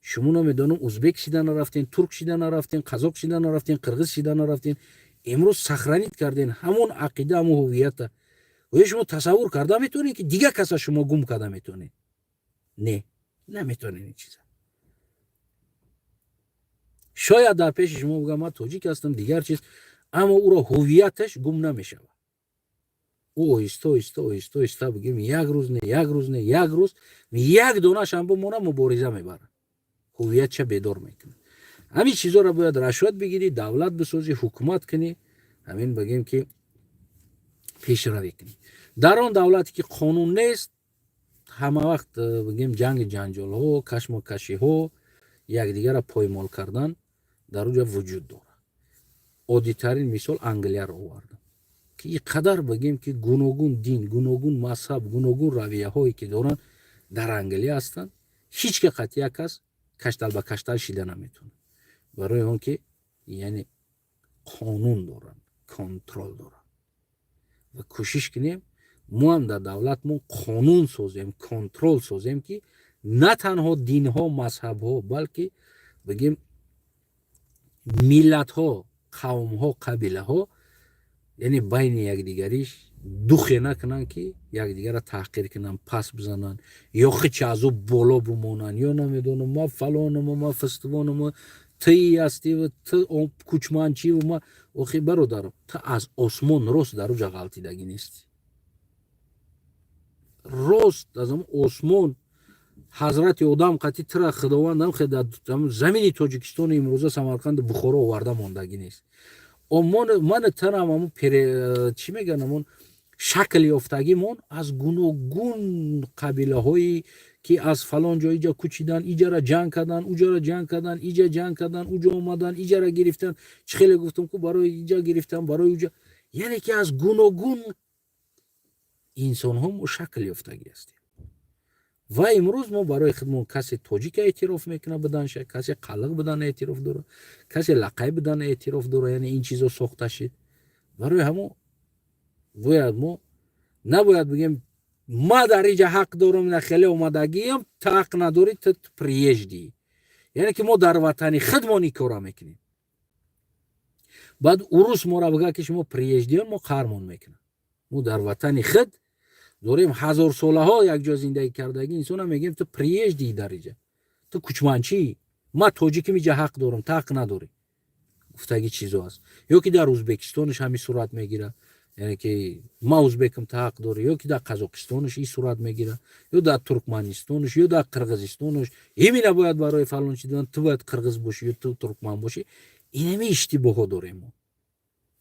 شما نمیدونم ازبک شیدن نرفتین ترک شیدن نرفتین قزاق شیدن نرفتین قرغیز شیدن نرفتین امروز سخرانیت کردین همون عقیده همون هویت و شما تصور کرده میتونین که دیگه کسا شما گم کرده میتونین نه نمیتونین این چیزا شاید در پیش شما بگم من تاجیک هستم دیگر چیز اما او را هویتش گم نمیشه او ایستا بگیم یک روز نه یک روز یک دونه شنبه مونه مبارزه میبره هویت چه بیدار میکنه همین چیزا را باید رشوت بگیری دولت بسازی حکومت کنی همین بگیم که پیشروی کنی در آن دولتی که قانون نیست همه وقت بگیم جنگ جنجال ها کشمکشی ها یکدیگر را پایمال کردن در اونجا وجود داره عادی‌ترین مثال انگلیا را آوردم که این قدر بگیم که گوناگون دین گوناگون مذهب گوناگون رویه هایی که دارن در انگلیا هستن هیچ که قطعی کس کشتل به کشتل شیده نمیتونه برای اون که یعنی قانون دارن کنترل دارن و کوشش کنیم ما هم در دولت ما قانون سازیم کنترل سازیم که نه تنها دین ها مذهب ها بلکه بگیم ملت ها قوم ها قبیله ها یعنی بین یکدیگریش دوخی نکنن که یکدیگر را تحقیر کنن پس بزنن یا خیلی از او بالا بمونن یا نمیدونم ما فلانم ما فستوانم تی هستی و تو کوچمانچی و ما اخی برادرم تو از آسمان راست در اوجا غلطیدگی نیستی راست از آسمان حضرت آدم قطعی تر خداوندم خدا زمینی تاجیکستان امروزه سمرقند بخارا آورده ماندگی نیست من تنم همون چی میگن همون شکل یافتگیمون از گوناگون قبیله هایی که از فلان جا اینجا کوچیدن اینجا را جنگ کردن اونجا را جنگ کردن اینجا جنگ کردن اونجا اومدن اینجا را گرفتن چه خیلی گفتم که برای اینجا گرفتن برای اونجا یعنی که از گوناگون انسان ها شکل یافتگی هستیم و امروز ما برای خودمون کسی تاجیک اعتراف میکنه بدنش کسی قلق بدن اعتراف داره کسی لقب بدن اعتراف داره یعنی این چیزا ساخته شد برای همون باید ما نباید بگیم ما در اینجا حق دارم نه خیلی اومدگیم تا حق نداری تا پریجدی یعنی که ما در وطنی خودمانی کارا میکنیم بعد اوروس ما را بگه که شما پریجدیان ما قهرمان میکنیم ما در وطنی خود داریم هزار ساله ها یک جا زندگی کردگی انسان هم میگیم تو پریجدی در اینجا تو کوچمانچی ما تاجیک میجا حق دارم تا حق نداری گفتگی چیزا هست یا که در ازبکستانش همین صورت میگیره یعنی که ما ازبکم تا حق داره یا که در قزاقستانش این صورت میگیره یا در ترکمنستانش یا در قرغیزستانش همین نباید برای فلان چیدن تو باید قرغیز باشی یا تو ترکمن باشی اینمی اشتباه داریم ما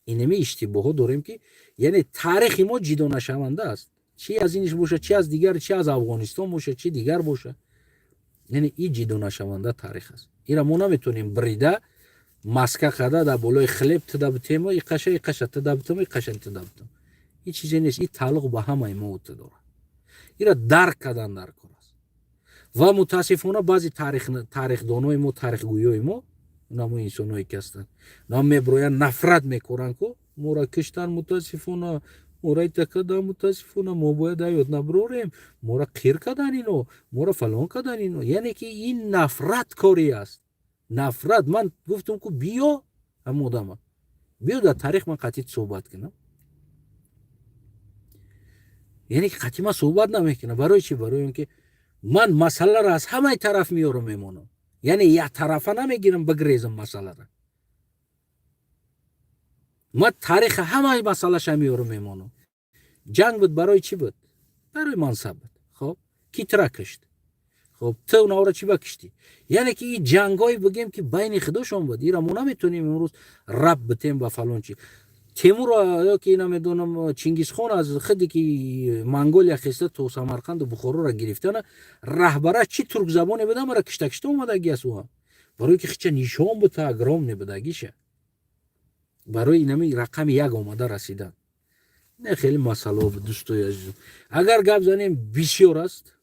اینمی اشتباه داریم که یعنی تاریخ ما جدا نشونده است چی از اینش باشه چی از دیگر چی از افغانستان باشه چی دیگر باشه یعنی این جدا نشونده تاریخ است اینا ما نمیتونیم بریده ماسکه قدا در بالای خلیب تدابتیم ای قشه تدابتم ای قشه تدابتم این چیزی نیست این تعلق به همه ما داره اینا درک کردن در کار است ва мутаассифона баъзе таърихдонои мо таърихгӯёи мо намо инсоное ки ҳастанд нам мебироянд нафрат мекунанд ку моро киштан мутаассифона моро итакада мутаассифона мо бояд ҳаёт набирорем моро қир кадан ино моро фалон кадан ино яъне ки ин нафрат кори аст нафрат ман гуфтам ку биё ҳама одама биё дар таърих ман қатъи суҳбат кунам яъне ки қатъи ман суҳбат намекунам барои чӣ барои он ки ман масъаларо аз ҳамаи тараф меёрам мемонам яъне яктарафа намегирам бигирезам масъаларо ман таърихи ҳамаи масъалаша меёрам мемонам ҷанг буд барои чӣ буд барои мансаб буд хоб китра кишт хоб ту навро чӣ ба киштӣ яъне ки ин ҷангҳои бигем ки байни худошон буд инро мо наметонем имрӯз раб битем ба фалон чӣ темуро ёки намедонам чингизхон аз худе ки монголия хеста то самарқанду бухороро гирифтана раҳбара чӣ туркзабоне буда мара кишта омадаги аст ӯ ҳам барои ки хича нишон бута огромне будагиша барои инами рақами як омада расидан не хеле масъало дӯстои азизам агар гап занем бисёр аст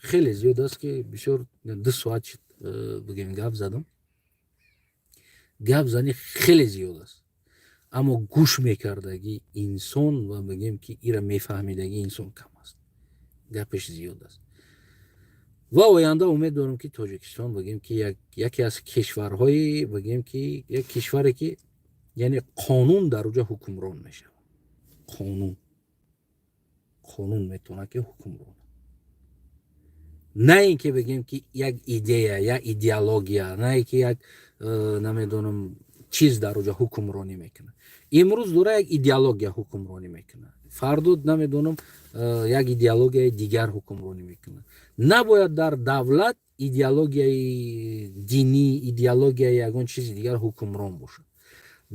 хеле зиёд аст ки бисёр 2 соат шуд бигем гап задам гап зани хеле зиёд аст аммо гӯш мекардаги инсон ва бигем ки ира мефаҳмидаги инсон кам аст гапиш зиёд аст ва оянда умед дорам ки тоҷикистон бигем ки яке аз кишварҳои бигем ки як кишваре ки яъне қонун дар оҷа ҳукмрон мешавад қонун метавонад ки ҳукмрон на ин ки бигем ки як идея як идеология на ин ки як намедонам чиз дар оҷа ҳукмронӣ мекунад имрӯз дора як идеология ҳукмронӣ мекунад фардо намедонам як идеологияи дигар ҳукмронӣ мекунад набояд дар давлат идеологияи динӣ идеологияи ягон чизи дигар ҳукмрон бошад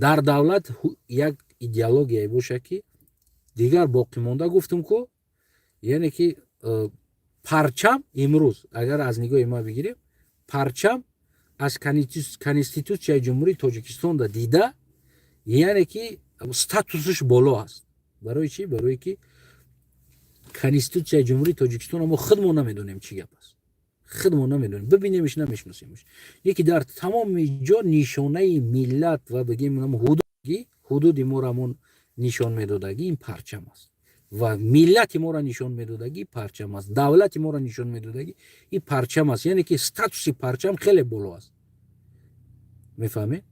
дар давлат як идеологияе бошад ки дигар боқимонда гуфтам ку яъне ки парчам имрӯз агар аз нигоҳи ма бигирем парчам аз конститутсияи ҷумҳурии тоҷикистонда дида яъне ки статусиш боло аст барои чӣ барое ки конститутсияи ҷумҳурии тоҷикистон мо худ мо намедонем чӣ гап аст худ мо намедонем бибинемиш намешносемш яке дар тамоми ҷо нишонаи миллат ва бигем ҳудуди моро мон нишон медодаги ин парчам аст ва миллати моро нишон медодаги парчам аст давлати моро нишон медодаги ин парчам аст яъне ки статуси парчам хеле боло аст мефаҳмед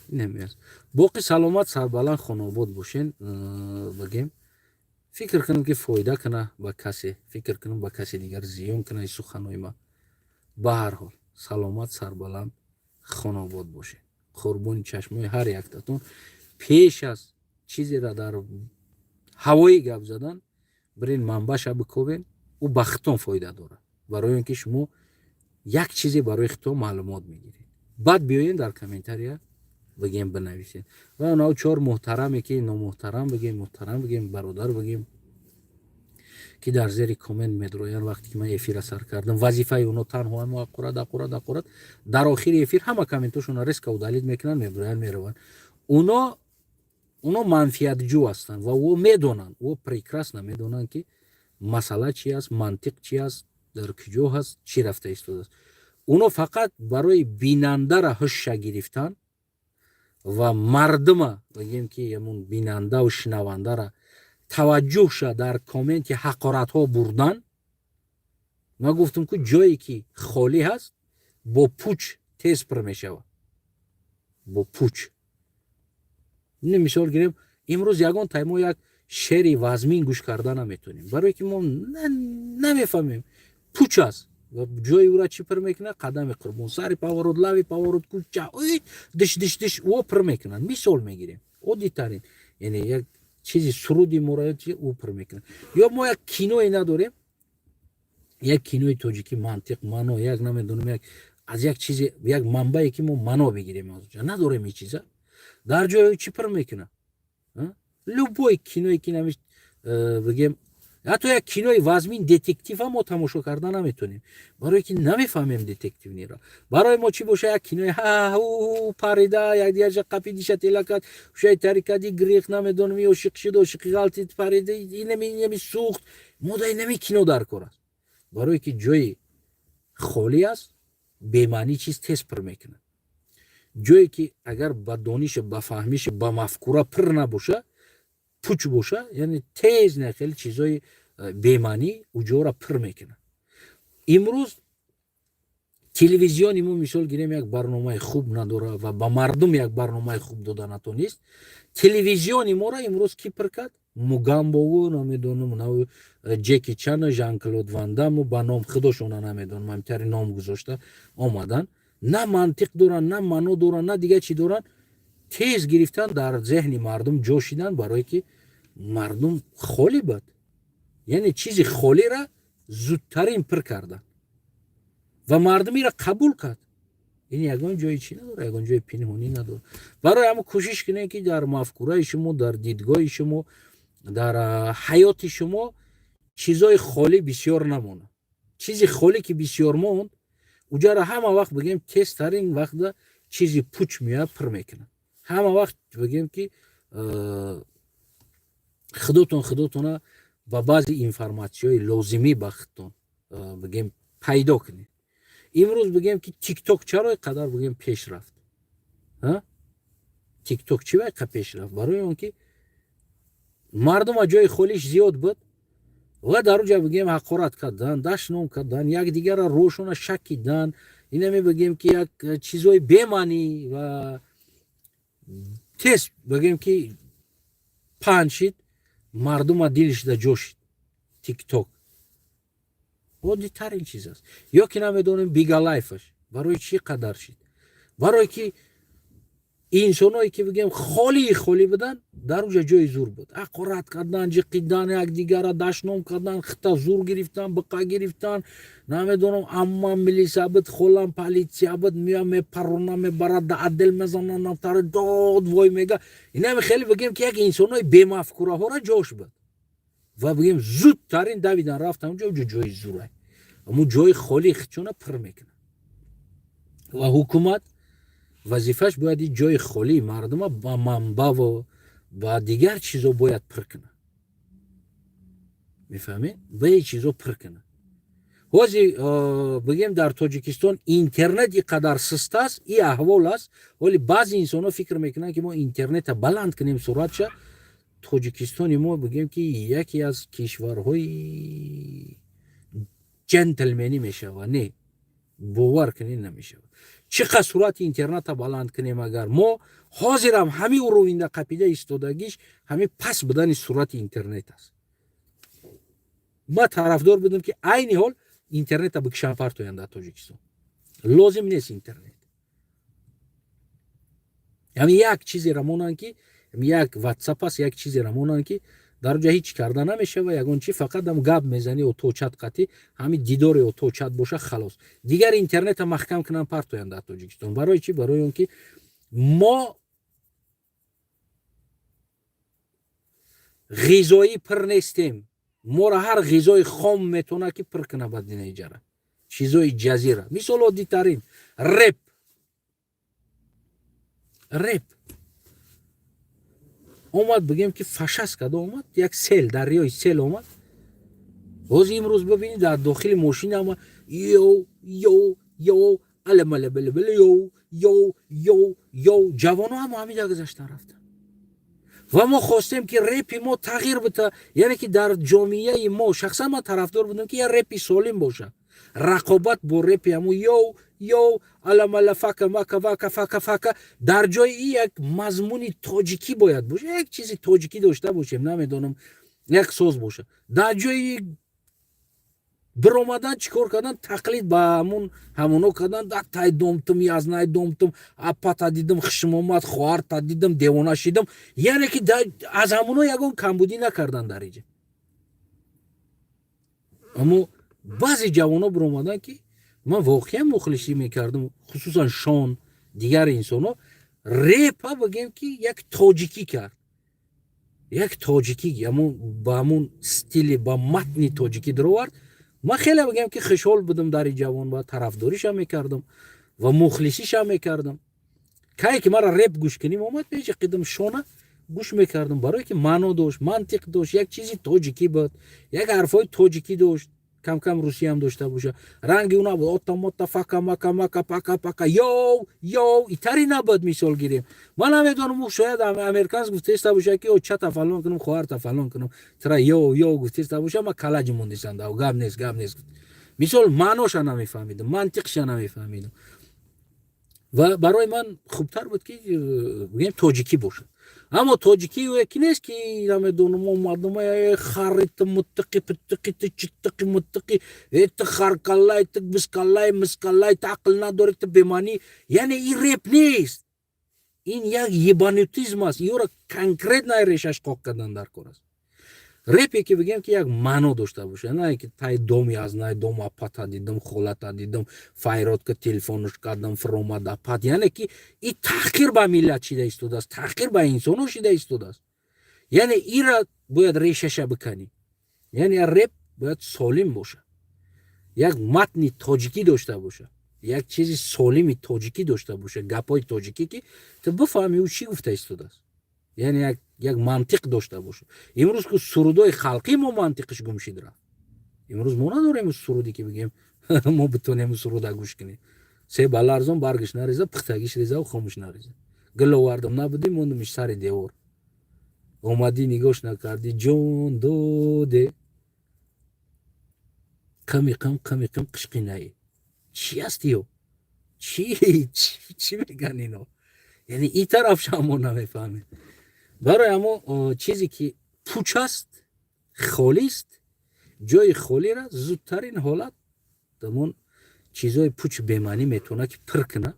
намеаст боқи саломат сарбаланд хонобод бошен бигем фикр кунам ки фоида куна ба касе фикр кунам ба каси дигар зиён куна ин суханои ма ба ҳар ҳол саломат сарбаланд хонобод бошед қурбони чашмои ҳар яктатон пеш аз чизеро дар ҳавои гап задан бирин манбааша бикобен ӯ ба хитон фоида дорад барои он ки шумо як чизе барои хитон маълумот мегиред баъд биёен дар комментария бигем бинависед ва онҳо 4 муҳтараме ки номуҳтарам бигем муҳтарам бигем бародар бигем ки дар зери коммент медироянд вақте ки ман эфира сар кардам вазифаи онҳо танҳо ақурат дар охири эфир ҳама комментошонро риска удалид мекунанд мебироянд мераванд онҳо манфиатҷӯ ҳастанд ва ӯ медонанд ӯ прекрасно медонанд ки масъала чи аст мантиқ чи аст дар куҷо ҳаст чӣ рафта истодааст онҳо фақат барои бинандара ҳушша гирифтан ва мардума бигем ки ямун бинандаву шинавандара таваҷҷӯҳша дар комменти ҳақоратҳо бурдан ман гуфтам ки ҷое ки холӣ ҳаст бо пуч тез пир мешавад бо пуч мисол гирем имрӯз ягон таймо як шеъри вазмин гӯш карда наметонем барое ки мо намефаҳмем пуч аст ва ҷои ӯра чӣ пир мекунад қадами қурбон сари паворот лави паворот куча диш ӯ пир мекунад мисол мегирем оддитарин яъне як чизи суруди муроят ӯ пир мекунад ё мо як киное надорем як кинои тоҷикӣ мантиқ маъно як намедонам як аз як чизе як манбае ки мо маъно бигирем аз оҷа надорем ин чиза дар ҷои чӣ пир мекунад любой киное ки намиш бигем ҳатто як кинои вазмин детектива мо тамошо карда наметонем барое ки намефаҳмем детективниро барои мо чӣ боша як кинои парида якдигарша қапидиша телакад шояд тарикади грех намедонам ошиқ шуд ошиқи ғалти парида инами сӯхт мо да инами кино дар кор аст барое ки ҷои خالی است به معنی چیز تست پر میکنه. جایی که اگر با دانش با فهمیش با مفکوره پر نباشه پوچ باشه یعنی تیز نه خیلی چیزای به معنی اونجا را پر میکنه. امروز تلویزیون ما مثال گیریم یک برنامه خوب نداره و با مردم یک برنامه خوب دادن نیست. تلویزیون ما را امروز کی پر کرد؟ موگامبو نمیدونم نو جکی چان ژان کلود وان دام با نام خودشون نمیدونم همینطوری نام گذاشته اومدن نه منطق دارن نه منو دارن نه دیگه چی دارن تیز گرفتن در ذهن مردم جوشیدن برای که مردم خالی بود یعنی چیزی خالی را زودترین پر کردن و مردمی را قبول کرد. این یگان جای چی نداره یگان جای پنهانی نداره. برای همه کوشش کنه که در مفکوره شما در دیدگاه شما در حیات شما چیزای خالی بسیار نمونه. چیزی خالی که بسیار موند اونجا را همه وقت بگیم تست ترین وقت چیزی پوچ میاد پر میکنه. همه وقت بگیم که خودتون با بعضی انفرماسیون لازمی بختون بگیم پیدا کنید. امروز بگیم که تیک توک چرا قدر بگیم پیش رفت؟ تیک توک چی وقت پیش رفت؟ برای اون که مردم جای خالیش زیاد بود و در اونجا بگیم حقارت کردن دشنام کردن یک دیگر را روشون شکیدن. اینه می بگیم که یک چیزای بیمانی و تست بگیم که پنشید مردم دلش دا جوشید. تیک توک عادی ترین چیز است. یا که نمیدونیم بیگا لایفش برای چی قدر شد؟ برای که انسانایی که بگیم خالی بدن در اونجا جای زور بود. حقارت کردن جقیدن یک دیگر را دشنام کردن خطا زور گرفتن بقا گرفتن نمیدونم اما ملیسا بود خولم پالیسیا بود میام میپرونه میبرد عدل میزنن نفتر داد وای میگه. اینا خیلی بگیم که یک انسانای بی مفکوره ها را جوش بود و بگیم زودترین دویدن رفتن اونجا جای زوره اما جای خالی چونه پر میکنه و حکومت وظیفش باید جای خالی مردم با منبع و با دیگر چیزا باید پر کنه. میفهمید؟ باید چیزا پر کنه. واسه بگیم در تاجیکستان اینترنت اینقدر سست است این احوال است ولی بعضی انسان ها فکر میکنن که ما اینترنت بلند کنیم سرعتش تاجیکستان ما بگیم که یکی از کشورهای جنتلمنی میشه و نه باور کنین نمیشه. چقدر سرعت اینترنت بلند کنیم اگر ما حاضرم همین روینده قپیده ایستادگیش همین پس بدن سرعت اینترنت است. ما طرفدار بودم که عین حال اینترنت بکشن پرتوین در تاجیکستان. لازم نیست اینترنت. همین یک چیزی رمونن که یک واتساپ است یک چیزی رمونن که در اونجا هیچ کرده نمیشه و یگان چی فقط هم گپ میزنی و تو چت قطی همین دیدار و تو چت باشه خلاص. دیگر اینترنت محکم کنن پرتوین در تاجیکستان. برای چی؟ برای اون که ما غذایی پر نیستیم. ما را هر غذای خام میتونه که پر کنه بدین ایجاره. چیزای جزیره. مثال عادی ترین رپ اومد بگیم که فشست کده اومد یک سیل دریای سیل اومد. باز امروز ببینید در داخل ماشین اومد یو علم بل یو جوانو هم همین گذشتن رفتن و ما خواستیم که رپ ما تغییر بده. یعنی که در جامعه ما شخصا ما طرفدار بودم که یه رپی سالم باشه. رقابت با رپ همو یو علم فک در جای یک مضمونی تاجیکی باید باشه. یک چیزی تاجیکی داشته باشیم نمیدونم یک ساز باشه. در جای برآمدن چیکار کردن تقلید با همونو کردن در تای دومتم یازنای دومتم اپا دیدم خشم اومد خوار تا دیدم دیوانه شدم. یعنی که از همونو یگان کمبودی نکردن در اینجا. اما بعضی جوانا برآمدن که من واقعا مخلصی میکردم خصوصا شان دیگر انسانا رپ بگیم که یک تاجیکی کرد. یک تاجیکی با همون استیل با متن تاجیکی در آورد. ما خیلی بگم که خوشحال بودم در این جوان با طرفداریش هم میکردم و مخلصیش هم میکردم. که مرا رپ گوش کنیم اومد پیش قدم شونه گوش میکردم برای که معنا داشت منطق داشت یک چیزی تاجیکی بود یک حرفای تاجیکی داشت کم کم روسیه هم داشته باشه. رنگی اونا بود اوتا موتا فاکا ماکا ماکا پاکا پاکا یو ایتری نبود مثال گیریم. من نمیدونم شاید امریکانس گفته است باشه که او چه تفلون کنم خواهر تفلون کنم ترا یو گفته است باشه ما کلاج موندیسند او گاب نیست مثال معناش نمیفهمیدم منطقش نمیفهمیدم و برای من خوبتر بود که بگیم تاجیکی باشه. اما تاجیکی یکی نیست که نمیدونم مردم خریت متقی پتقی تچتقی متقی ایت خرکلای ایت بسکلای مسکلای عقل نداره ایت بمانی. یعنی این رپ نیست، این یک یبانیتیزم است. یورا کنکرت نایریشش قاق کردن در کار است. رپی که بگیم که یک معنا داشته باشه، نه که تای دومی از نه دوم اپاتا دیدم خولتا دیدم فایرات که تلفنش کردم فروماد اپات. یعنی که این تحقیر به ملت شده ایستوده است، تحقیر به انسان شده ایستوده است. یعنی این را باید ریشش بکنی. یعنی رپ باید سالم باشه، یک متن تاجیکی داشته باشه، یک چیزی سالمی تاجیکی داشته باشه، گپای تاجیکی که تو بفهمی او چی گفته ایستوده است. یعنی یک منطق داشته باشه. امروز که سرودای خلقی ما منطقش گم شده رفت. امروز ما نداریم سرودی که بگیم ما بتونیم سرود گوش کنیم. سه بالارزون برگش نریزه، پختگیش ریزه و خاموش نریزه. گل آوردم نبودی موندمش سر دیوار. اومدی نگاش نکردی جون دوده. کمی کم قشقی نهی. چی هستی؟ چی میگن اینا؟ یعنی این طرف شما نمیفهمید. برای اما چیزی که پوچ است، خالی است، جای خالی را زودترین حالت دمون چیزای پوچ بیمانی میتونه که پر کنه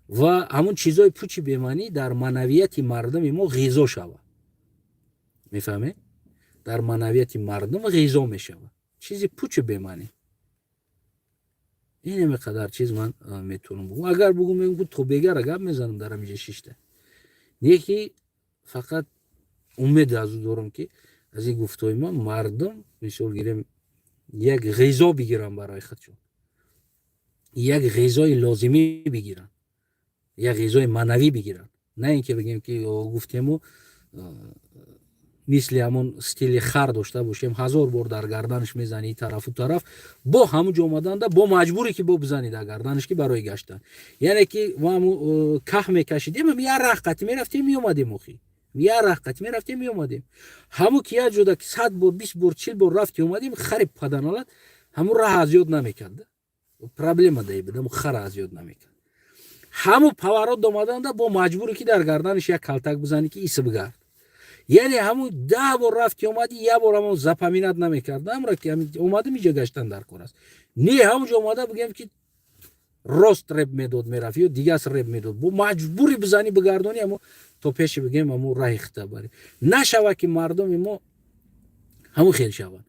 و همون چیزای پوچ بیمانی در معنویت مردم ما غذا شود. میفهمه؟ در معنویت مردم غذا میشود. چیزی پوچ بیمانی. این مقدار چیز من میتونم بگم. اگر بگم تو بگر اگر میزنم در همینجا شیشته. یکی فقط امید از او دارم که از این گفتهای ما مردم مثال گیریم یک غذا بگیرن برای خودشون، یک غذای لازمی بگیرن، یک غذای معنوی بگیرن. نه اینکه بگیم که گفتیم مثل همون استیل خر داشته باشیم 1000 بار در گردنش میزنی طرف و طرف با همون اومدن با مجبوری که با بزنی در گردنش که برای گشتن. یعنی که ما همون که میکشیدیم یه رقتی میرفتیم میومدیم مخی یه رقتی میرفتیم میومدیم همون کیا جدا که 100 بار 20 بار 40 بار رفتیم اومدیم خراب پدنالت همون راه از یاد نمیکرد. پرابلم دایی بدم خر از یاد نمیکرد. همون پاورات اومدن با مجبوری که در گردنش یک کلتک بزنی که ایسه بگرد. یعنی همون 10 بار رفت که اومدی یه بار همون زپامینت نمیکرد. امرا که اومده میجا گشتن در کار است. نه همونجا اومده بگم که راست رب میداد میرفت یا دیگه اس رب میداد با مجبوری بزنی بگردانی همون تو پیش بگیم همون راه اختباری نشوه که مردم ما همون خیلی شوند.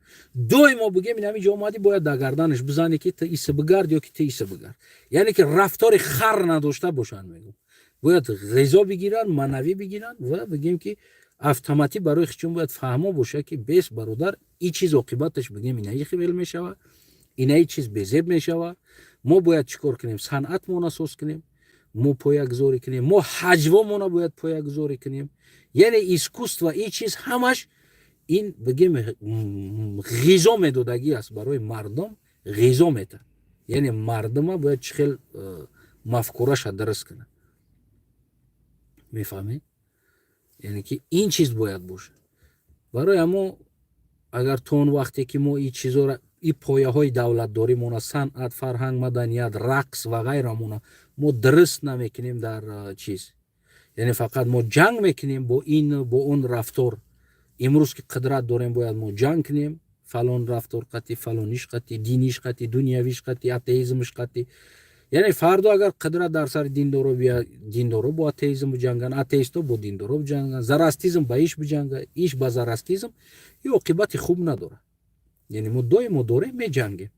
دوی ما بگیم این همینجا اومدی باید در گردنش بزنی که تا ایسه بگرد یا که تا ایسه بگرد. یعنی که رفتار خر نداشته باشن. میگم باید غذا بگیرن معنوی بگیرن و بگیم که автомати برای خودشون باید فهمو باشه که بیس برادر این چیز عاقبتش بگیم اینایی خیلی میشوه، اینایی چیز بزب میشوه. ما باید چیکار کنیم؟ صنعت مون اساس کنیم، ما پایه‌گذاری کنیم، ما حجوا مون باید پایه‌گذاری کنیم. یعنی ایسکوست و این چیز همش این بگیم غذا میدادگی است برای مردم غذا میده. یعنی مردم باید چخیل مفکورش درست کنه. میفهمید؟ یعنی که این چیز باید باشه. برای ما اگر تون وقتی که ما این چیزا را این پایه های دولت داری مون صنعت فرهنگ مدنیت رقص و غیره مون ما درست نمیکنیم در چیز. یعنی فقط ما جنگ میکنیم با این با اون رفتار. امروز که قدرت داریم باید ما جنگ کنیم. فلان رفتار قطعی فلانیش قطعی دینیش قطعی دنیویش قطعی اتئیسمش قطعی. یعنی فردا اگر قدرت در سر دین دارو بیا دین دارو با اتئیسم بجنگن اتئیستا با دین دارو بجنگن زراستیسم با ایش بجنگه ایش با زراستیسم این عاقبت خوب نداره. یعنی ما دوی داره می جنگیم.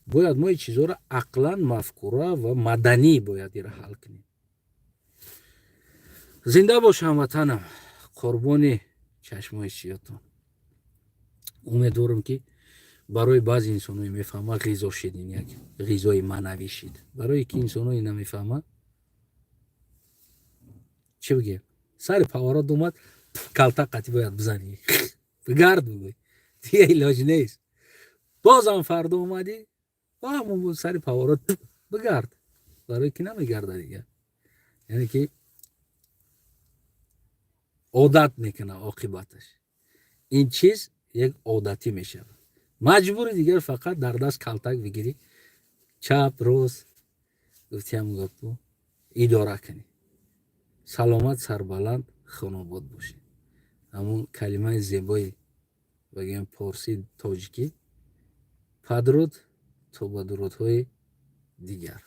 باید ما این چیزا را عقلا مفکوره و مدنی باید این را حل کنیم. زنده باش هموطنم. قربان چشمای سیاتون. امیدوارم که برای بعضی انسان‌ها میفهمه غذا شدین یک غذای معنوی شد. برای که انسان‌ها نمیفهمه چی بگه؟ سر پاورات اومد کلتک قطعی باید بزنی. بگرد بگوی. دیگه علاج نیست. بازم فردا اومدی با همون سر پاورات بگرد. برای که نمیگرده دیگه. یعنی که عادت میکنه عاقبتش. این چیز یک عادتی میشه. مجبوری دیگر فقط در دست کلتک بگیری، چپ روز گفتی هم گفتو اداره کنی. سلامت سربلند خانوباد باشی. همون کلمه زیبایی بگیم پارسی تاجیکی پدرود تا با درودهای دیگر.